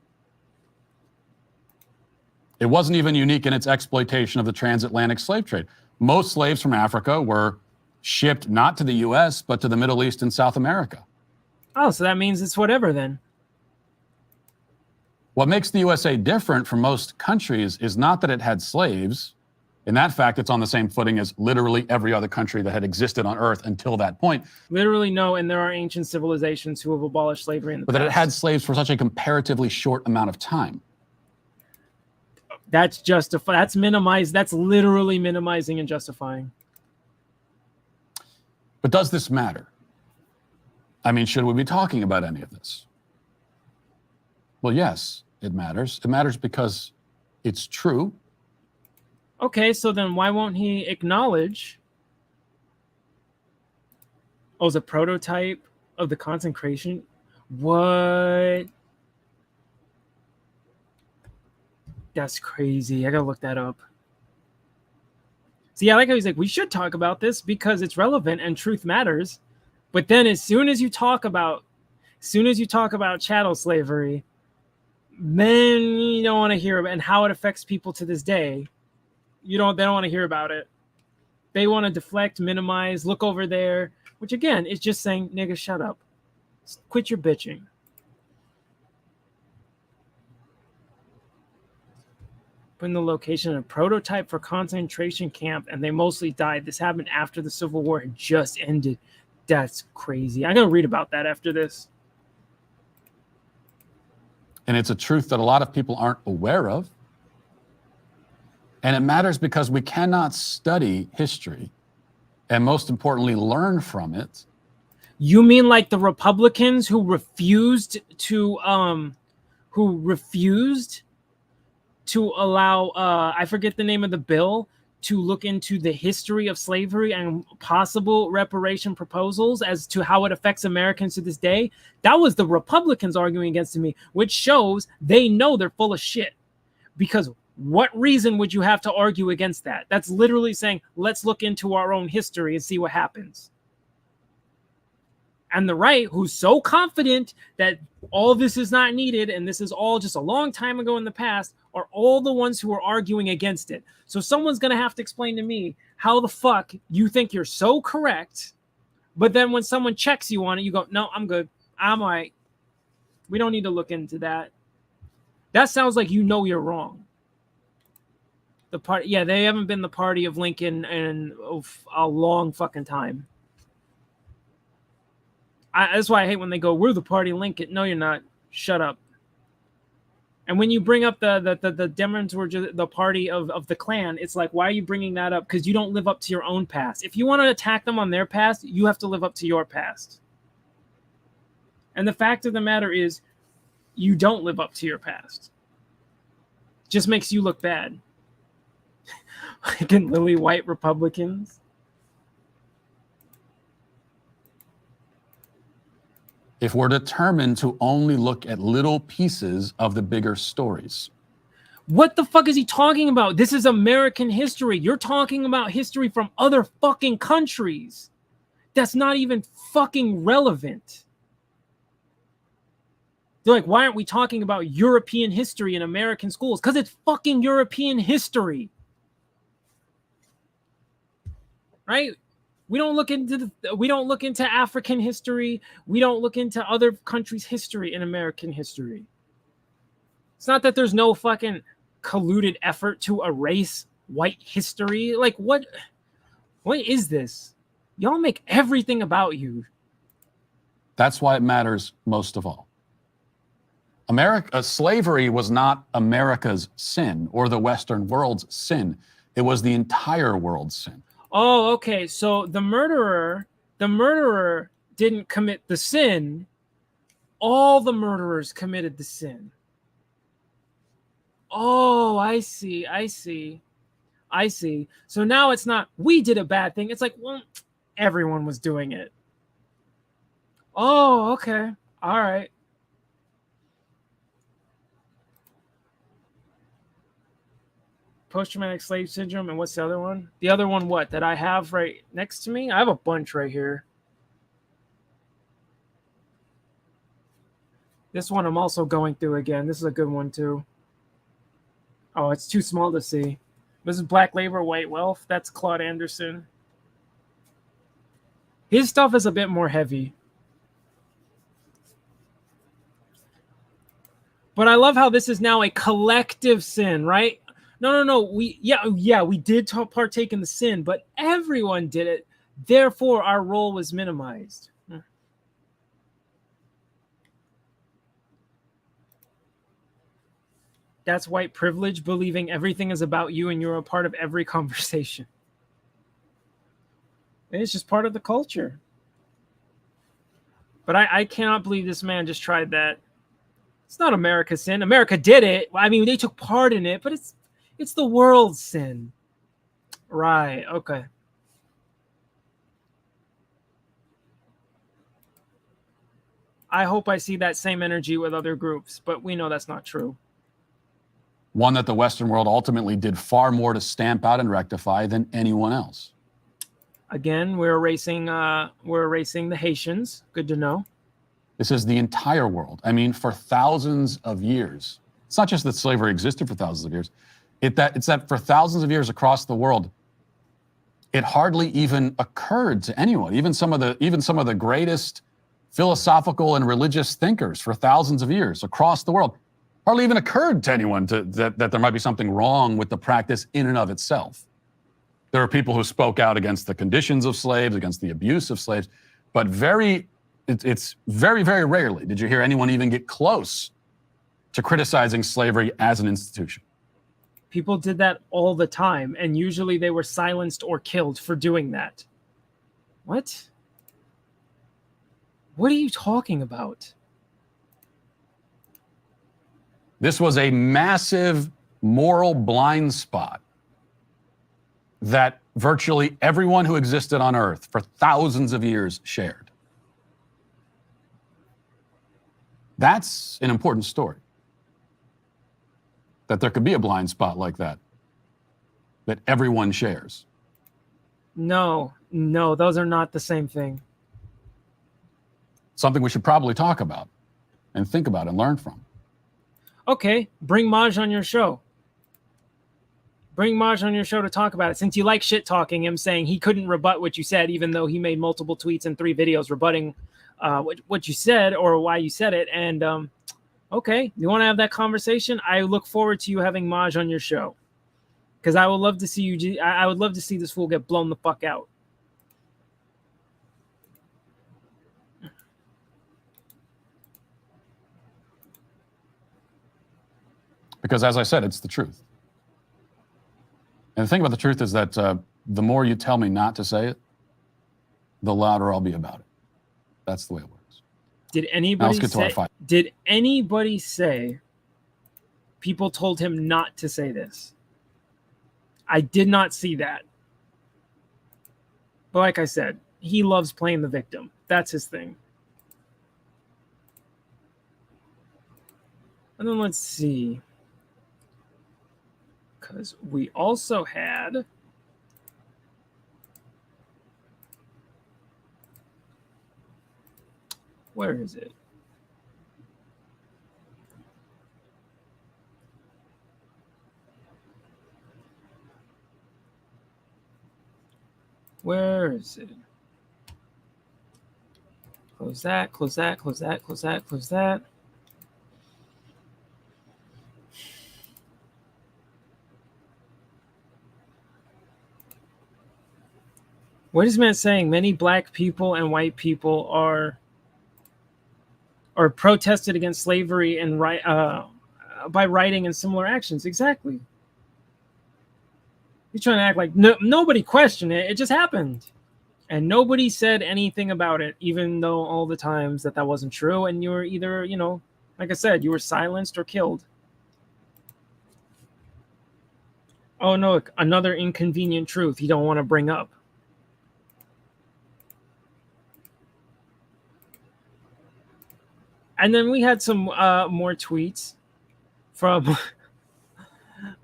It wasn't even unique in its exploitation of the transatlantic slave trade. Most slaves from Africa were shipped not to the US, but to the Middle East and South America. Oh, so that means it's whatever then. What makes the USA different from most countries is not that it had slaves. In that fact, it's on the same footing as literally every other country that had existed on Earth until that point. Literally, no, and there are ancient civilizations who have abolished slavery in the But past. that it had slaves for such a comparatively short amount of time. That's justified. That's minimized. That's literally minimizing and justifying. But does this matter? I mean, should we be talking about any of this? Well, yes, it matters. It matters because it's true. Okay, so then why won't he acknowledge? Oh, it's a prototype of the concentration? What? That's crazy. I gotta look that up. See, I like how he's like, we should talk about this because it's relevant and truth matters. But then as soon as you talk about chattel slavery, then you don't want to hear about it and how it affects people to this day. They don't want to hear about it. They want to deflect, minimize, look over there, which again is just saying, nigga, shut up. Quit your bitching. Put in the location of a prototype for concentration camp, and they mostly died. This happened after the Civil War had just ended. That's crazy. I'm going to read about that after this. And it's a truth that a lot of people aren't aware of. And it matters because we cannot study history and, most importantly, learn from it. You mean like the Republicans who refused to allow I forget the name of the bill to look into the history of slavery and possible reparation proposals as to how it affects Americans to this day? That was the Republicans arguing against me, which shows they know they're full of shit. Because what reason would you have to argue against that? That's literally saying, let's look into our own history and see what happens. And the right, who's so confident that all this is not needed and this is all just a long time ago in the past, are all the ones who are arguing against it. So someone's going to have to explain to me how the fuck you think you're so correct, but then when someone checks you on it, you go, no, I'm good. I'm all right. We don't need to look into that. That sounds like you know you're wrong. The party, yeah, they haven't been the party of Lincoln in a long fucking time. That's why I hate when they go, we're the party of Lincoln. No, you're not. Shut up. And when you bring up the Democrats were just the party of the Klan, it's like, why are you bringing that up? Because you don't live up to your own past. If you want to attack them on their past, you have to live up to your past. And the fact of the matter is, you don't live up to your past. Just makes you look bad. Like in lily white Republicans. If we're determined to only look at little pieces of the bigger stories. What the fuck is he talking about? This is American history. You're talking about history from other fucking countries. That's not even fucking relevant. They're like, why aren't we talking about European history in American schools? Because it's fucking European history. Right? We don't look into African history. We don't look into other countries' history in American history. It's not that there's no fucking colluded effort to erase white history. Like, what is this? Y'all make everything about you. That's why it matters most of all. Slavery was not America's sin or the Western world's sin. It was the entire world's sin. Oh, okay. So the murderer didn't commit the sin. All the murderers committed the sin. Oh, I see. So now it's not, we did a bad thing. It's like, well, everyone was doing it. Oh, okay. All right. Post-traumatic slave syndrome, and what's the other one? The other one, what, that I have right next to me? I have a bunch right here. This one I'm also going through again. This is a good one too. Oh, it's too small to see. This is Black Labor, White Wealth. That's Claude Anderson. His stuff is a bit more heavy. But I love how this is now a collective sin, right? No. We did partake in the sin, but everyone did it. Therefore, our role was minimized. That's white privilege, believing everything is about you and you're a part of every conversation. And it's just part of the culture. But I cannot believe this man just tried that. It's not America's sin. America did it. I mean, they took part in it, but it's the world's sin. Right, okay. I hope I see that same energy with other groups, but we know that's not true. one that the Western world ultimately did far more to stamp out and rectify than anyone else. Again, we're erasing the Haitians. Good to know. This is the entire world. I mean, for thousands of years, it's not just that slavery existed for thousands of years. It's that for thousands of years across the world, it hardly even occurred to anyone, even some of the greatest philosophical and religious thinkers for thousands of years across the world, hardly even occurred to anyone that there might be something wrong with the practice in and of itself. There are people who spoke out against the conditions of slaves, against the abuse of slaves, but it's very, very rarely did you hear anyone even get close to criticizing slavery as an institution. People did that all the time, and usually they were silenced or killed for doing that. What? What are you talking about? This was a massive moral blind spot that virtually everyone who existed on Earth for thousands of years shared. That's an important story. That there could be a blind spot like that everyone shares. No, those are not the same thing. Something we should probably talk about and think about and learn from. Okay, bring Maj on your show. Bring Maj on your show to talk about it. Since you like shit talking him, saying he couldn't rebut what you said, even though he made multiple tweets and 3 videos rebutting what you said or why you said it. And okay, you want to have that conversation? I look forward to you having Maj on your show, because I would love to see you. I would love to see this fool get blown the fuck out. Because as I said, it's the truth. And the thing about the truth is that the more you tell me not to say it, the louder I'll be about it. That's the way it works. Did anybody say people told him not to say this? I did not see that. But like I said, he loves playing the victim. That's his thing. And then let's see. Because we also had where is it? Where is it? Close that, close that, close that, close that, close that. What is man saying? Many black people and white people are protested against slavery and by writing and similar actions. Exactly. He's trying to act like nobody questioned it. It just happened. And nobody said anything about it, even though all the times that wasn't true. And you were either, like I said, you were silenced or killed. Oh, no, another inconvenient truth you don't want to bring up. And then we had some more tweets from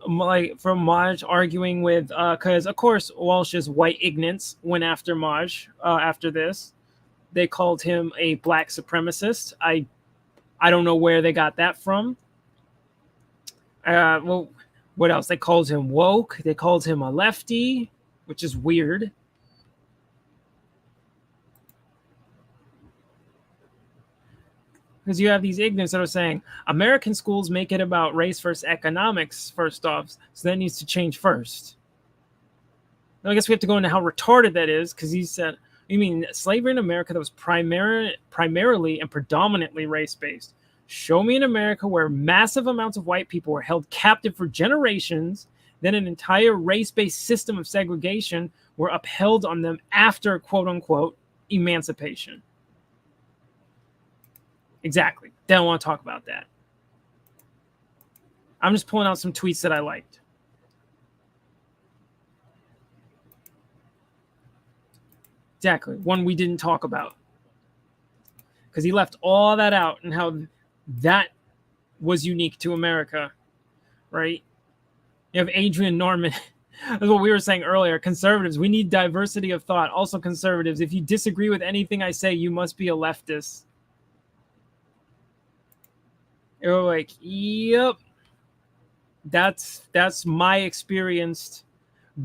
Maj arguing with, because of course Walsh's white ignorance went after Maj after this. They called him a black supremacist. I don't know where they got that from. Well, what else? They called him woke. They called him a lefty, which is weird. Because you have these ignorants that are saying American schools make it about race versus economics first off, so that needs to change first. Now, I guess we have to go into how retarded that is, because he said, you mean slavery in America that was primarily and predominantly race-based? Show me an America where massive amounts of white people were held captive for generations, then an entire race-based system of segregation were upheld on them after, quote-unquote, emancipation. Exactly. They don't want to talk about that. I'm just pulling out some tweets that I liked. Exactly. One we didn't talk about. Because he left all that out and how that was unique to America. right? You have Adrian Norman. That's what we were saying earlier. Conservatives, we need diversity of thought. Also conservatives, if you disagree with anything I say, you must be a leftist. You're like, yep. That's my experience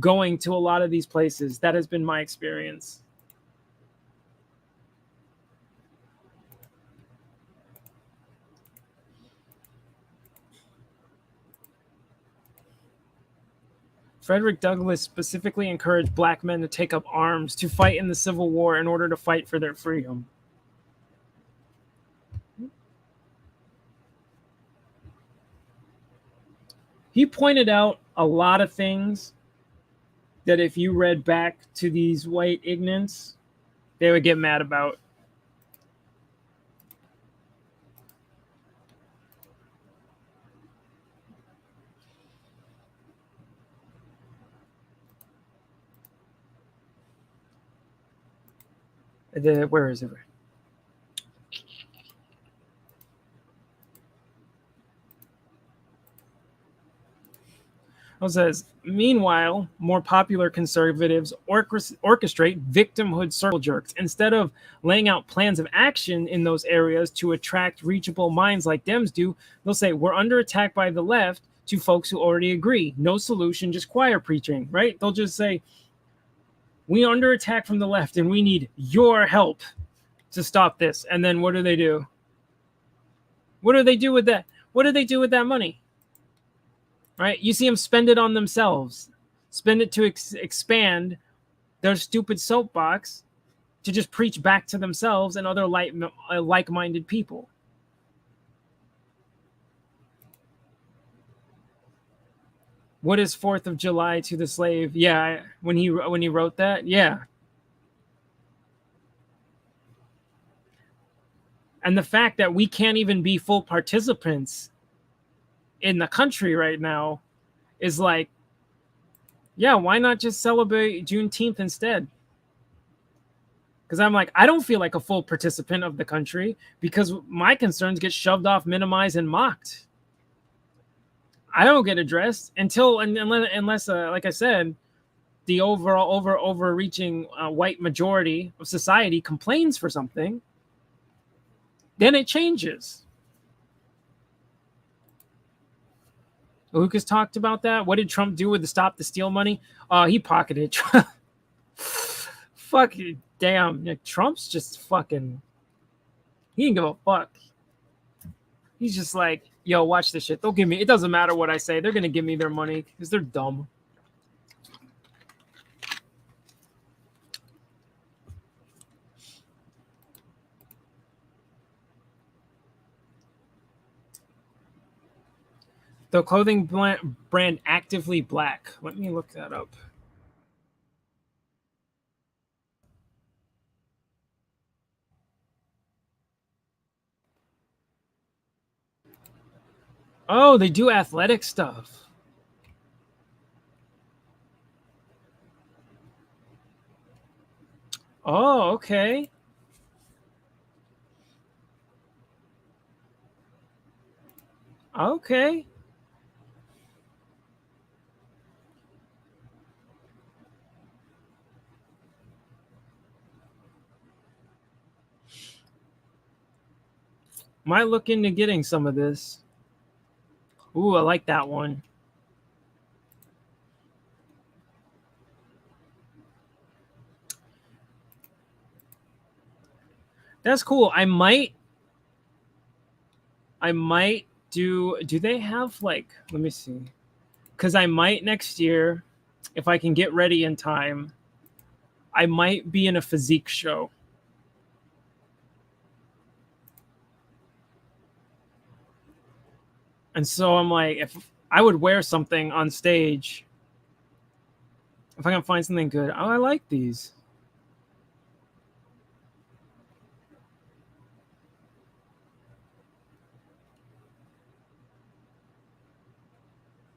going to a lot of these places. That has been my experience. Frederick Douglass specifically encouraged black men to take up arms to fight in the Civil War in order to fight for their freedom. He pointed out a lot of things that if you read back to these white ignorants, they would get mad about. Where is it? It says, meanwhile, more popular conservatives orchestrate victimhood circle jerks. Instead of laying out plans of action in those areas to attract reachable minds like Dems do, they'll say, we're under attack by the left, to folks who already agree. No solution, just choir preaching, right? They'll just say, we're under attack from the left and we need your help to stop this. And then what do? What do they do with that? What do they do with that money? Right? You see them spend it on themselves. Spend it to expand their stupid soapbox to just preach back to themselves and other like-minded people. What is 4th of July to the slave? Yeah, when he wrote that, yeah. And the fact that we can't even be full participants in the country right now is like, yeah, why not just celebrate Juneteenth instead? Because I'm like, I don't feel like a full participant of the country because my concerns get shoved off, minimized, and mocked. I don't get addressed unless like I said, the overreaching white majority of society complains for something. Then it changes. Lucas talked about that. What did Trump do with the Stop the Steal money? He pocketed Trump. Fuck you, damn. Trump's just fucking. He didn't give a fuck. He's just like, yo, watch this shit. They'll give me. It doesn't matter what I say. They're gonna give me their money because they're dumb. The clothing brand Actively Black. Let me look that up. Oh, they do athletic stuff. Oh, okay. Okay. Might look into getting some of this. Ooh, I like that one. That's cool. I might do they have like, let me see. Because I might next year, if I can get ready in time, I might be in a physique show. And so I'm like, if I would wear something on stage, if I can find something good. Oh, I like these.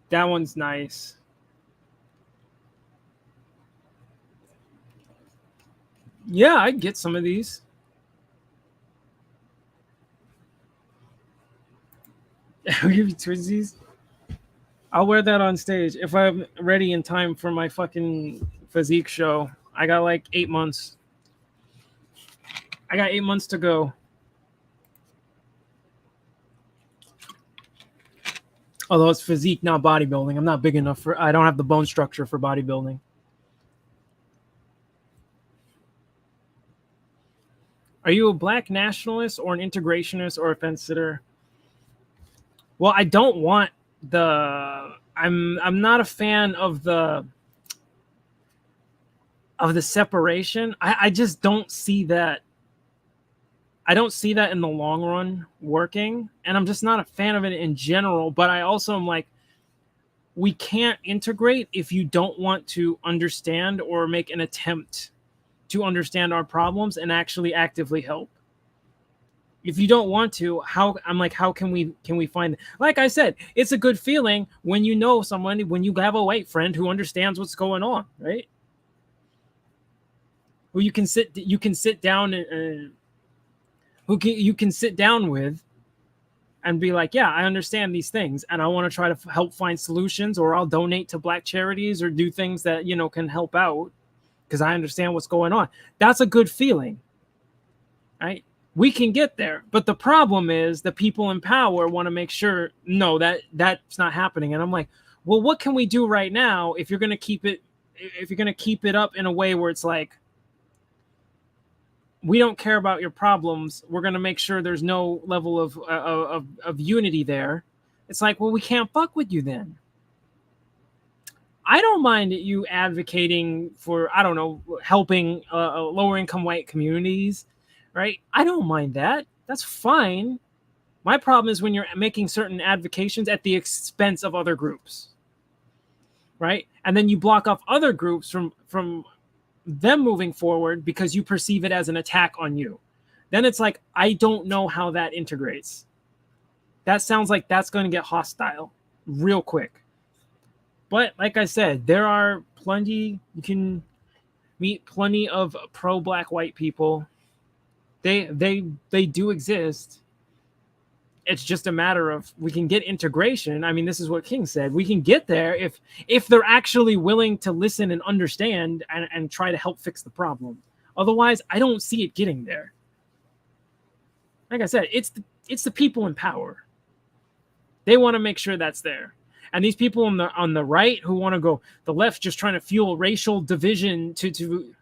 That one's nice. Yeah, I'd get some of these. I'll give you twinsies. I'll wear that on stage if I'm ready in time for my fucking physique show. I got like 8 months. I got 8 months to go. Although it's physique, not bodybuilding. I'm not big enough for. I don't have the bone structure for bodybuilding. Are you a black nationalist or an integrationist or a fence sitter? Well, I don't want the. I'm not a fan of the separation. I just don't see that. I don't see that in the long run working, and I'm just not a fan of it in general. But I also am like, we can't integrate if you don't want to understand or make an attempt to understand our problems and actually actively help. If you don't want to, how can we find, like I said, it's a good feeling when you know someone, when you have a white friend who understands what's going on, right? Who you can sit down and you can sit down with and be like, yeah, I understand these things and I want to try to help find solutions, or I'll donate to black charities or do things that, can help out because I understand what's going on. That's a good feeling, right? We can get there. But the problem is the people in power want to make sure, no, that's not happening. And I'm like, well, what can we do right now if you're going to keep it up in a way where it's like, we don't care about your problems. We're going to make sure there's no level of unity there. It's like, well, we can't fuck with you then. I don't mind you advocating for, I don't know, helping lower income white communities, right? I don't mind that. That's fine. My problem is when you're making certain advocations at the expense of other groups, right? And then you block off other groups from them moving forward because you perceive it as an attack on you. Then it's like, I don't know how that integrates. That sounds like that's going to get hostile real quick. But like I said, there are plenty, you can meet plenty of pro-black white people. They do exist. It's just a matter of, we can get integration. I mean, this is what King said. We can get there if they're actually willing to listen and understand and try to help fix the problem. Otherwise, I don't see it getting there. Like I said, it's the people in power. They want to make sure that's there. And these people on the right who want to go, the left just trying to fuel racial division to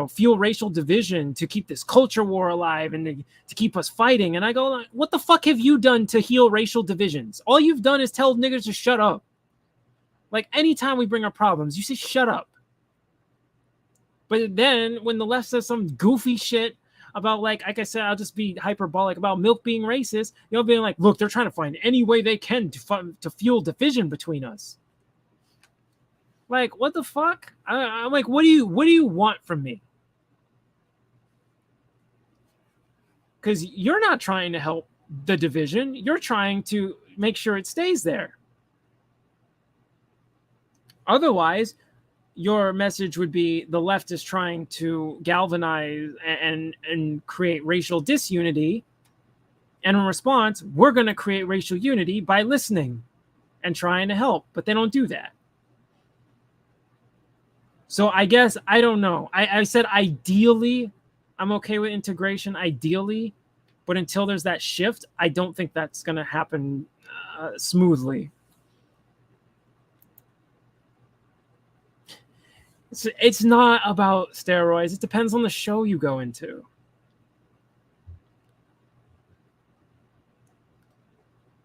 fuel racial division to keep this culture war alive and to keep us fighting. And I go, what the fuck have you done to heal racial divisions? All you've done is tell niggas to shut up. Like, anytime we bring up problems, you say shut up. But then when the left says some goofy shit about, like I said, I'll just be hyperbolic about milk being racist, being like, look, they're trying to find any way they can to fuel division between us. Like, what the fuck? I'm like, what do you want from me? Because you're not trying to help the division. You're trying to make sure it stays there. Otherwise, your message would be the left is trying to galvanize and create racial disunity. And in response, we're going to create racial unity by listening and trying to help. But they don't do that. So I guess, I don't know. I said ideally, I'm okay with integration, ideally. But until there's that shift, I don't think that's going to happen smoothly. It's not about steroids. It depends on the show you go into.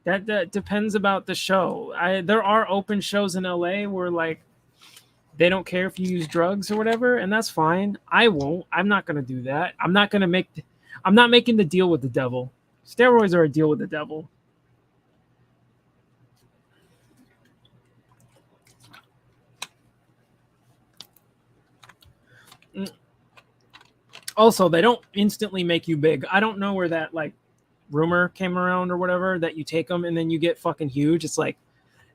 That depends about the show. There are open shows in LA where, like, they don't care if you use drugs or whatever, and that's fine. I won't. I'm not going to do that. I'm not making the deal with the devil. Steroids are a deal with the devil. Also, they don't instantly make you big. I don't know where that, like, rumor came around or whatever, that you take them and then you get fucking huge. It's like,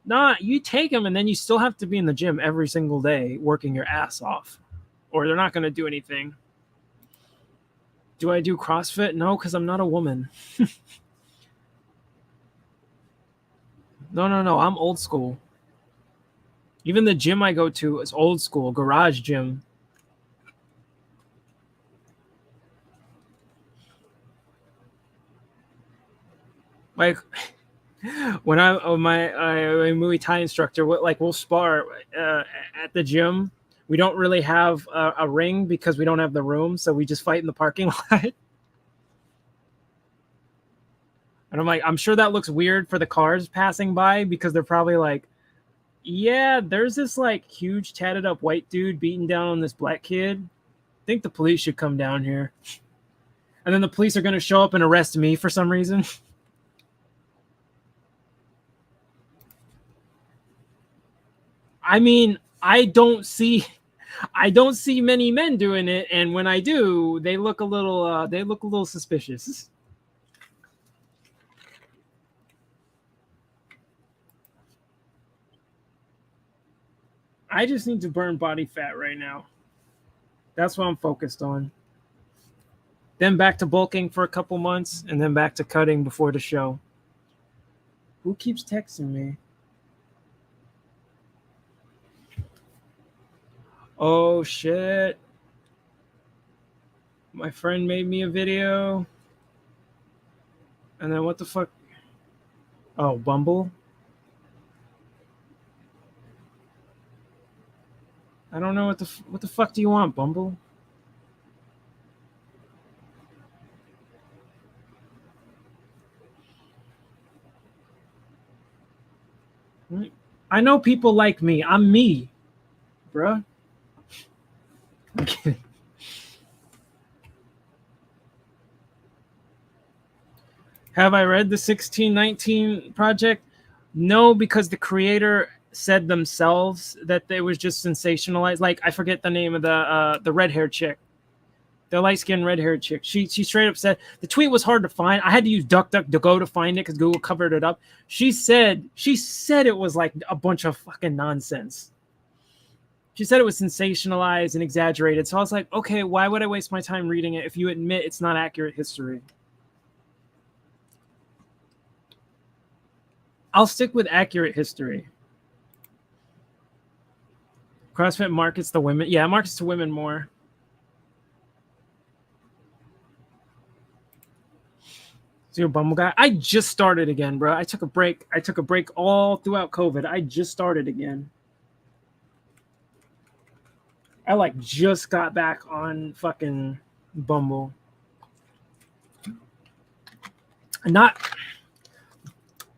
nah, you take them and then you still have to be in the gym every single day working your ass off, or they're not going to do anything. Do I do CrossFit? No, because I'm not a woman. No. I'm old school. Even the gym I go to is old school, garage gym. Like when my Muay Thai instructor, we'll spar at the gym. We don't really have a ring because we don't have the room, so we just fight in the parking lot. And I'm like, I'm sure that looks weird for the cars passing by because they're probably like, yeah, there's this like huge tatted up white dude beating down on this black kid. I think the police should come down here. And then the police are going to show up and arrest me for some reason. I mean, I don't see many men doing it, and when I do, they look a little suspicious. I just need to burn body fat right now. That's what I'm focused on. Then back to bulking for a couple months, and then back to cutting before the show. Who keeps texting me? Oh shit. My friend made me a video. And then what the fuck? Oh, Bumble? I don't know what the fuck do you want, Bumble? I know people like me. I'm me, bruh. I'm kidding. Have I read the 1619 project? No, because the creator said themselves that it was just sensationalized. Like, I forget the name of the red-haired chick. The light-skinned red-haired chick. She straight up said the tweet was hard to find. I had to use DuckDuckGo to find it because Google covered it up. She said it was like a bunch of fucking nonsense. She said it was sensationalized and exaggerated. So I was like, okay, why would I waste my time reading it if you admit it's not accurate history? I'll stick with accurate history. CrossFit markets the women. Yeah, markets to women more. So you're a Bumble guy? I just started again, bro. I took a break. I took a break all throughout COVID. I just started again. I like just got back on fucking Bumble. Not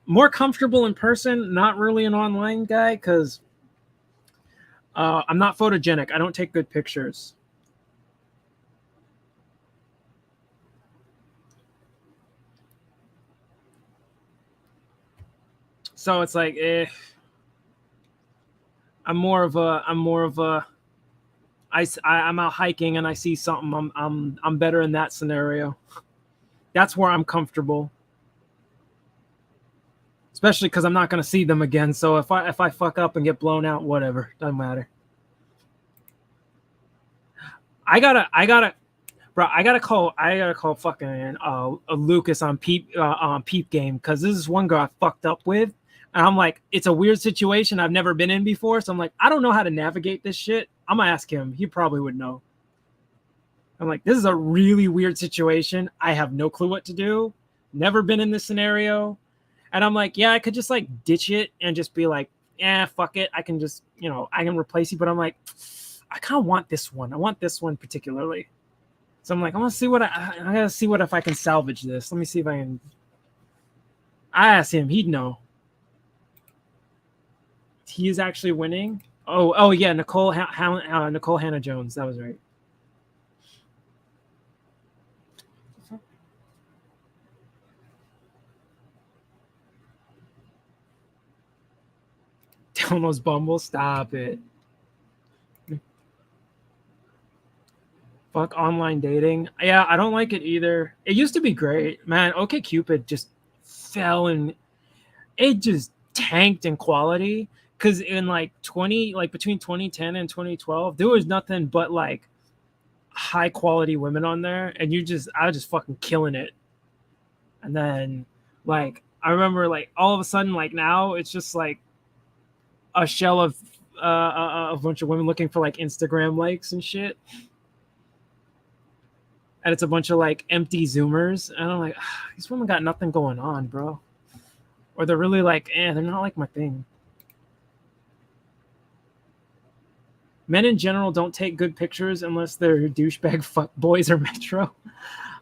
more comfortable in person, not really an online guy because I'm not photogenic. I don't take good pictures. So it's like, I'm out hiking and I see something. I'm better in that scenario. That's where I'm comfortable. Especially because I'm not gonna see them again. So if I fuck up and get blown out, whatever, doesn't matter. I gotta call fucking Lucas on Peep Game because this is one girl I fucked up with, and I'm like, it's a weird situation I've never been in before. So I'm like, I don't know how to navigate this shit. I'm gonna ask him. He probably would know. I'm like, this is a really weird situation. I have no clue what to do. Never been in this scenario. And I'm like, yeah, I could just like ditch it and just be like, fuck it. I can just, I can replace you. But I'm like, I kind of want this one. I want this one particularly. So I'm like, I want to see I gotta see if I can salvage this. Let me see if I can. I asked him, he'd know. He is actually winning. Oh yeah, Nicole Hannah Jones. That was right. Downloads Bumble. Stop it. Fuck online dating. Yeah, I don't like it either. It used to be great, man. OkCupid just fell and it just tanked in quality. Cause in between 2010 and 2012, there was nothing but like high quality women on there, and I was just fucking killing it. And then like I remember like all of a sudden like now it's just like a shell of a bunch of women looking for like Instagram likes and shit. And it's a bunch of like empty Zoomers. And I'm like, these women got nothing going on, bro. Or they're really like, they're not like my thing. Men in general don't take good pictures unless they're douchebag fuck boys or metro.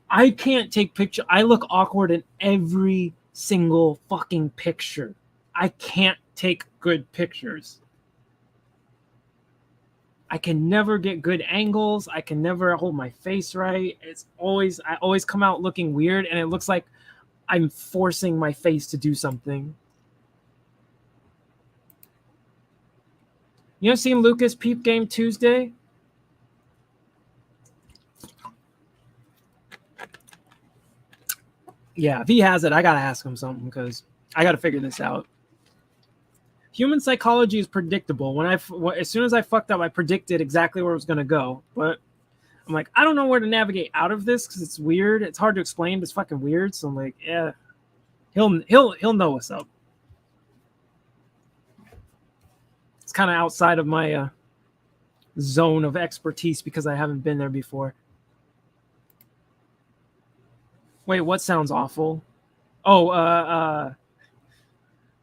I can't take picture. I look awkward in every single fucking picture. I can't take good pictures. I can never get good angles. I can never hold my face right. I always come out looking weird, and it looks like I'm forcing my face to do something. You ever seen Lucas Peep Game Tuesday? Yeah, if he has it, I gotta ask him something because I gotta figure this out. Human psychology is predictable. As soon as I fucked up, I predicted exactly where it was gonna go. But I'm like, I don't know where to navigate out of this because it's weird. It's hard to explain, but it's fucking weird. So I'm like, yeah, he'll know what's up. It's kind of outside of my zone of expertise because I haven't been there before. Wait, what sounds awful? Oh,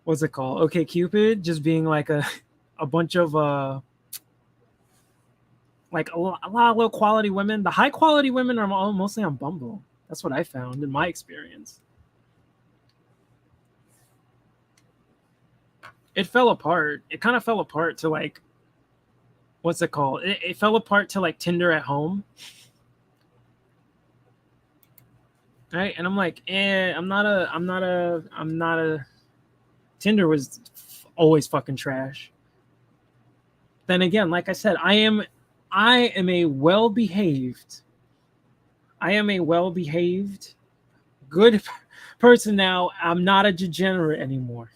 what's it called? Okay, Cupid, just being like a bunch of like a lot of low quality women. The high quality women are mostly on Bumble. That's what I found in my experience. It fell apart. It kind of fell apart to like, what's it called? It fell apart to like Tinder at home. Right, and I'm like, I'm not a. Tinder was always fucking trash. Then again, like I said, I am a well-behaved, good person now. I'm not a degenerate anymore.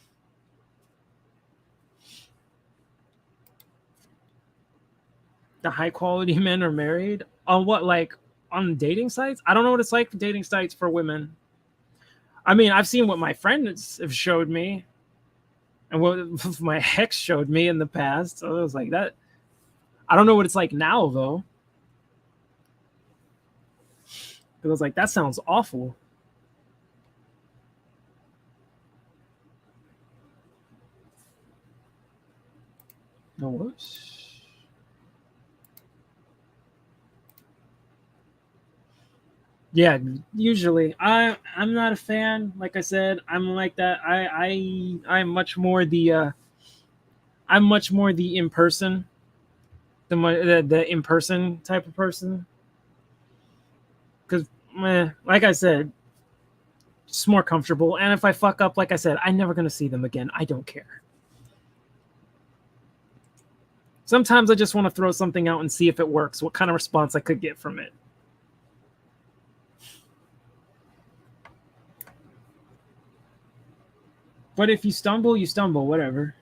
The high-quality men are married on what, like on dating sites? I don't know what it's like for dating sites for women. I mean, I've seen what my friends have showed me and what my ex showed me in the past. So it was like that. I don't know what it's like now, though. It was like, that sounds awful. No, whoops. Yeah, usually I'm not a fan. Like I said, I'm like that. I'm much more the in person, the in person type of person. Because, like I said, it's more comfortable. And if I fuck up, like I said, I'm never gonna see them again. I don't care. Sometimes I just want to throw something out and see if it works. What kind of response I could get from it. But if you stumble, you stumble, whatever.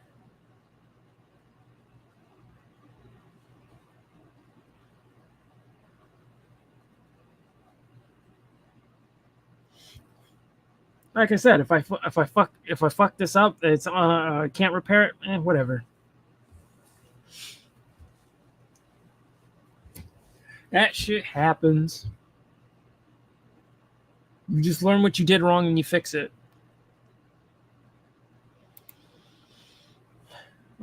Like I said, if I fuck this up, it's I can't repair it. Whatever. That shit happens. You just learn what you did wrong and you fix it.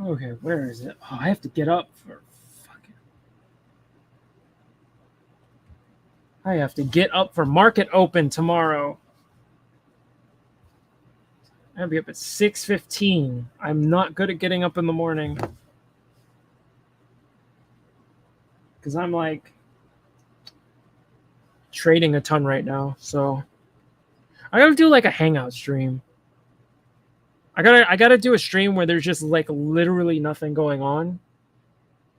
Okay, where is it? Oh, I have to get up for fucking. I have to get up for market open tomorrow. I'll be up at 6:15. I'm not good at getting up in the morning. Because I'm like trading a ton right now. So I gotta do like a hangout stream. I gotta do a stream where there's just like literally nothing going on,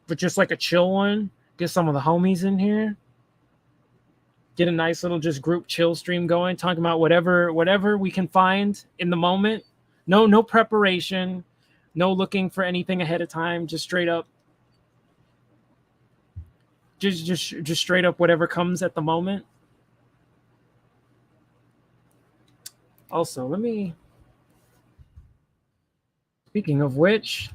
but just like a chill one. Get some of the homies in here. Get a nice little just group chill stream going, talking about whatever we can find in the moment. No preparation, no looking for anything ahead of time. Just straight up, just straight up whatever comes at the moment. Also, let me. Speaking of which,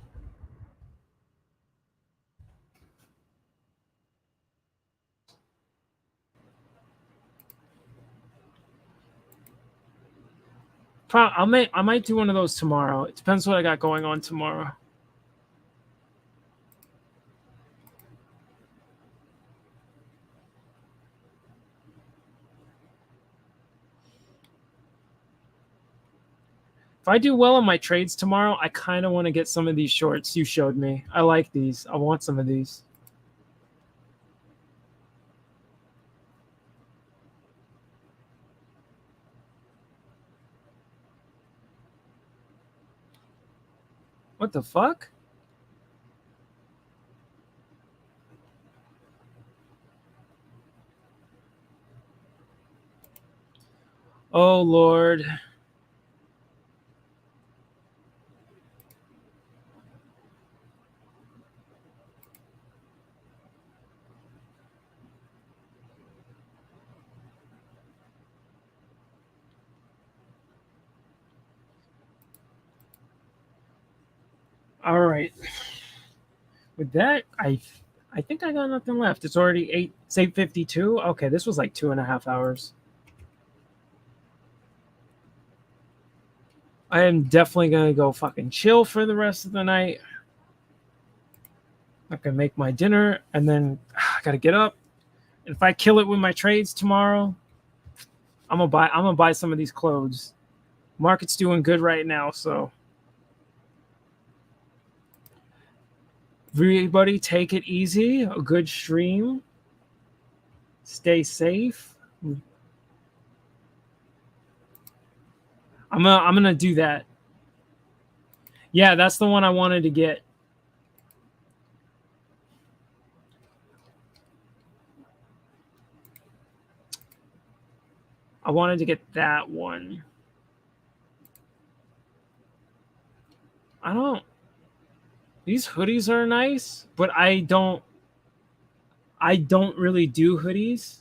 I might do one of those tomorrow. It depends what I got going on tomorrow. If I do well on my trades tomorrow, I kind of want to get some of these shorts you showed me. I like these. I want some of these. What the fuck? Oh, Lord. All right. With that, I think I got nothing left. It's already 8:52. Okay, this was like 2.5 hours. I am definitely gonna go fucking chill for the rest of the night. I can make my dinner, and then I gotta get up. And if I kill it with my trades tomorrow, I'm gonna buy some of these clothes. Market's doing good right now, so everybody take it easy. A good stream. Stay safe. I'm gonna do that. Yeah, that's the one I wanted to get. I wanted to get that one. These hoodies are nice, but I don't really do hoodies.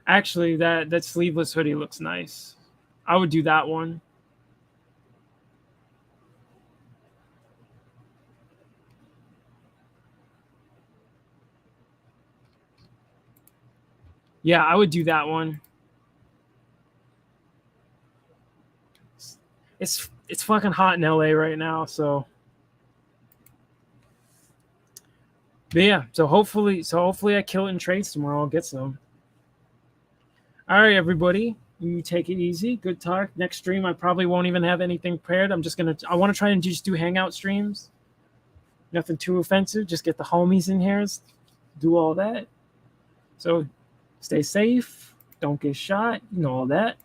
Actually, that sleeveless hoodie looks nice. I would do that one. Yeah, I would do that one. It's fucking hot in LA right now, so. But yeah, so hopefully I kill it in trades tomorrow. I'll get some. All right, everybody, you take it easy. Good talk. Next stream, I probably won't even have anything prepared. I want to try and just do hangout streams. Nothing too offensive. Just get the homies in here, do all that. So stay safe. Don't get shot. You know all that.